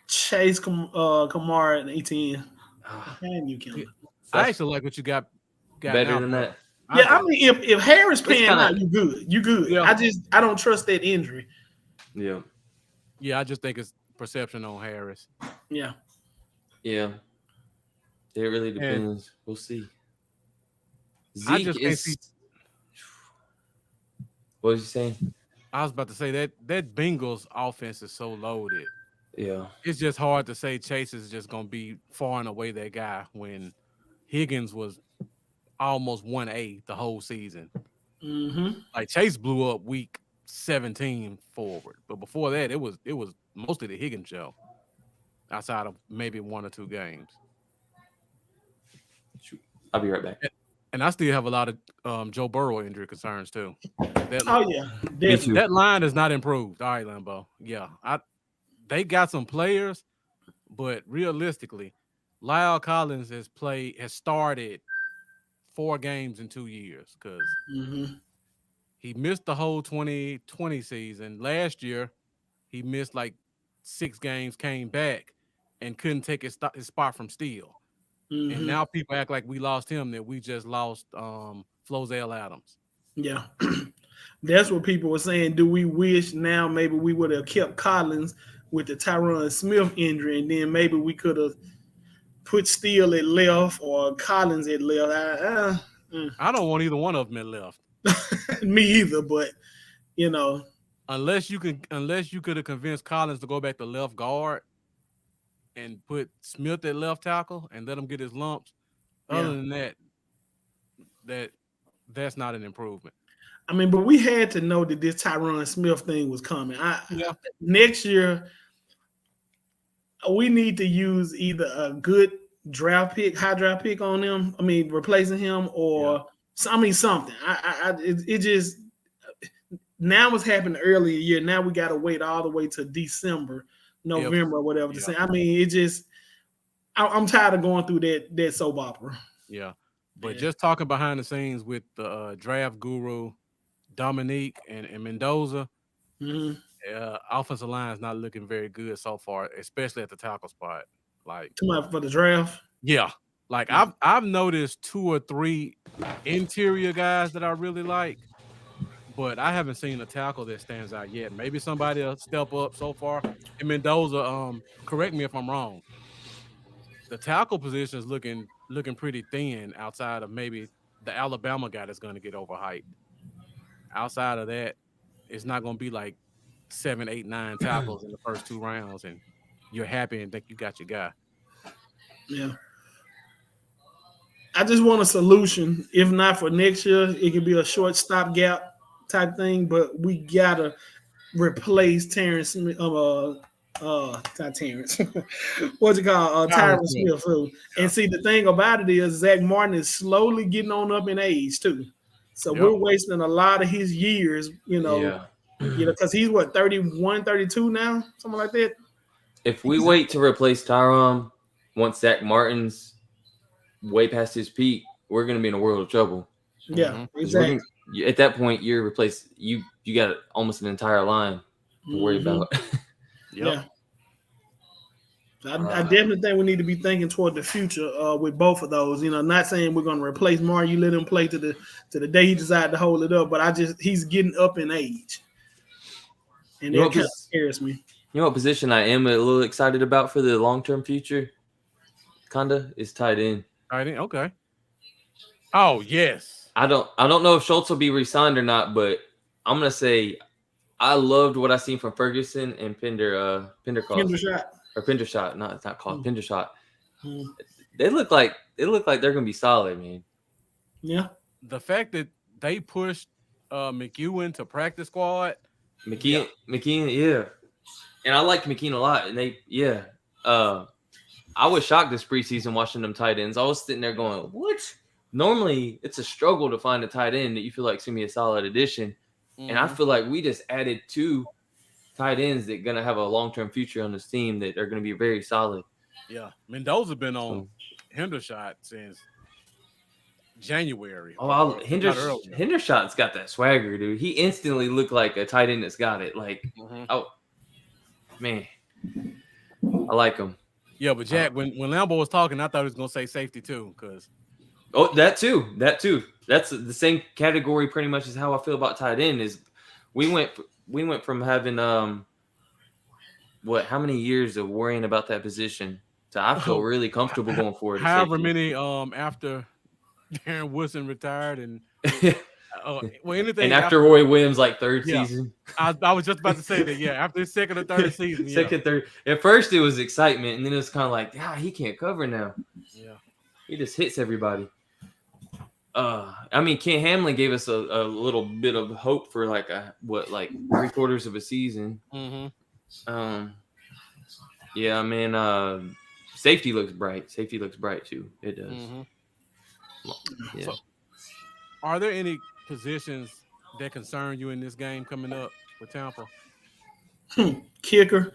Chase Kamara and ETN. And you can. I actually like what you got better now, than that. Yeah, I mean, if Harris paying out, you good. You good. Yeah. I don't trust that injury. Yeah. Yeah, I just think it's perception on Harris. Yeah. Yeah. It really depends. We'll see. I just can't see. What was you saying? I was about to say that Bengals offense is so loaded. Yeah. It's just hard to say Chase is just going to be far and away that guy when Higgins was almost 1A the whole season. Mm-hmm. Like Chase blew up week 17 forward, but before that, it was mostly the Higgins show, outside of maybe 1 or 2 games. I'll be right back. And I still have a lot of Joe Burrow injury concerns too. That line is not improved. All right, Lambo. Yeah, they got some players, but realistically, Lyle Collins has started 4 games in 2 years because he missed the whole 2020 season. Last year, he missed like 6 games, came back, and couldn't take his spot from Steele. And now people act like we lost him, that we just lost Flozell Adams. Yeah. That's what people were saying. Do we wish now maybe we would have kept Collins with the Tyron Smith injury, and then maybe we could have put Steele at left or Collins at left? I don't want either one of them at left. Me either, but you know, unless you could have convinced Collins to go back to left guard and put Smith at left tackle and let him get his lumps. Other than that's not an improvement. I mean, but we had to know that this Tyron Smith thing was coming. Next year, we need to use either a good high draft pick on him. I mean, replacing him, or something. It just now it's happened earlier year. Now we got to wait all the way to December, November, or whatever to say. I mean, it just I'm tired of going through that soap opera. Yeah, but just talking behind the scenes with the draft guru Dominique and Mendoza, offensive line is not looking very good so far, especially at the tackle spot. Like too much for the draft. Yeah, like I've noticed 2 or 3 interior guys that I really like, but I haven't seen a tackle that stands out yet. Maybe somebody will step up so far. And Mendoza, correct me if I'm wrong. The tackle position is looking pretty thin outside of maybe the Alabama guy that's going to get overhyped. Outside of that, it's not going to be like 7, 8, 9 tackles in the first 2 rounds, and you're happy and think you got your guy. Yeah. I just want a solution. If not for next year, it could be a short stopgap type thing, but we got to replace Terrence Smith. Not Terrence. What's it called? Tyron Smith. And see, the thing about it is Zach Martin is slowly getting on up in age too. So we're wasting a lot of his years, because he's 31, 32 now, something like that. If we wait to replace Tyron once Zach Martin's way past his peak, we're going to be in a world of trouble. Yeah, exactly. At that point, you're replaced. You got almost an entire line to worry about. Yeah. I definitely think we need to be thinking toward the future with both of those. Not saying we're going to replace Martin. You let him play to the day he decided to hold it up, but he's getting up in age, and that kind of scares me. You know what position I am a little excited about for the long-term future? Kinda is tight end. Tight end, okay. Oh yes. I don't know if Schultz will be re-signed or not, but I'm gonna say I loved what I seen from Ferguson and Pendershot. Or Pendershot. No, it's not called Pendershot. They look like they're gonna be solid, man. Yeah. The fact that they pushed McEwen to practice squad. McKeon, yeah. And I liked McKeon a lot. And I was shocked this preseason watching them tight ends. I was sitting there going, what? Normally, it's a struggle to find a tight end that you feel like is going to be a solid addition. And I feel like we just added 2 tight ends that are going to have a long-term future on this team that are going to be very solid. Yeah. Mendoza been on Hendershot since January. Oh, Hendershot's got that swagger, dude. He instantly looked like a tight end that's got it. Like, oh, man. I like him. Yeah, but Jack, when Lambo was talking, I thought he was going to say safety too, because that too. That's the same category pretty much as how I feel about tight end. Is we went from having how many years of worrying about that position to I feel really comfortable going forward. However many after Darren Woodson retired and anything and after Roy Williams third season. I was just about to say that, after his second or third season. Second, third. At first it was excitement, and then it was kind of like, he can't cover now. Yeah. He just hits everybody. Ken Hamlin gave us a little bit of hope for 3/4 of a season. Safety looks bright. Safety looks bright too. It does. Yeah. So, are there any positions that concern you in this game coming up with Tampa? Kicker.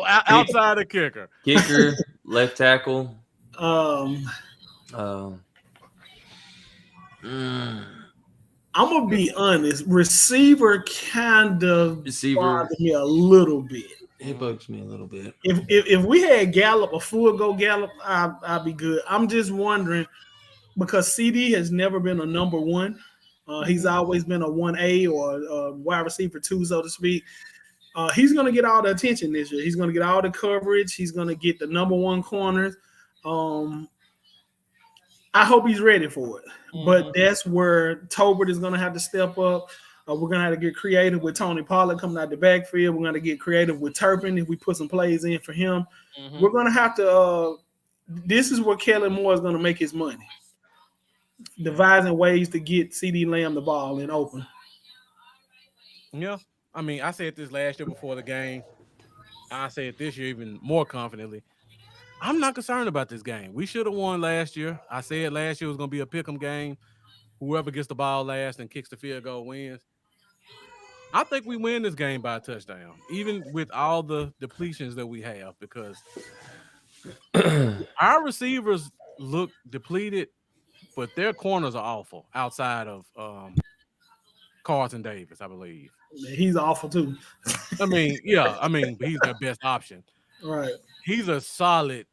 Outside of kicker. Kicker, left tackle. I'm gonna be honest. Receiver kind of bothered me a little bit. It bugs me a little bit. If we had Gallup, a full go Gallup, I'd be good. I'm just wondering because CD has never been a number one. He's always been a 1A or a wide receiver 2, so to speak. He's going to get all the attention this year. He's going to get all the coverage. He's going to get the number one corners. I hope he's ready for it. But that's where Tolbert is going to have to step up. We're going to have to get creative with Tony Pollard coming out the backfield. We're going to get creative with Turpin if we put some plays in for him. We're going to have to this is where Kellen Moore is going to make his money. Devising ways to get CD Lamb the ball and open. Yeah. I mean, I said this last year before the game. I say it this year even more confidently. I'm not concerned about this game. We should have won last year. I said last year was going to be a pick'em game. Whoever gets the ball last and kicks the field goal wins. I think we win this game by a touchdown, even with all the depletions that we have, because our receivers look depleted, but their corners are awful outside of Carlton Davis, I believe. He's awful too. I mean, he's their best option. Right. He's a solid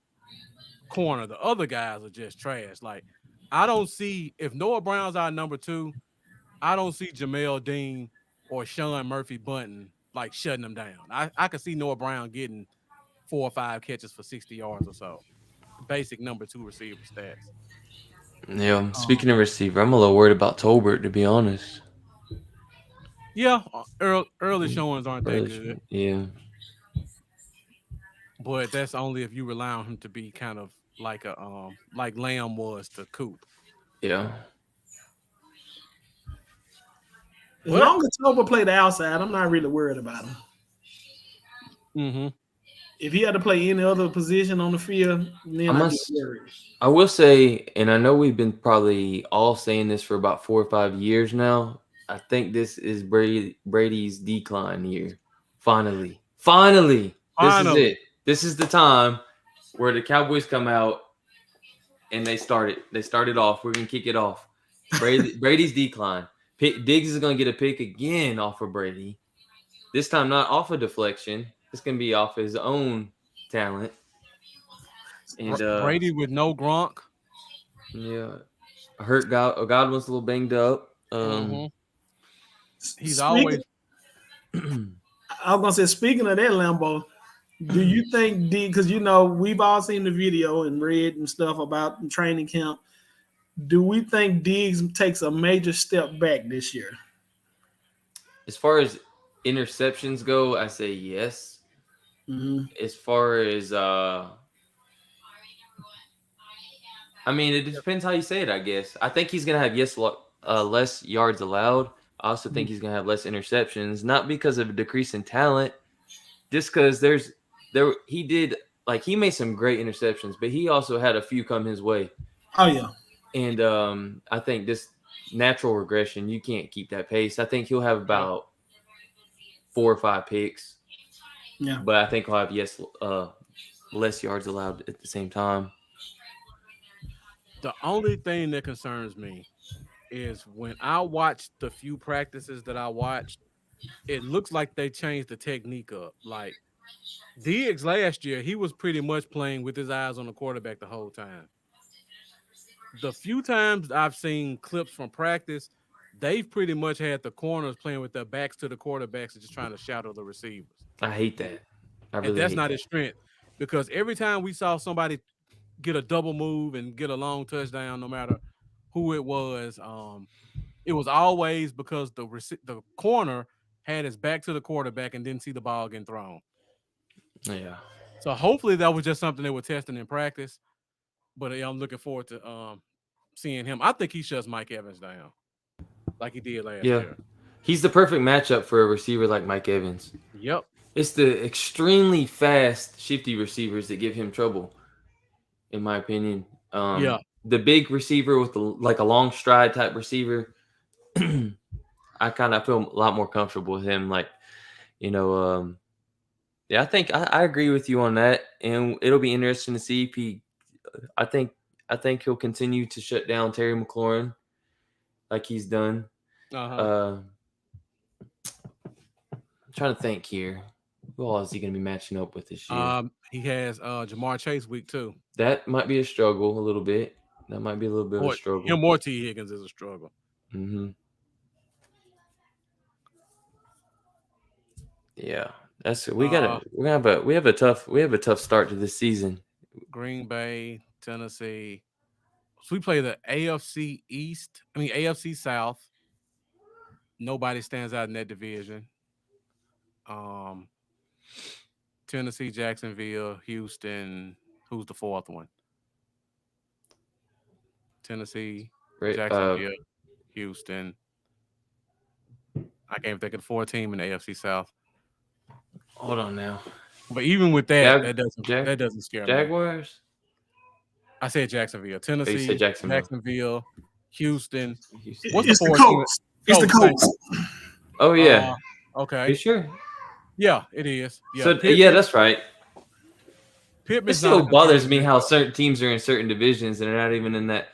corner. The other guys are just trash. Like, I don't see, if Noah Brown's our number 2, I don't see Jamel Dean or Sean Murphy Bunting like shutting them down. I could see Noah Brown getting 4 or 5 catches for 60 yards or so. Basic number 2 receiver stats. Yeah, speaking of receiver, I'm a little worried about Tolbert, to be honest. Yeah, early showings aren't that good. Yeah. But that's only if you rely on him to be kind of like a like Lamb was to Coop. Yeah. As long as Tolbert play the outside, I'm not really worried about him. Mm-hmm. If he had to play any other position on the field, then I'd be worried. I will say, and I know we've been probably all saying this for about 4 or 5 years now, I think this is Brady's decline year. Finally. This is it. This is the time where the Cowboys come out and they started off. We're going to kick it off. Brady's decline. Diggs is going to get a pick again off of Brady. This time not off a deflection. It's going to be off his own talent. And Brady with no Gronk. Yeah. Hurt Godwin's a little banged up. He's always. I was going to say, speaking of that, Lambo, do you think because we've all seen the video and read and stuff about training camp. Do we think Diggs takes a major step back this year? As far as interceptions go, I say yes. As far as it depends how you say it, I guess. I think he's gonna have less yards allowed. I also think he's gonna have less interceptions, not because of a decrease in talent, just because he made some great interceptions, but he also had a few come his way. Oh yeah. And I think this natural regression, you can't keep that pace. I think he'll have about 4 or 5 picks. Yeah. But I think he'll have less yards allowed at the same time. The only thing that concerns me is when I watch the few practices that I watched, it looks like they changed the technique up. Like Diggs last year, he was pretty much playing with his eyes on the quarterback the whole time. The few times I've seen clips from practice, they've pretty much had the corners playing with their backs to the quarterbacks and just trying to shadow the receivers. I hate that. And that's not his strength, because every time we saw somebody get a double move and get a long touchdown, no matter who it was always because the corner had his back to the quarterback and didn't see the ball getting thrown. Yeah. So hopefully that was just something they were testing in practice. But I'm looking forward to seeing him. I think he shuts Mike Evans down like he did last year. He's the perfect matchup for a receiver like Mike Evans. Yep. It's the extremely fast, shifty receivers that give him trouble, in my opinion. The big receiver with a long stride type receiver, I kind of feel a lot more comfortable with him. I think I agree with you on that, and it'll be interesting to see if I think he'll continue to shut down Terry McLaurin like he's done. I'm trying to think here. Who all is he going to be matching up with this year? He has Jamar Chase week 2. That might be a struggle a little bit. That might be a little bit of a struggle. Him or T. Higgins is a struggle. Mm-hmm. Yeah, we have a tough start to this season. Green Bay, Tennessee. So we play the AFC South. Nobody stands out in that division. Tennessee, Jacksonville, Houston. Who's the fourth one? Tennessee, Jacksonville, Houston. I can't think of the 4 team in the AFC South. Hold on now. But even with that, that doesn't scare me. Jaguars? I said Jacksonville. Tennessee, you said Jacksonville, Houston. What's the Colts? It's the Colts. Oh, yeah. Okay. You sure? Yeah, it is. Yeah, so, that's right. It still bothers me how certain teams are in certain divisions and they're not even in that.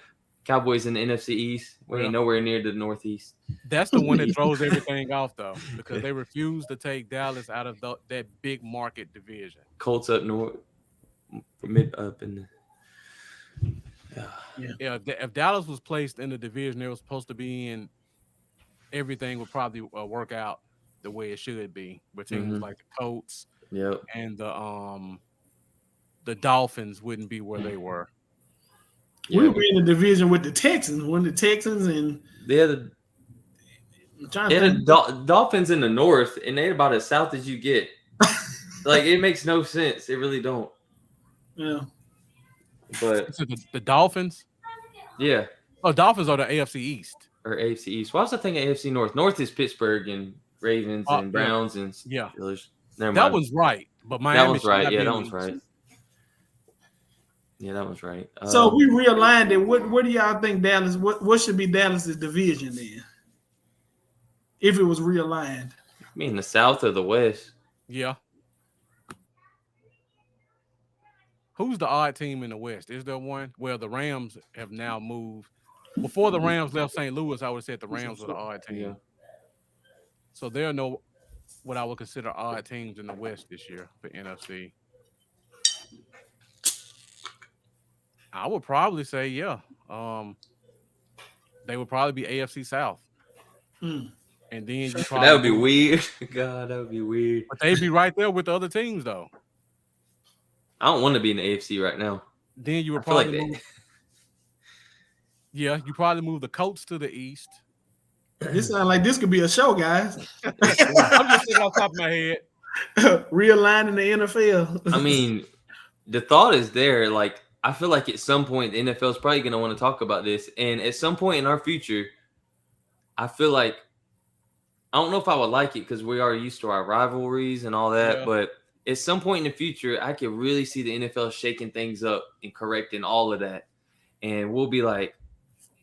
Cowboys in the NFC East. We ain't nowhere near the Northeast. That's the one that throws everything off, though, because they refuse to take Dallas out of that big market division. Colts up north, mid up in the. Yeah. If Dallas was placed in the division they were supposed to be in, everything would probably work out the way it should be. With teams like the Colts, and the Dolphins wouldn't be where they were. We were in the division with the Texans. When the Texans and they had the Dolphins in the north, and they're about as south as you get. Like it makes no sense. It really don't. Yeah. But so the Dolphins. Yeah. Oh, Dolphins are the AFC East or AFC East. Why was I thinking AFC North? North is Pittsburgh and Ravens and Browns and Steelers. Never mind. That was right, but Miami. That was right. Yeah, that one's right. Yeah, that was right. So we realigned it. What do y'all think Dallas? What should be Dallas's division then? If it was realigned, I mean the South or the West? Yeah. Who's the odd team in the West? Is there one? Well, the Rams have now moved. Before the Rams left St. Louis, I would have said the Rams were the odd team. Yeah. So there are no what I would consider odd teams in the West this year for NFC. I would probably say, they would probably be AFC South. And then you probably that would be weird. God, that would be weird. But they'd be right there with the other teams, though. I don't want to be in the AFC right now. Then you would probably move. Yeah, you probably move the Colts to the East. This sounds like this could be a show, guys. I'm just thinking off the top of my head. Realigning the NFL. I mean, the thought is there. Like, I feel like at some point the NFL is probably going to want to talk about this, and at some point in our future, I feel like I don't know if I would like it because we are used to our rivalries and all that, but at some point in the future, I could really see the NFL shaking things up and correcting all of that, and we'll be like,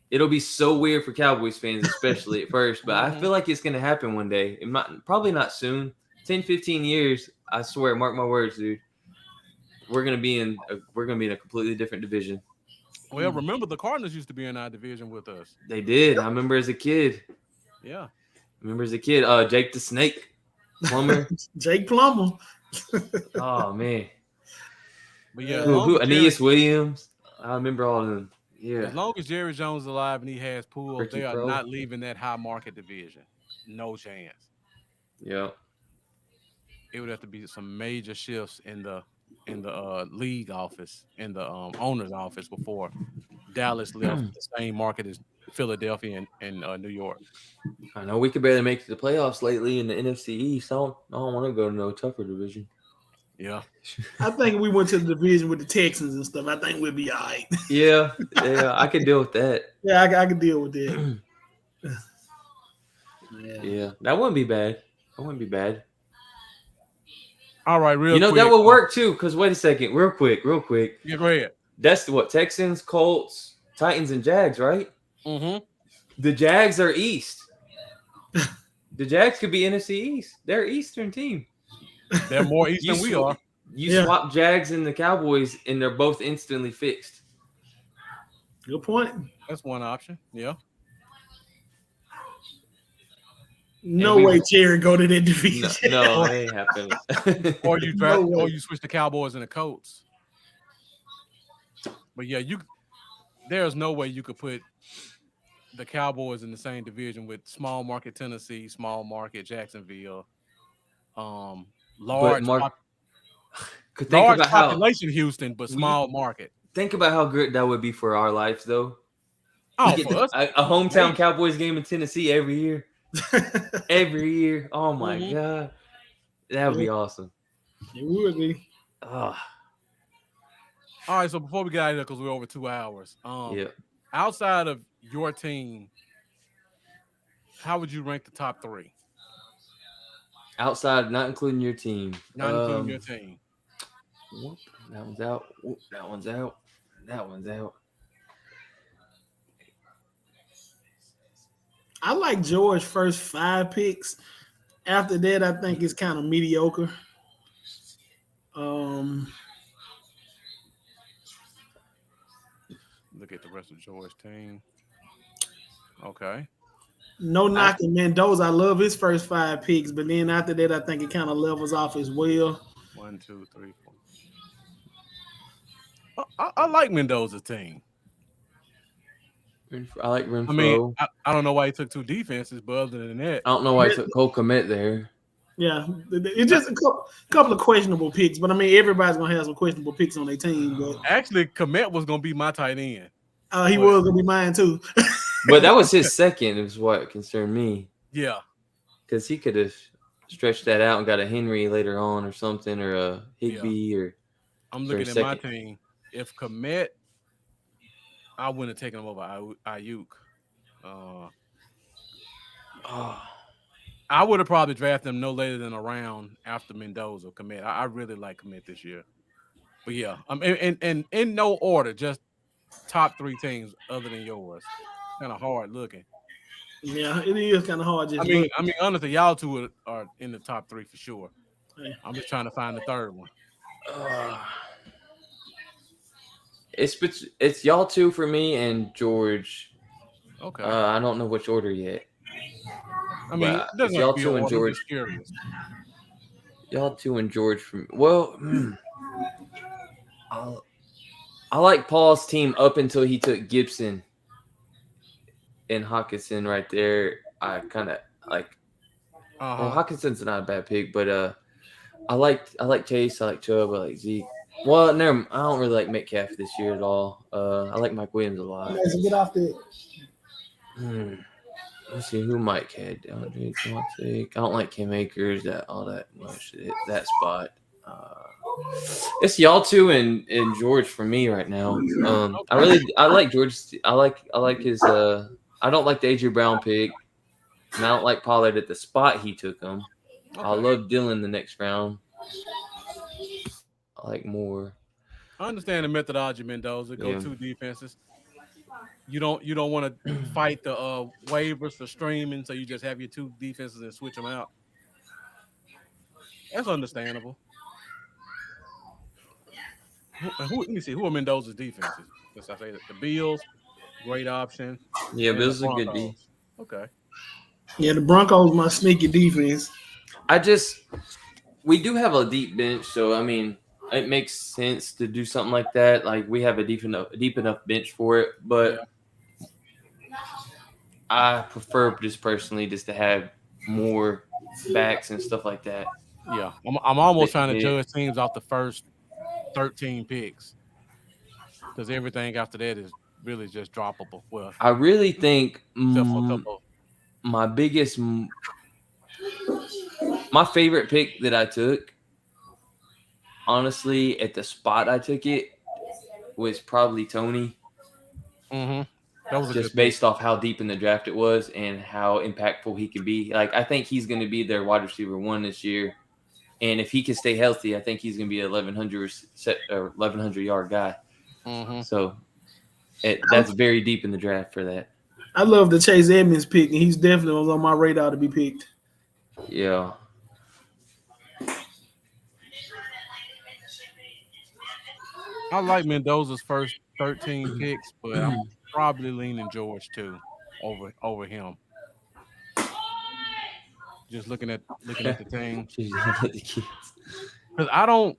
it'll be so weird for Cowboys fans, especially at first, but I feel like it's going to happen one day. Probably not soon. 10, 15 years, I swear, mark my words, dude. We're gonna be in a completely different division. Well, remember the Cardinals used to be in our division with us. They did. I remember as a kid. Yeah. I remember as a kid. Jake the Snake Plumber. Jake Plumber. Oh man. But yeah, who Aeneas Williams. I remember all of them. Yeah. As long as Jerry Jones is alive and he has Poole, they are not leaving that high market division. No chance. Yeah. It would have to be some major shifts in the league office, in the owner's office before Dallas left the same market as Philadelphia and New York. I know we could barely make it to the playoffs lately in the NFC East. I don't want to go to no tougher division. Yeah. I think we went to the division with the Texans and stuff. I think we'll be all right. Yeah, I can deal with that. Yeah, I can deal with that. Yeah, that wouldn't be bad. All right, quick. That would work too. Because wait a second, real quick. Yeah, go ahead. That's what Texans, Colts, Titans, and Jags, right? Mm-hmm. The Jags are East. The Jags could be NFC East. They're an Eastern team. They're more East than we are. You swap Jags and the Cowboys, and they're both instantly fixed. Good point. That's one option. Yeah. No way Jerry go to that division. No, it ain't happening. Or you draft, No way. or you switch the Cowboys and the Colts. But yeah, there's no way you could put the Cowboys in the same division with small market Tennessee, small market Jacksonville, large Could think about population Houston, but small market. Think about how good that would be for our lives, though. Oh, You get for us, a hometown Cowboys game in Tennessee every year. Every year. Oh my god, that would be awesome. It would be. Oh. All right, so before we get out of here, because we're over 2 hours, Yeah. outside of your team, how would you rank the top 3? Outside, not including your team. Not including your team. Whoop, that one's out. Whoop, that one's out. That one's out. I like George's first 5 picks. After that, I think it's kind of mediocre. Look at the rest of George's team. Okay. No knocking Mendoza. I love his first 5 picks, but then after that, I think it kind of levels off as well. 1, 2, 3, 4. I like Mendoza's team. I like Renfro. I mean, I don't know why he took 2 defenses, but other than that, I don't know why he took Cole Kmet there. Yeah, it's just a couple of questionable picks, but I mean, everybody's gonna have some questionable picks on their team. But actually, Kmet was gonna be my tight end. He was gonna be mine too. But that was his second, is what concerned me. Yeah, because he could have stretched that out and got a Henry later on or something, or a Higbee. Or I'm looking at my team. If Kmet, I wouldn't have taken him over Ayuk. I would have probably drafted him no later than a round after Mendoza. Kmet. I really like Kmet this year. But yeah, and in no order, just top 3 teams other than yours. Kind of hard looking. Yeah, it is kind of hard. I mean, honestly, y'all 2 are in the top 3 for sure. I'm just trying to find the third one. It's y'all 2 for me and George. Okay. I don't know which order yet. I mean, it doesn't y'all be 2 and George. Y'all 2 and George from I like Paul's team up until he took Gibson and Hawkinson right there. I kind of like. Well, Hawkinson's not a bad pick, but I like Chase. I like Chubb. I like Zeke. Well, I don't really like Metcalf this year at all. I like Mike Williams a lot. Get off there. Let's see who Mike had. I don't like Cam Akers. That spot. It's y'all 2 and George for me right now. I like George. I like his. I don't like the AJ Brown pick, and I don't like Pollard at the spot he took him. Okay. I love Dylan the next round. I like Moore. I understand the methodology, Mendoza. Go 2 defenses. You don't want to fight the waivers for streaming, so you just have your 2 defenses and switch them out. That's understandable. Let me see. Who are Mendoza's defenses? Since I say that the Bills, great option. Yeah, Bills is a good D. Okay. Yeah, the Broncos my sneaky defense. We do have a deep bench, so I mean, it makes sense to do something like that. Like we have a deep enough bench for it, but I prefer just personally just to have more backs and stuff like that. Yeah, I'm almost trying to judge teams off the first 13 picks because everything after that is really just droppable. Well, I really think my favorite pick that I took, honestly, at the spot I took it, was probably Tony. Mm-hmm. That was just based off how deep in the draft it was and how impactful he can be. Like, I think he's going to be their wide receiver 1 this year. And if he can stay healthy, I think he's going to be an 1,100 yard guy. Mm-hmm. So that's very deep in the draft for that. I love the Chase Edmonds pick, and he's definitely on my radar to be picked. Yeah. I like Mendoza's first 13 picks, but I'm probably leaning George too over him. Just looking at the team. She's looking at the kids. Because I don't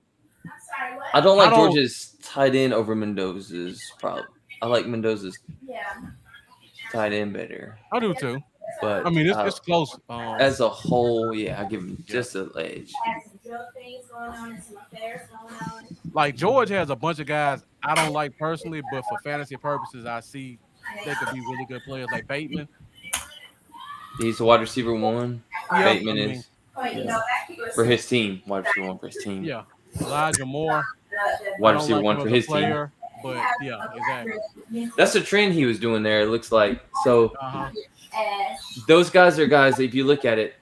like Georgia's tight end over Mendoza's. Probably, I like Mendoza's tight end better. I do too. But I mean, it's close. As a whole, yeah, I give him just an edge. Like George has a bunch of guys I don't like personally, but for fantasy purposes, I see they could be really good players. Like Bateman. He's a wide receiver 1. Yeah, Bateman is for his team. Wide receiver 1 for his team. Yeah. Elijah Moore. Wide receiver 1 for his team. But yeah, exactly. That's the trend he was doing there. It looks like so. Those guys are guys. If you look at it,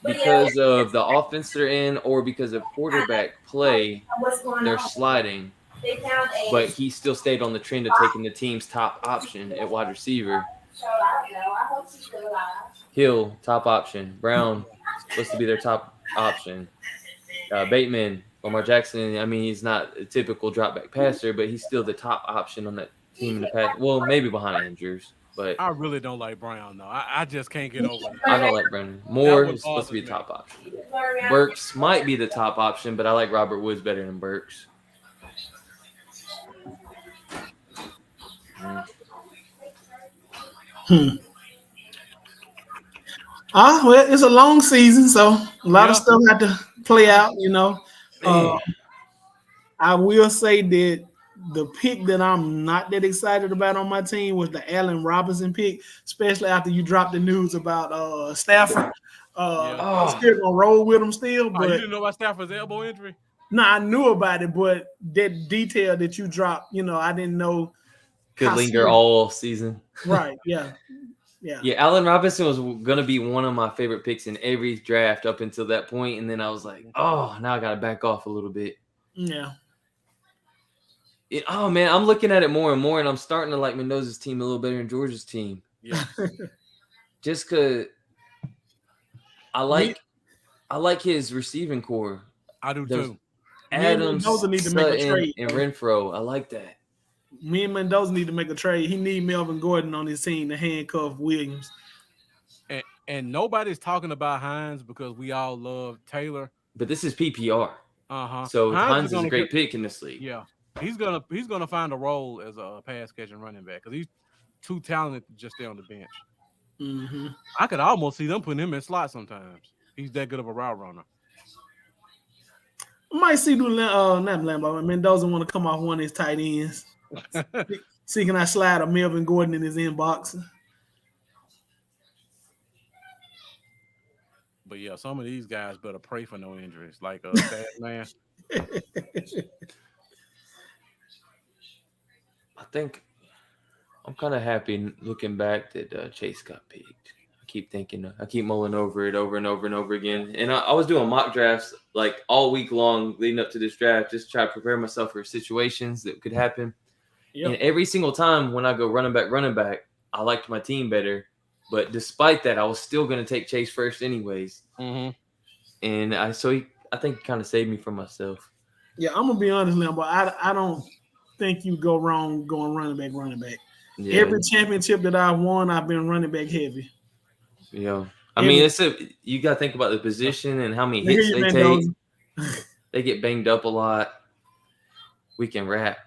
because of the offense they're in, or because of quarterback play, they're sliding. But he still stayed on the trend of taking the team's top option at wide receiver. Hill, top option. Brown, supposed to be their top option. Bateman, Lamar Jackson. I mean, he's not a typical drop back passer, but he's still the top option on that team in the past. Well, maybe behind Andrews. But I really don't like Brown though. I just can't get over that. I don't like Brandon. Moore is supposed to be the top option. Burks might be the top option, but I like Robert Woods better than Burks. Well, it's a long season, so a lot of stuff had to play out, you know. I will say that the pick that I'm not that excited about on my team was the Allen Robinson pick, especially after you dropped the news about Stafford. I'm still gonna roll with him still. But you didn't know about Stafford's elbow injury? No, I knew about it, but that detail that you dropped, you know, I didn't know. Could linger all season. Right, yeah. Yeah, Allen Robinson was going to be one of my favorite picks in every draft up until that point, and then I was like, oh, now I got to back off a little bit. Yeah. Oh, man, I'm looking at it more and more, and I'm starting to like Mendoza's team a little better than Georgia's team. Yeah. Just because I like his receiving core. I do too. Adams, Sutton, and Renfro. I like that. Me and Mendoza need to make a trade. He need Melvin Gordon on his team to handcuff Williams. And nobody's talking about Hines because we all love Taylor. But this is PPR. Uh-huh. So Hines is a great pick in this league. Yeah. He's gonna find a role as a pass catching running back because he's too talented to just stay on the bench. Mm-hmm. I could almost see them putting him in slot sometimes. He's that good of a route runner. Might see not Lambo. Mendoza want to come off one of his tight ends. See, can I slide a Melvin Gordon in his inbox? But yeah, some of these guys better pray for no injuries, like Fast Man. I think I'm kind of happy looking back that Chase got picked. I keep mulling over it over and over and over again. And I was doing mock drafts like all week long leading up to this draft, just try to prepare myself for situations that could happen. Yep. And every single time when I go running back, I liked my team better. But despite that, I was still going to take Chase first anyways. Mm-hmm. And I think he kind of saved me from myself. Yeah, I'm going to be honest, Lambo. I don't think you go wrong going running back. Yeah. Every championship that I've won, I've been running back heavy. Yeah. I mean, you got to think about the position and how many hits they take. They get banged up a lot. We can rap.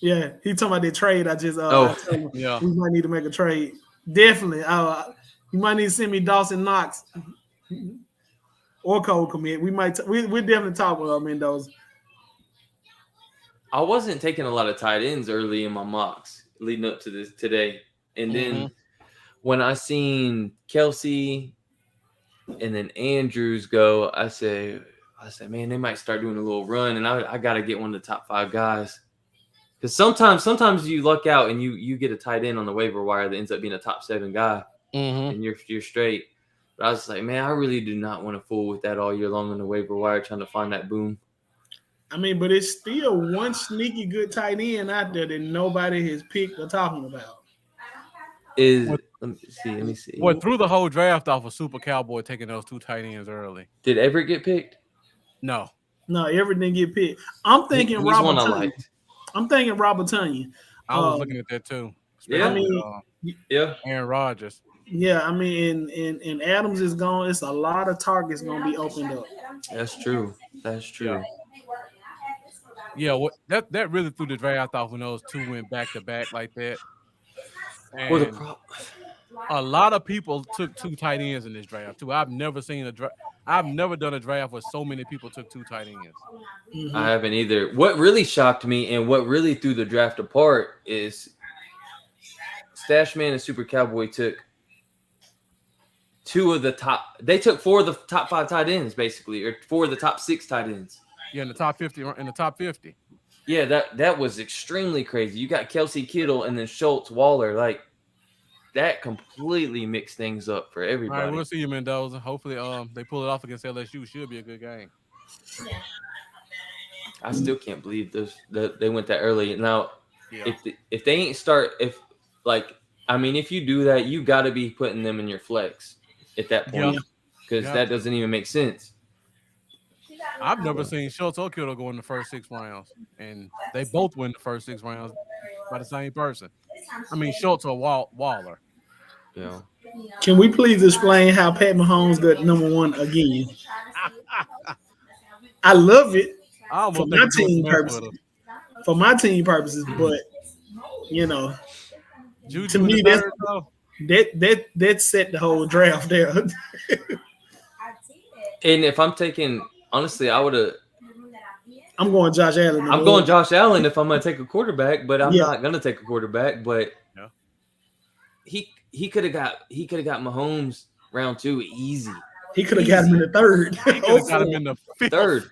Yeah, he talking about the trade. I just yeah, we might need to make a trade. Definitely. You might need to send me Dawson Knox or Cole Commit. We definitely talk about Mendoza. I wasn't taking a lot of tight ends early in my mocks leading up to this today, and then when I seen Kelsey and then Andrews go, I said, man, they might start doing a little run, and I got to get one of the top 5 guys. Because sometimes you luck out and you get a tight end on the waiver wire that ends up being a top 7 guy, and you're straight. But I was like, man, I really do not want to fool with that all year long on the waiver wire trying to find that boom. I mean, but it's still one sneaky good tight end out there that nobody has picked or talking about. Let me see. Well, through the whole draft off of Super Cowboy taking those 2 tight ends early. Did Everett get picked? No, Everett didn't get picked. I'm thinking Robert Tonyan. I'm thinking Robert Tonyan. I was looking at that too. Yeah, Aaron Rodgers. Yeah, I mean, and Adams is gone. It's a lot of targets gonna be opened up. That's true. That's true. Yeah, that really threw the draft off when those two went back to back like that. Well, the And problem. a lot of people took two tight ends in this draft too. I've never seen a draft. I've never done a draft where so many people took two tight ends. I haven't either. What really shocked me and what really threw the draft apart is Stashman and Super Cowboy took two of the top. They took four of the top 5 tight ends, basically, or 4 of the top 6 tight ends. Yeah, in the top 50. Yeah, that was extremely crazy. You got Kelsey Kittle and then Schultz, Waller. Like, that completely mixed things up for All everybody. right, we'll see you, Mendoza. Hopefully, they pull it off against LSU. Should be a good game. I still can't believe they went that early. Now, Yeah. if they ain't start, if you do that, you got to be putting them in your flex at that point because that doesn't even make sense. I've never seen Schultz or Kittle go in the first 6 rounds, and they both win the first 6 rounds by the same person. I mean, Schultz or Waller. Yeah. Can we please explain how Pat Mahomes got number 1 again? I love it for my team purposes. For my team purposes, but you know, to me that set the whole draft there. And if I'm taking, honestly, I would have. I'm going Josh Allen. I'm going Josh Allen if I'm going to take a quarterback, but I'm not going to take a quarterback. But he could have got Mahomes round 2 easy. He could have got him in the 3rd. He could have got him in the 5th.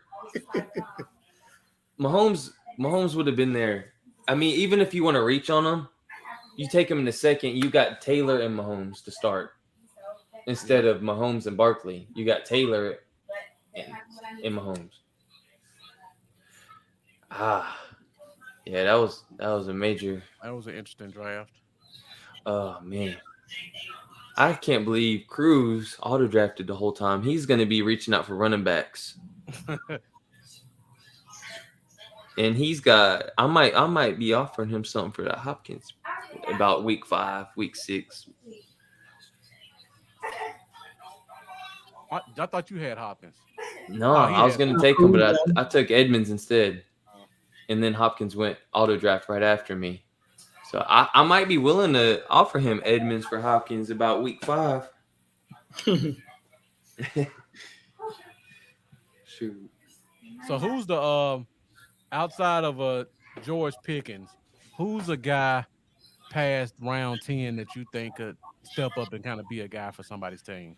3rd. Mahomes would have been there. I mean, even if you want to reach on him, you take him in the 2nd. You got Taylor and Mahomes to start instead of Mahomes and Barkley. You got Taylor and Mahomes. Yeah, that was a major. That was an interesting draft. Oh man, I can't believe Cruz auto drafted the whole time. He's going to be reaching out for running backs. And he's got. I might be offering him something for that Hopkins about week 5, week 6. I thought you had Hopkins. No, I was going to take him, but I took Edmonds instead, and then Hopkins went auto draft right after me. So I might be willing to offer him Edmonds for Hopkins about week 5. Shoot. So who's the outside of George Pickens, who's a guy past round 10 that you think could step up and kind of be a guy for somebody's team?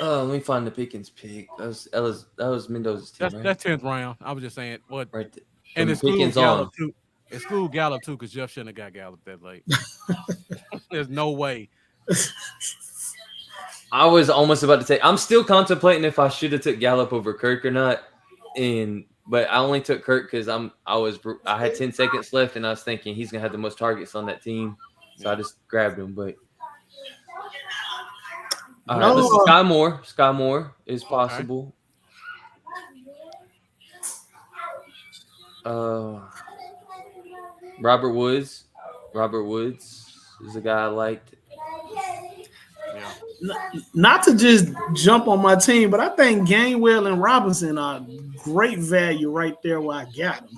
Let me find the Pickens pick. That was Mendoza's team. That's 10th round. I was just saying what. Right there. And it's Pickens Gallup too. Exclude Gallup too, because Jeff shouldn't have got Gallup that late. There's no way. I was almost about to say I'm still contemplating if I should have took Gallup over Kirk or not, but I only took Kirk because I had 10 seconds left and I was thinking he's gonna have the most targets on that team, so I just grabbed him. But all right, this is Sky Moore. Sky Moore is possible. Robert Woods. Robert Woods is a guy I liked. Yeah. Not to just jump on my team, but I think Gainwell and Robinson are great value right there where I got them.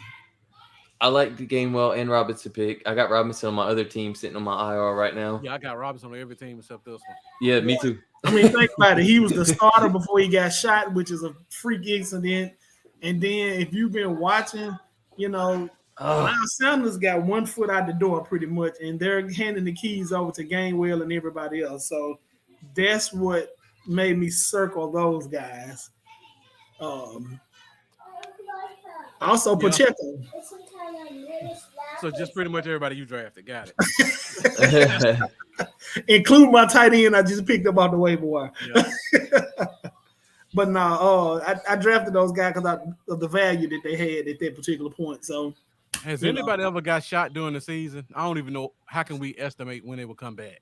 I like the Gainwell and Robinson pick. I got Robinson on my other team sitting on my IR right now. Yeah, I got Robinson on every team except this one. Yeah, me too. I mean, think about it. He was the starter before he got shot, which is a freak incident. And then if you've been watching, you know, Miles Sanders got 1 foot out the door pretty much, and they're handing the keys over to Gainwell and everybody else. So that's what made me circle those guys. Also, Pacheco. So just pretty much everybody you drafted. Got it. Include my tight end I just picked up off the waiver wire. Yeah. But no, I drafted those guys because of the value that they had at that particular point. So, has anybody ever got shot during the season? I don't even know. How can we estimate when they will come back?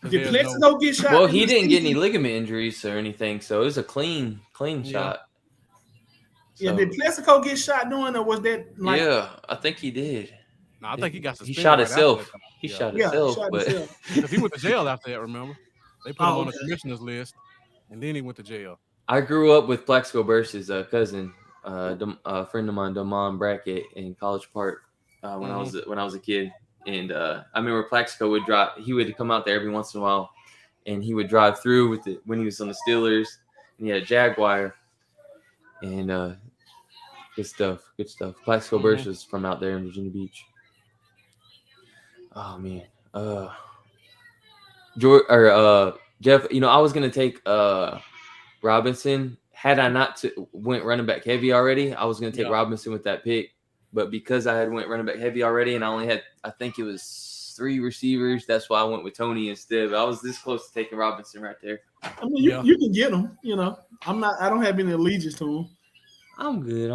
Did Plexico get shot? Well, he didn't get any ligament injuries or anything, so it was a clean shot. Yeah, did Plexico get shot during, or was that like? Yeah, I think he did. No, I think he got He suspended. shot right himself. after that. He Yeah. shot Yeah, he himself, shot but himself. Because he went to jail after that, remember? They put him Oh, on the okay. commissioner's list, and then he went to jail. I grew up with Plaxico Burst's cousin, a friend of mine, Damon Brackett, in College Park when I was a kid, and I remember Plaxico would drive. He would come out there every once in a while, and he would drive through with it when he was on the Steelers, and he had a Jaguar, and good stuff, good stuff. Plaxico Burst was from out there in Virginia Beach. Oh man, George or Jeff, I was gonna take Robinson. Had I not went running back heavy already, I was going to take Robinson with that pick. But because I had went running back heavy already, and I only had, I think it was 3 receivers, that's why I went with Tony instead. But I was this close to taking Robinson right there. I mean, you can get him. I don't have any allegiance to him. I'm good.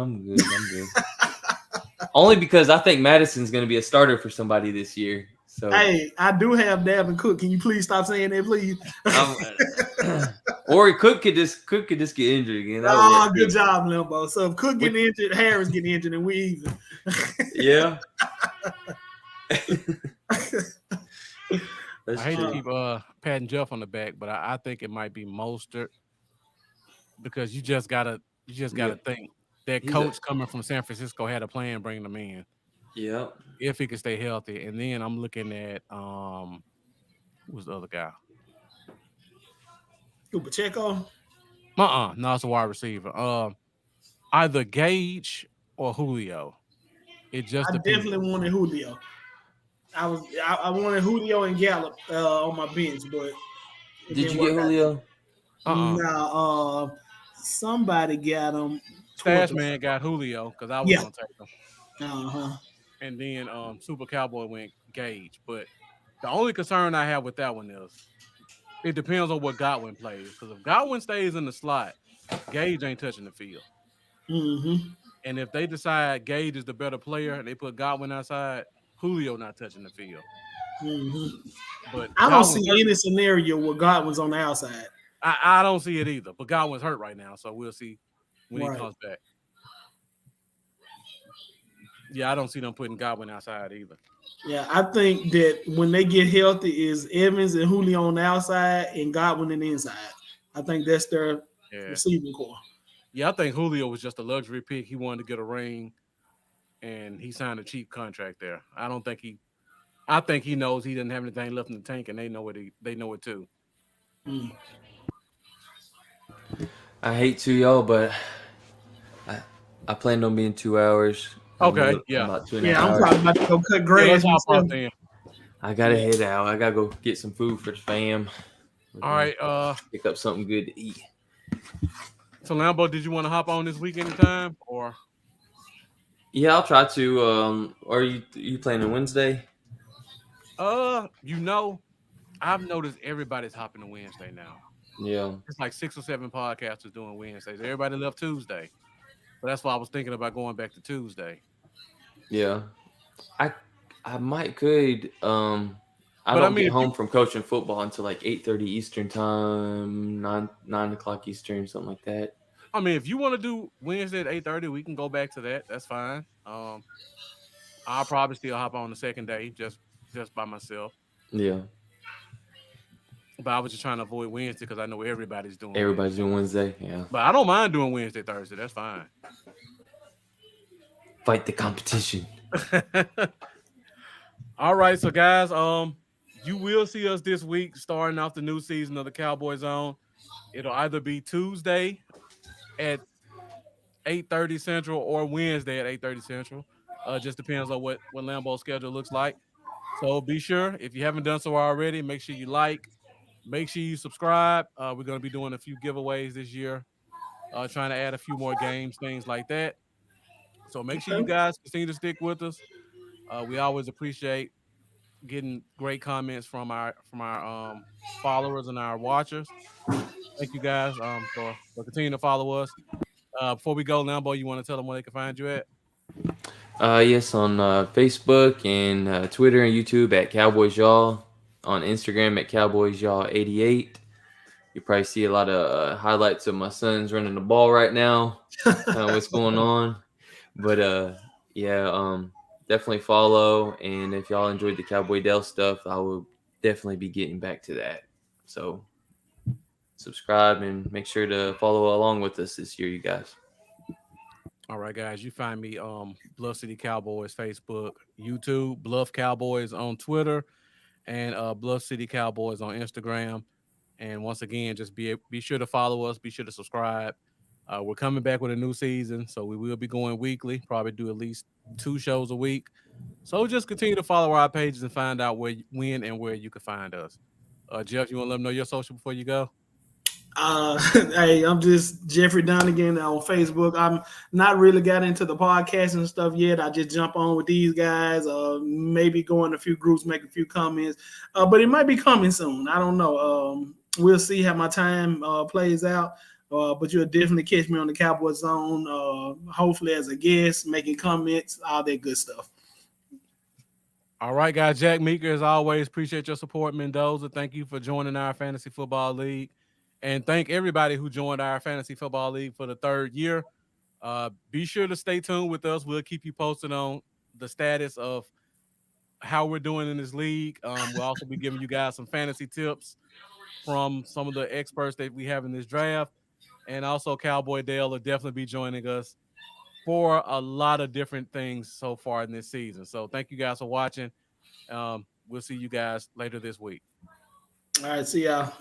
Only because I think Madison's going to be a starter for somebody this year. So hey, I do have Dalvin Cook. Can you please stop saying that, please? Or Cook could just get injured again. Oh, good job, Limbo. So if Cook getting injured, Harris getting injured, and we even. Yeah. I hate to keep patting Jeff on the back, but I think it might be Mostert because you just gotta think that coach coming from San Francisco had a plan bringing them in. Yeah. If he could stay healthy. And then I'm looking at who's the other guy? Pacheco? No, it's a wide receiver. Either Gage or Julio. It just depends. Definitely wanted Julio. I wanted Julio and Gallup on my bench, but did you get Julio? No, somebody got him. Stash Man got Julio because I was gonna take him. And then Super Cowboy went Gage. But the only concern I have with that one is it depends on what Godwin plays. Because if Godwin stays in the slot, Gage ain't touching the field. Mm-hmm. And if they decide Gage is the better player and they put Godwin outside, Julio not touching the field. Mm-hmm. But I don't see any scenario where Godwin's on the outside. I don't see it either. But Godwin's hurt right now, so we'll see when he comes back. Yeah, I don't see them putting Godwin outside either. Yeah, I think that when they get healthy is Evans and Julio on the outside and Godwin in the inside. I think that's their receiving core. Yeah, I think Julio was just a luxury pick. He wanted to get a ring, and he signed a cheap contract there. I think he knows he doesn't have anything left in the tank, and they know it too. I hate to, y'all, but I planned on being 2 hours. Okay, about 2.5 hours. I'm probably about to go cut grass. I gotta head out. I gotta go get some food for the fam. All right, pick up something good to eat. So Lambo, did you want to hop on this week anytime or? Yeah, I'll try to. Are you playing on Wednesday? I've noticed everybody's hopping to Wednesday now. Yeah, it's like 6 or 7 podcasters doing Wednesdays. Everybody left Tuesday, but that's why I was thinking about going back to Tuesday. Yeah, I might could. I don't get home from coaching football until like 8:30 Eastern time, 9 o'clock Eastern, something like that. I mean, if you want to do Wednesday at 8:30, we can go back to that. That's fine. I'll probably still hop on the second day just by myself. Yeah. But I was just trying to avoid Wednesday because I know everybody's doing. Everybody's doing Wednesday, yeah. But I don't mind doing Wednesday, Thursday. That's fine. Fight the competition. All right, so guys, you will see us this week starting off the new season of the Cowboy Zone. It'll either be Tuesday at 8:30 Central or Wednesday at 8:30 Central. Just depends on what Lambo's schedule looks like. So be sure, if you haven't done so already, make sure you like, make sure you subscribe. We're going to be doing a few giveaways this year, trying to add a few more games, things like that. So make sure you guys continue to stick with us. We always appreciate getting great comments from our followers and our watchers. Thank you guys for continuing to follow us. Before we go, Lambo, you want to tell them where they can find you at? Yes, on Facebook and Twitter and YouTube at Cowboys Y'all. On Instagram at Cowboys Y'all 88. You probably see a lot of highlights of my sons running the ball right now. What's going on? But definitely definitely follow. And if y'all enjoyed the Cowboy Dell stuff, I will definitely be getting back to that. So subscribe and make sure to follow along with us this year, you guys. All right, guys. You find me Bluff City Cowboys Facebook, YouTube, Bluff Cowboys on Twitter, and Bluff City Cowboys on Instagram. And once again, just be sure to follow us. Be sure to subscribe. We're coming back with a new season, so we will be going weekly. Probably do at least 2 shows a week. So just continue to follow our pages and find out when and where you can find us. Jeff, you want to let them know your social before you go? Hey, I'm just Jeffrey Donegan on Facebook. I'm not really got into the podcast and stuff yet. I just jump on with these guys, maybe go in a few groups, make a few comments, but it might be coming soon. I don't know. We'll see how my time plays out. But you'll definitely catch me on the Cowboy Zone, hopefully as a guest, making comments, all that good stuff. All right, guys. Jack Meeker, as always, appreciate your support. Mendoza, thank you for joining our Fantasy Football League. And thank everybody who joined our Fantasy Football League for the 3rd year. Be sure to stay tuned with us. We'll keep you posted on the status of how we're doing in this league. We'll also be giving you guys some fantasy tips from some of the experts that we have in this draft. And also Cowboy Dale will definitely be joining us for a lot of different things so far in this season. So thank you guys for watching. We'll see you guys later this week. All right, see y'all.